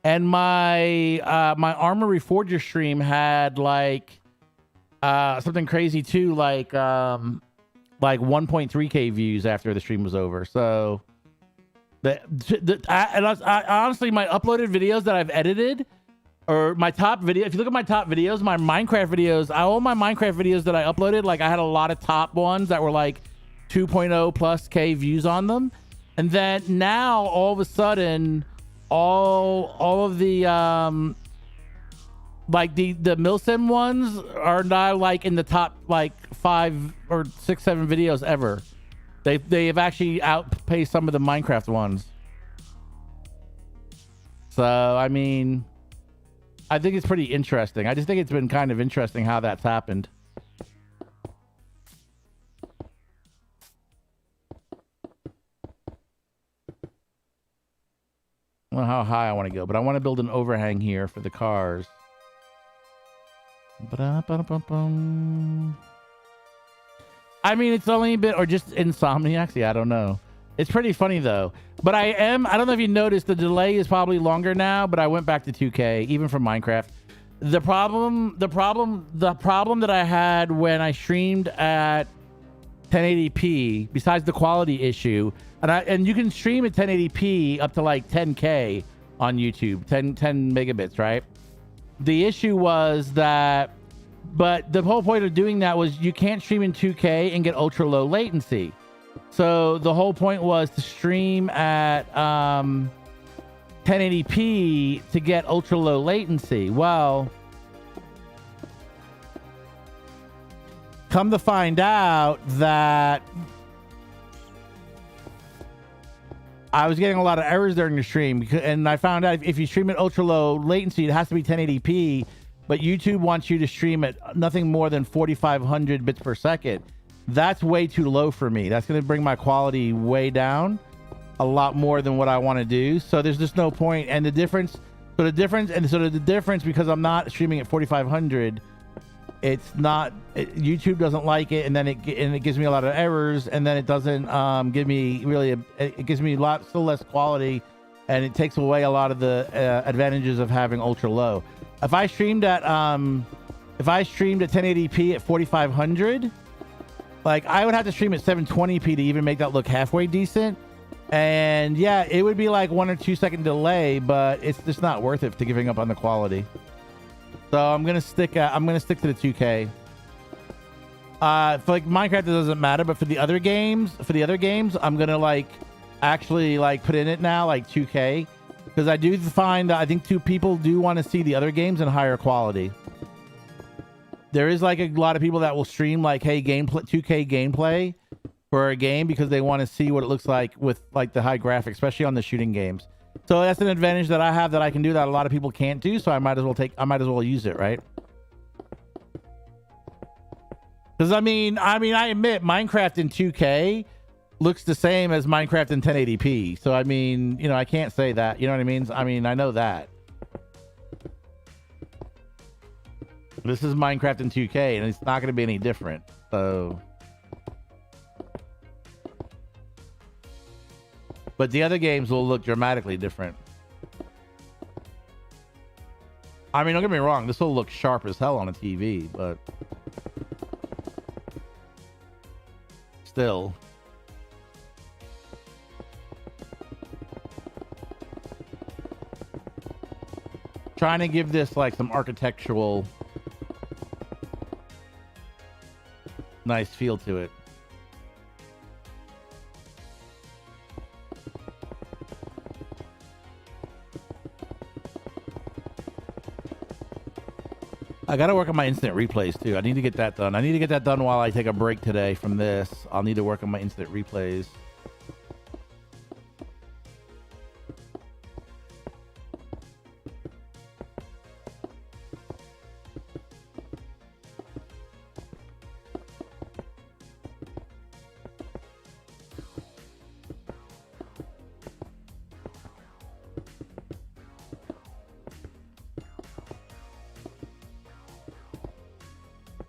And my my Armor Reforger stream had like something crazy too, like 1.3k views after the stream was over. So I honestly, my uploaded videos that I've edited, or my top video, if you look at my top videos, my Minecraft videos, all my Minecraft videos that I uploaded, like I had a lot of top ones that were like 2.0 plus K views on them. And then now all of a sudden, all of the like the Milsim ones are now like in the top like 5 or 6, 7 videos ever. They have actually outpaced some of the Minecraft ones. So I mean, I think it's pretty interesting. I just think it's been kind of interesting how that's happened. I don't know how high I want to go, but I want to build an overhang here for the cars. I mean, it's only a bit, or just Insomniacs. Yeah, I don't know. It's pretty funny though. But I don't know if you noticed, the delay is probably longer now, but I went back to 2K, even from Minecraft. The problem that I had when I streamed at 1080p, besides the quality issue, and you can stream at 1080p up to like 10K on YouTube, 10 megabits, right? The issue was that, but the whole point of doing that was you can't stream in 2K and get ultra low latency. So the whole point was to stream at 1080p to get ultra low latency. Well, come to find out that I was getting a lot of errors during the stream, and I found out if you stream at ultra low latency, it has to be 1080p, but YouTube wants you to stream at nothing more than 4,500 bits per second. That's way too low for me. That's going to bring my quality way down a lot more than what I want to do. So there's just no point. And the difference, because I'm not streaming at 4,500, it's not, YouTube doesn't like it, and then it gives me a lot of errors, and then it doesn't give me really, it gives me still less quality, and it takes away a lot of the advantages of having ultra low. If I streamed at 1080p at 4,500, like I would have to stream at 720p to even make that look halfway decent. And yeah, it would be like 1 or 2 second delay, but it's just not worth it to giving up on the quality. So I'm gonna stick to the 2K. For like Minecraft, it doesn't matter, but for the other games, I'm gonna like actually like put in it now like 2K, because I do find that I think people do want to see the other games in higher quality. there is like a lot of people that will stream like, hey, gameplay, 2K gameplay for a game because they want to see what it looks like with like the high graphics, especially on the shooting games. So that's an advantage that I have that I can do that a lot of people can't do. So I might as well use it, right? Because I mean, I admit Minecraft in 2K looks the same as Minecraft in 1080p. So I mean, you know, I can't say that. You know what I mean? I mean, I know that. This is Minecraft in 2K, and it's not going to be any different. So, but the other games will look dramatically different. I mean, don't get me wrong. This will look sharp as hell on a TV, but still. Trying to give this like some architectural nice feel to it. I gotta work on my instant replays too. I need to get that done. I need to get that done while I take a break today from this. I'll need to work on my instant replays.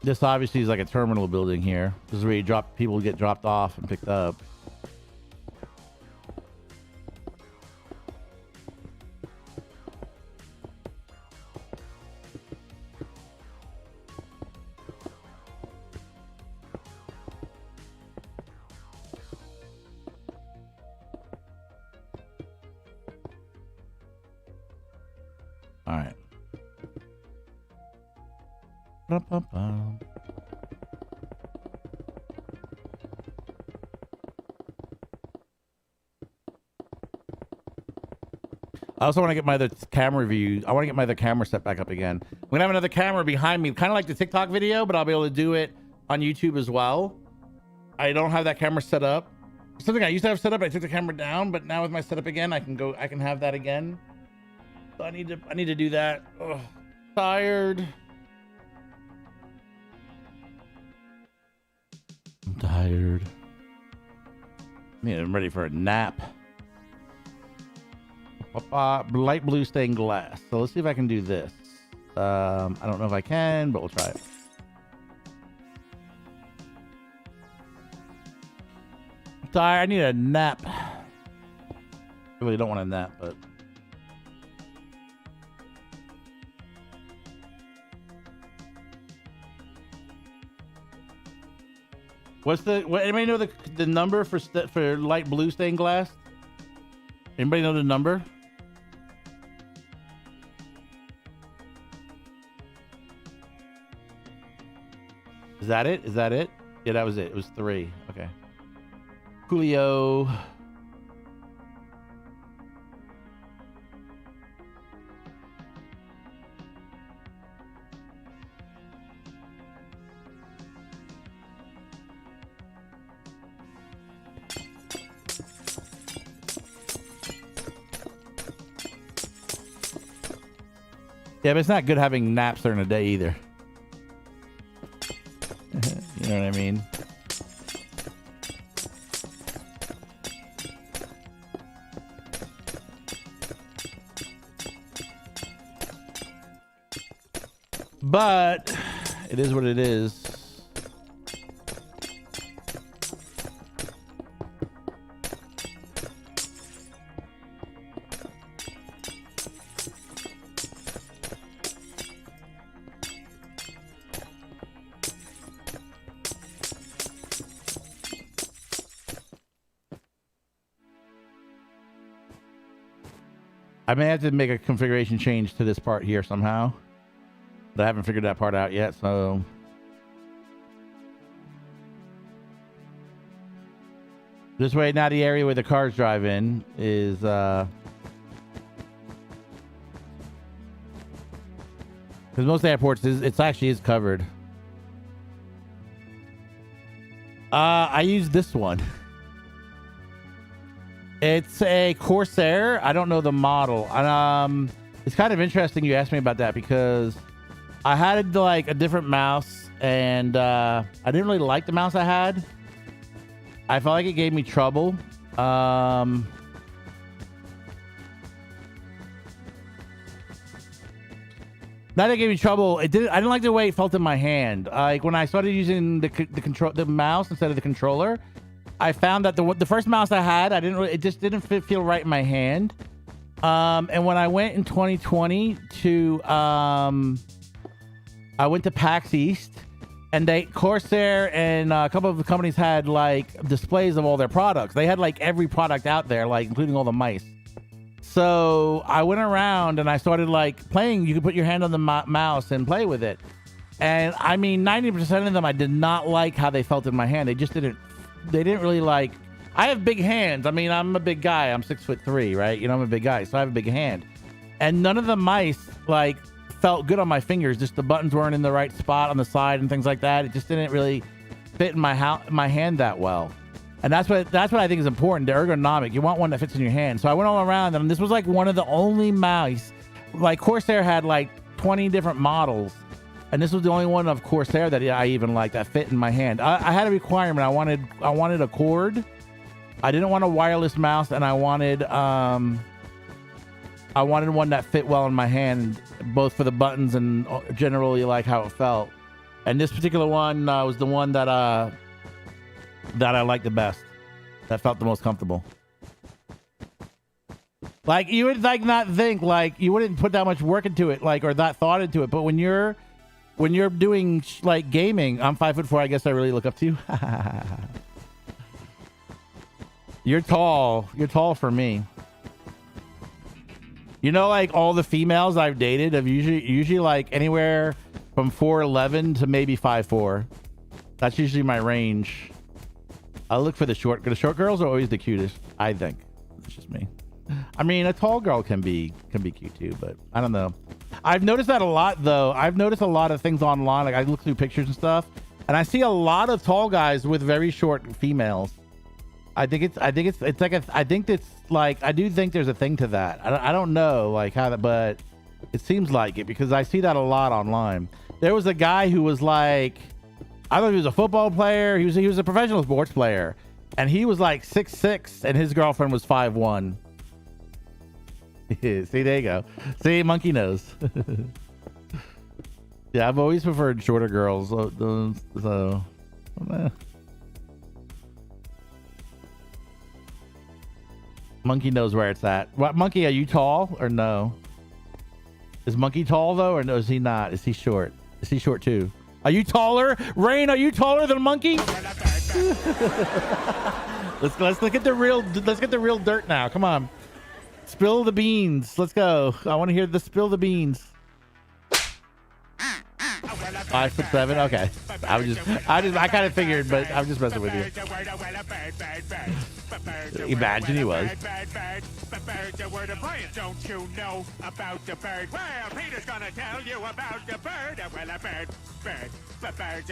This obviously is like a terminal building here. This is where people get dropped off and picked up. All right. Ba-ba-ba. I also want to get my other camera view. I want to get my other camera set back up again. I'm gonna have another camera behind me, kind of like the TikTok video, but I'll be able to do it on YouTube as well. I don't have that camera set up. Something I used to have set up, I took the camera down, but now with my setup again, I can have that again. So I need to do that. Ugh, tired. I'm tired. I'm ready for a nap. Light blue stained glass. So let's see if I can do this. I don't know if I can, but we'll try it. I'm tired. I need a nap. I really don't want a nap, but anybody know the number for light blue stained glass? Anybody know the number? Is that it? Is that it? Yeah, that was it. It was 3. Okay. Julio. Yeah, but it's not good having naps during the day either. You know what I mean? But it is what it is. I may have to make a configuration change to this part here somehow, but I haven't figured that part out yet. So this way, now the area where the cars drive in is because most airports it actually is covered. I use this one. It's a Corsair. I don't know the model. It's kind of interesting you asked me about that because I had like a different mouse and I didn't really like the mouse I had. I felt like it gave me trouble. Not that it gave me trouble. It didn't. I didn't like the way it felt in my hand. Like when I started using the mouse instead of the controller, I found that the first mouse I had, it just didn't feel right in my hand. And when I went in 2020 to I went to PAX East, and Corsair and a couple of the companies had like displays of all their products. They had like every product out there, like including all the mice. So I went around and I started like playing. You could put your hand on the mouse and play with it. And I mean, 90% of them, I did not like how they felt in my hand. They didn't really like, I have big hands. I mean, I'm a big guy. I'm 6'3", right? You know, I'm a big guy, so I have a big hand. And none of the mice like felt good on my fingers. Just the buttons weren't in the right spot on the side and things like that. It just didn't really fit in my hand that well. And that's what I think is important. The ergonomic. You want one that fits in your hand. So I went all around, and this was like one of the only mice. Like Corsair had like 20 different models, and this was the only one of Corsair that I even liked that fit in my hand. I had a requirement. I wanted a cord. I didn't want a wireless mouse, and I wanted one that fit well in my hand, both for the buttons and generally like how it felt. And this particular one was the one that I liked the best, that felt the most comfortable. Like you would like not think like you wouldn't put that much work into it, like or that thought into it. But when you're doing like gaming, I'm 5'4". I guess I really look up to you. You're tall. You're tall for me. You know, like all the females I've dated have usually like anywhere from 4'11" to maybe 5'4". That's usually my range. I look for the short girls are always the cutest, I think. It's just me. I mean, a tall girl can be cute too, but I don't know. I've noticed that a lot though. I've noticed a lot of things online. Like I look through pictures and stuff, and I see a lot of tall guys with very short females. I do think there's a thing to that. I don't know like how that, but it seems like it because I see that a lot online. There was a guy who was like, I don't know if he was a football player. He was a professional sports player, and he was like 6'6", and his girlfriend was 5'1". See, there you go. See, monkey knows. Yeah, I've always preferred shorter girls. So Monkey knows where it's at. What, Monkey, are you tall or no? Is Monkey tall though, or no, is he not? Is he short? Is he short too? Are you taller? Rain, are you taller than Monkey? let's look at the real dirt now. Come on. Spill the beans. Let's go. I want to hear the spill the beans. 5'7". Okay. I kind of figured, but I'm just messing with you. Imagine he was. Don't you know about the bird? Well, Peter's gonna tell you about the bird. Well, a bird.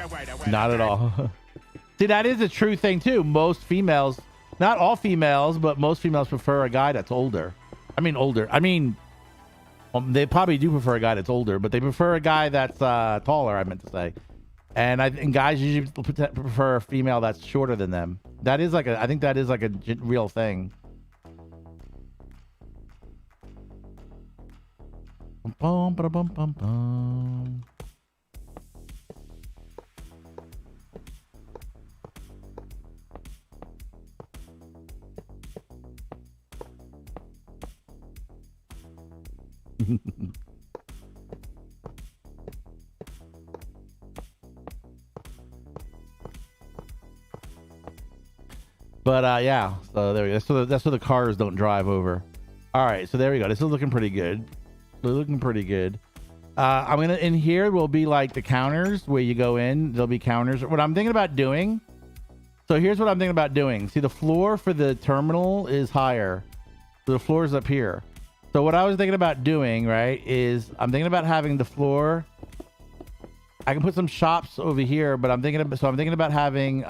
Not at all. See, that is a true thing too. Most females, not all females, but most females prefer a guy that's older. I mean, they probably do prefer a guy that's older, but they prefer a guy that's taller, I meant to say. And guys usually prefer a female that's shorter than them. I think that is like a real thing. Bum, bum, bum, bum, bum. But yeah, so there we go. That's so the cars don't drive over. All right, so there we go. This is looking pretty good. I'm gonna, in here will be like the counters where you go in. There'll be counters. What I'm thinking about doing. So here's what I'm thinking about doing. See, the floor for the terminal is higher. So the floor is up here. So what I was thinking about doing, right, is I'm thinking about having the floor. I can put some shops over here, but I'm thinking about having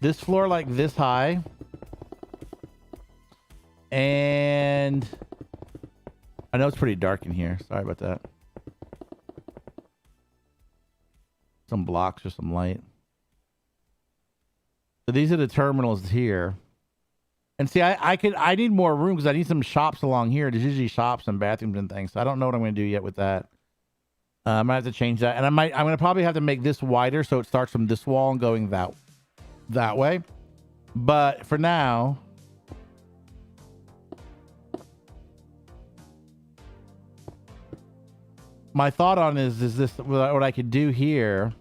this floor like this high. And I know it's pretty dark in here. Sorry about that. Some blocks or some light. So these are the terminals here. And see, I need more room because I need some shops along here. There's usually shops and bathrooms and things. So I don't know what I'm going to do yet with that. I might have to change that. And I'm going to probably have to make this wider so it starts from this wall and going that way. But for now, my thought on is this what I could do here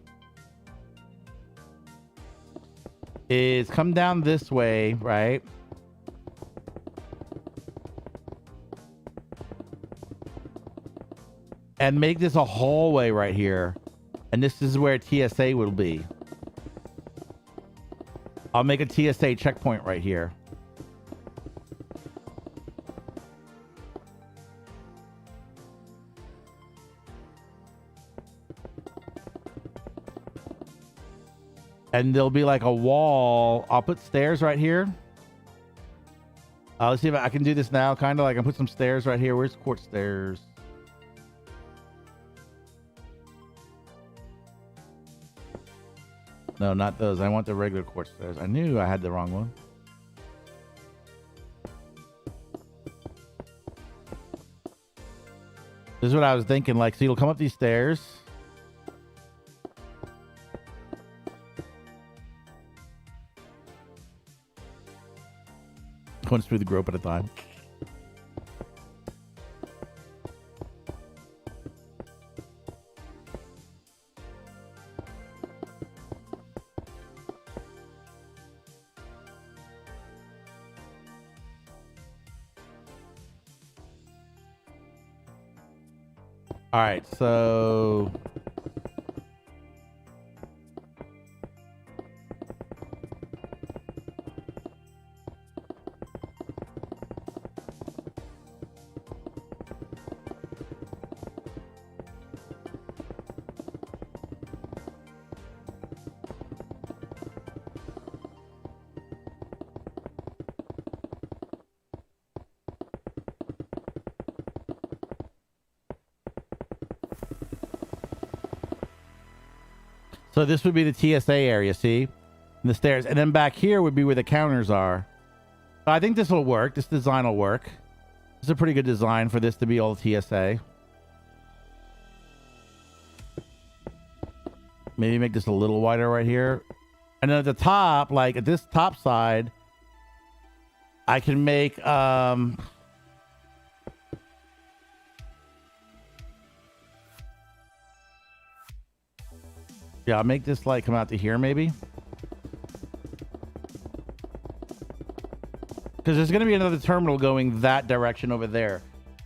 is come down this way, right? And make this a hallway right here. And this is where TSA will be. I'll make a TSA checkpoint right here. And there'll be like a wall. I'll put stairs right here. Let's see if I can do this now. Kind of like I can put some stairs right here. Where's quartz stairs? No, not those. I want the regular quartz stairs. I knew I had the wrong one. This is what I was thinking. Like, so you'll come up these stairs. One through the group at a time. All right, so this would be the TSA area, see? And the stairs. And then back here would be where the counters are. So I think this will work. This design will work. This is a pretty good design for this to be all TSA. Maybe make this a little wider right here. And then at the top, like at this top side, I can make... Yeah, I'll make this light come out to here, maybe. Because there's going to be another terminal going that direction over there.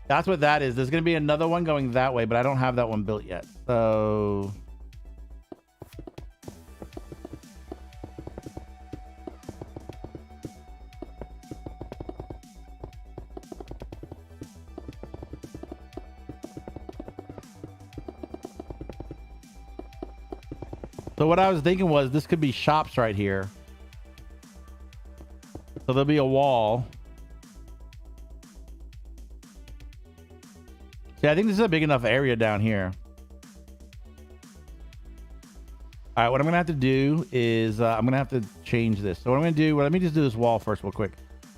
That's what that is. There's going to be another one going that way, but I don't have that one built yet. So... So what I was thinking was this could be shops right here. So there'll be a wall. See, I think this is a big enough area down here. All right, what I'm going to have to do is I'm going to have to change this. So what I'm going to do, well, let me just do this wall first real quick.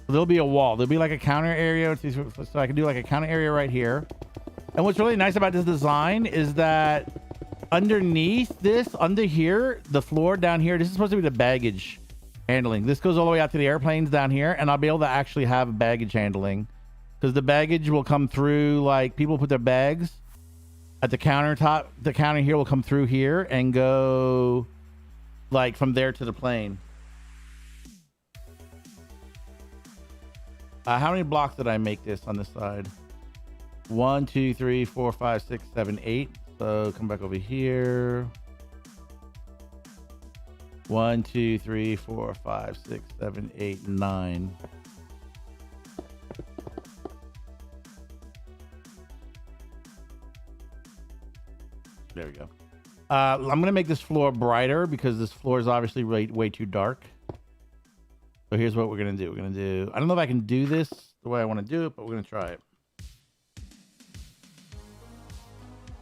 So there'll be a wall. There'll be like a counter area. So I can do like a counter area right here. And what's really nice about this design is that underneath this, under here, the floor down here, this is supposed to be the baggage handling. This goes all the way out to the airplanes down here, and I'll be able to actually have baggage handling because the baggage will come through, like people put their bags at the countertop. The counter here will come through here and go like from there to the plane. How many blocks did I make this on this side? 1, 2, 3, 4, 5, 6, 7, 8. So come back over here. 1, 2, 3, 4, 5, 6, 7, 8, 9. There we go. I'm going to make this floor brighter because this floor is obviously way too dark. So here's what we're gonna do. We're gonna do. I don't know if I can do this the way I want to do it, but we're gonna try it.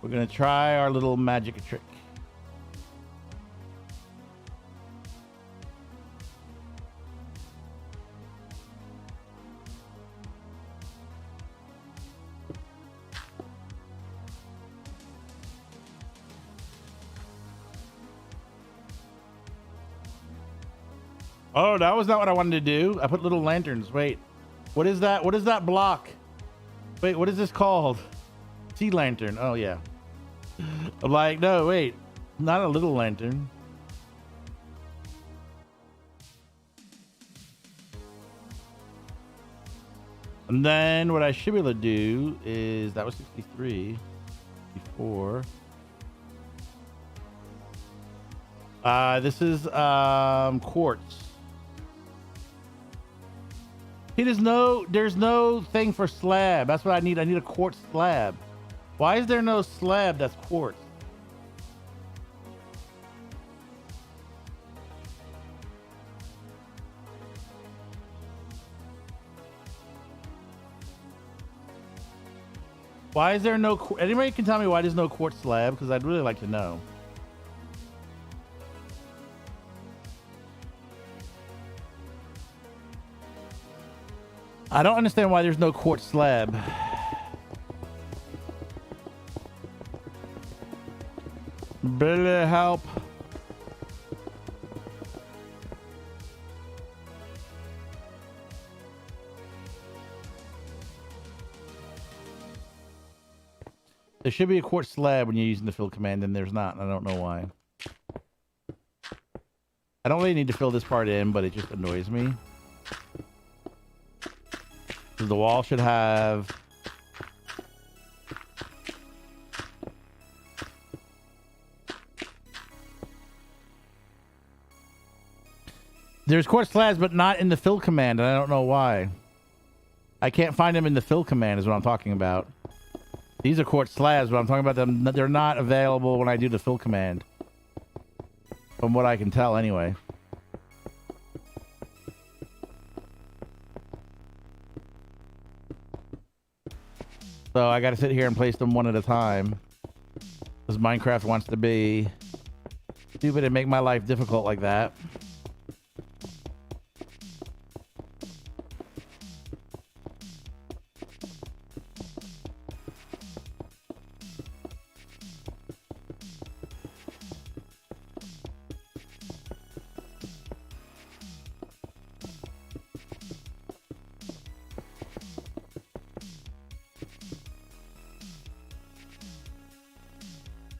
We're gonna try our little magic trick. Oh, that was not what I wanted to do. I put little lanterns. Wait, what is that? What is that block? Wait, what is this called? Sea lantern. Oh yeah. I'm like, no, wait, not a little lantern. And then what I should be able to do is, that was 63, 64. This is quartz. See, there's no thing for slab. That's what I need. I need a quartz slab. Why is there no slab that's quartz? Why is there no... Anybody can tell me why there's no quartz slab? Because I'd really like to know. I don't understand why there's no quartz slab. Billy, help. There should be a quartz slab when you're using the fill command, and there's not, and I don't know why. I don't really need to fill this part in, but it just annoys me. The wall should have... There's quartz slabs, but not in the fill command, and I don't know why. I can't find them in the fill command is what I'm talking about. These are quartz slabs, but I'm talking about them. They're not available when I do the fill command. From what I can tell, anyway. So I got to sit here and place them one at a time. Because Minecraft wants to be stupid and make my life difficult like that.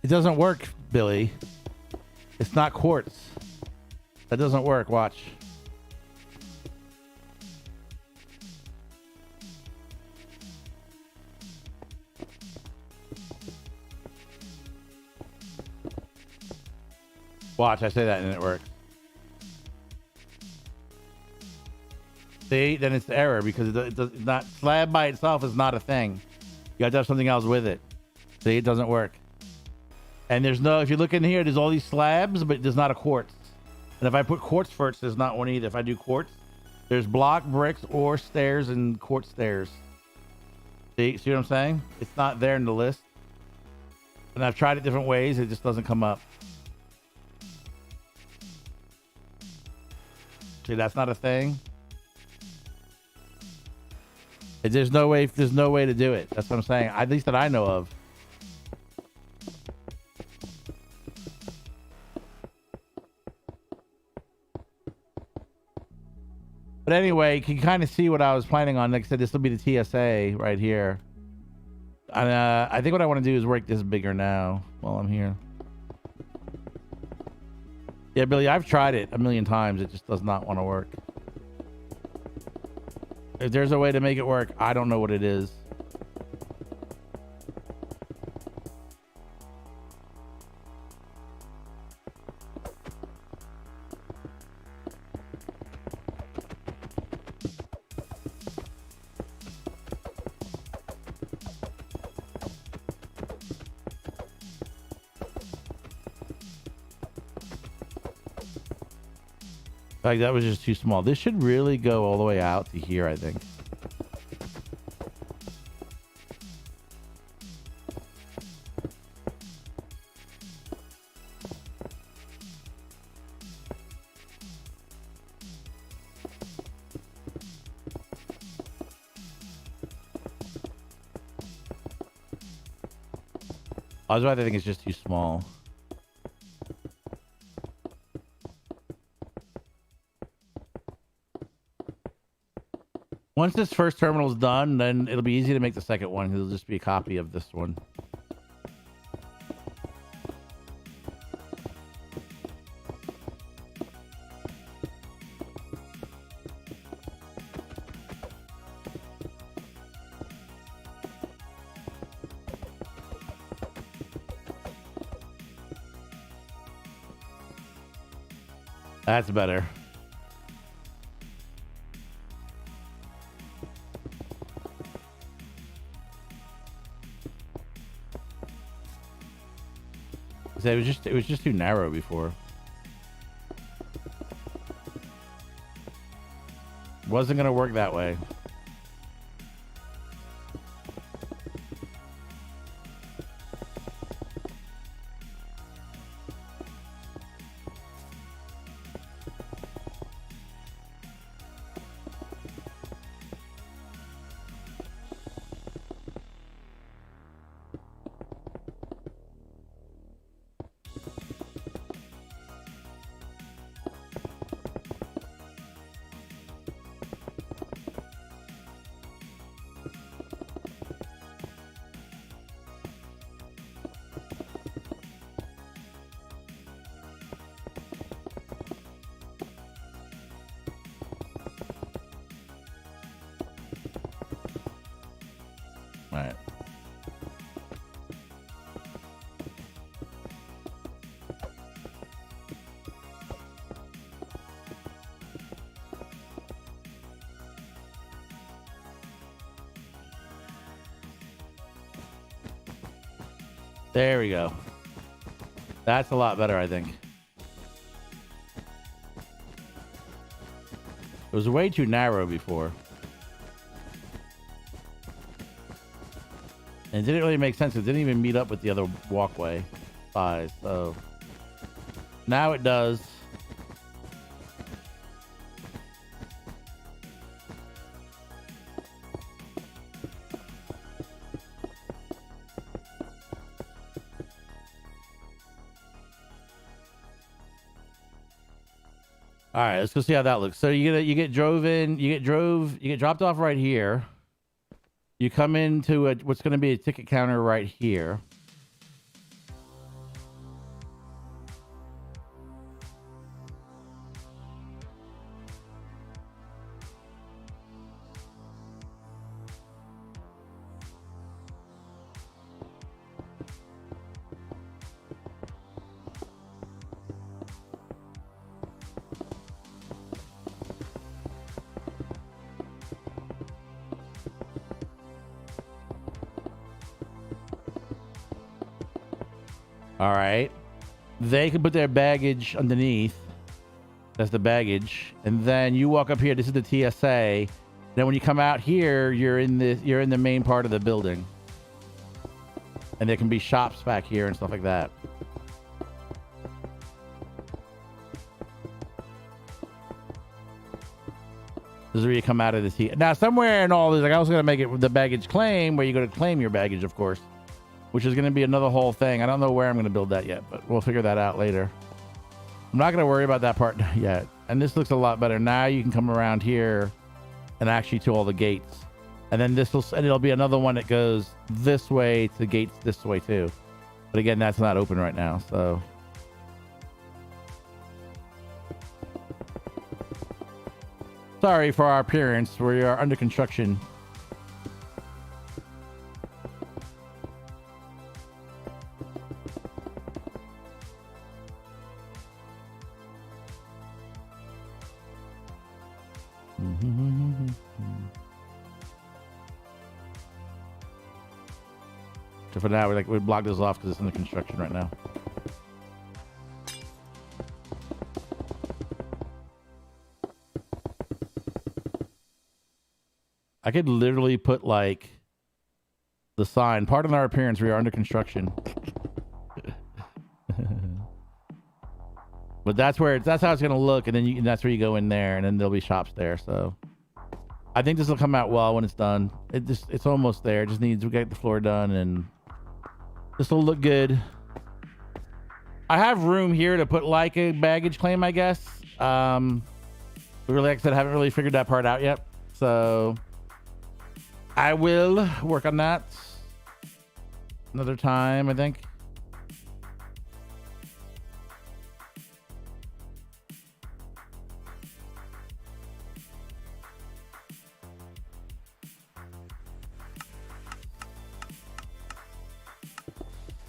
It doesn't work, Billy. It's not quartz. That doesn't work. Watch. Watch, I say that and it works. See, then it's the error because it does not, slab by itself is not a thing. You have to have something else with it. See, it doesn't work. And there's no, if you look in here, there's all these slabs, but there's not a quartz. And if I put quartz first, there's not one either. If I do quartz, there's block, bricks, or stairs and quartz stairs. See what I'm saying? It's not there in the list. And I've tried it different ways. It just doesn't come up. See, that's not a thing. There's no way to do it. That's what I'm saying. At least that I know of. But anyway, you can kind of see what I was planning on. Like I said, this will be the TSA right here. And I think what I want to do is work this bigger now while I'm here. Yeah, Billy, I've tried it a million times. It just does not want to work. If there's a way to make it work, I don't know what it is. Like that was just too small. This should really go all the way out to here, I think. Otherwise, I think it's just too small. Once this first terminal is done, then it'll be easy to make the second one. It'll just be a copy of this one. That's better. It was just too narrow before. Wasn't gonna work that way. Right. There we go. That's a lot better, I think. It was way too narrow before. And it didn't really make sense. It didn't even meet up with the other walkway size. So now it does. All right, let's go see how that looks. So you get dropped off right here. You come into what's going to be a ticket counter right here. All right. They can put their baggage underneath. That's the baggage. And then you walk up here. This is the TSA. Then when you come out here, you're in the main part of the building. And there can be shops back here and stuff like that. This is where you come out of the TSA. Now, somewhere in all this, like I was going to make it the baggage claim, where you go to claim your baggage, of course. Which is going to be another whole thing. I don't know where I'm going to build that yet, but we'll figure that out later. I'm not going to worry about that part yet. And this looks a lot better. Now you can come around here and actually to all the gates. And then it'll be another one that goes this way to gates this way too. But again, that's not open right now. So sorry for our appearance. We are under construction. So for now, we block this off because it's under construction right now. I could literally put like the sign. Pardon our appearance. We are under construction. But that's how it's gonna look, and then that's where you go in there, and then there'll be shops there. So I think this will come out well when it's done. It's almost there. It just needs to get the floor done, and this will look good. I have room here to put like a baggage claim, I guess. Really, like I said, I haven't really figured that part out yet. So I will work on that another time, I think.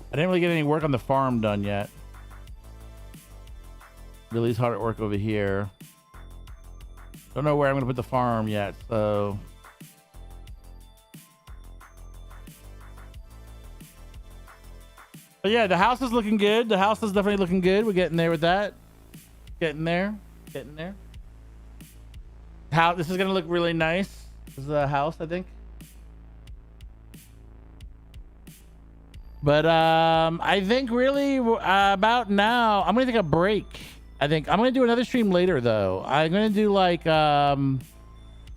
I didn't really get any work on the farm done yet. Billy's hard at work over here. Don't know where I'm going to put the farm yet, so... But yeah, the house is looking good. The house is definitely looking good. We're getting there with that. Getting there. Getting there. This is going to look really nice. This is the house, I think. But I think really about now, I'm going to take a break. I think I'm going to do another stream later, though. I'm going to do like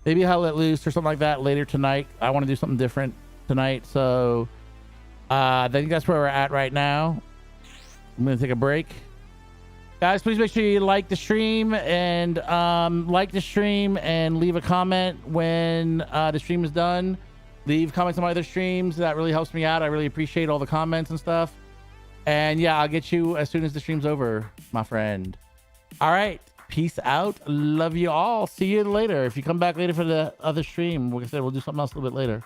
maybe How Let Loose or something like that later tonight. I want to do something different tonight. So I think that's where we're at right now. I'm going to take a break. Guys, please make sure you like the stream and leave a comment when the stream is done. Leave comments on my other streams. That really helps me out. I really appreciate all the comments and stuff. And yeah, I'll get you as soon as the stream's over, my friend. All right. Peace out. Love you all. See you later. If you come back later for the other stream, like I said, we'll do something else a little bit later.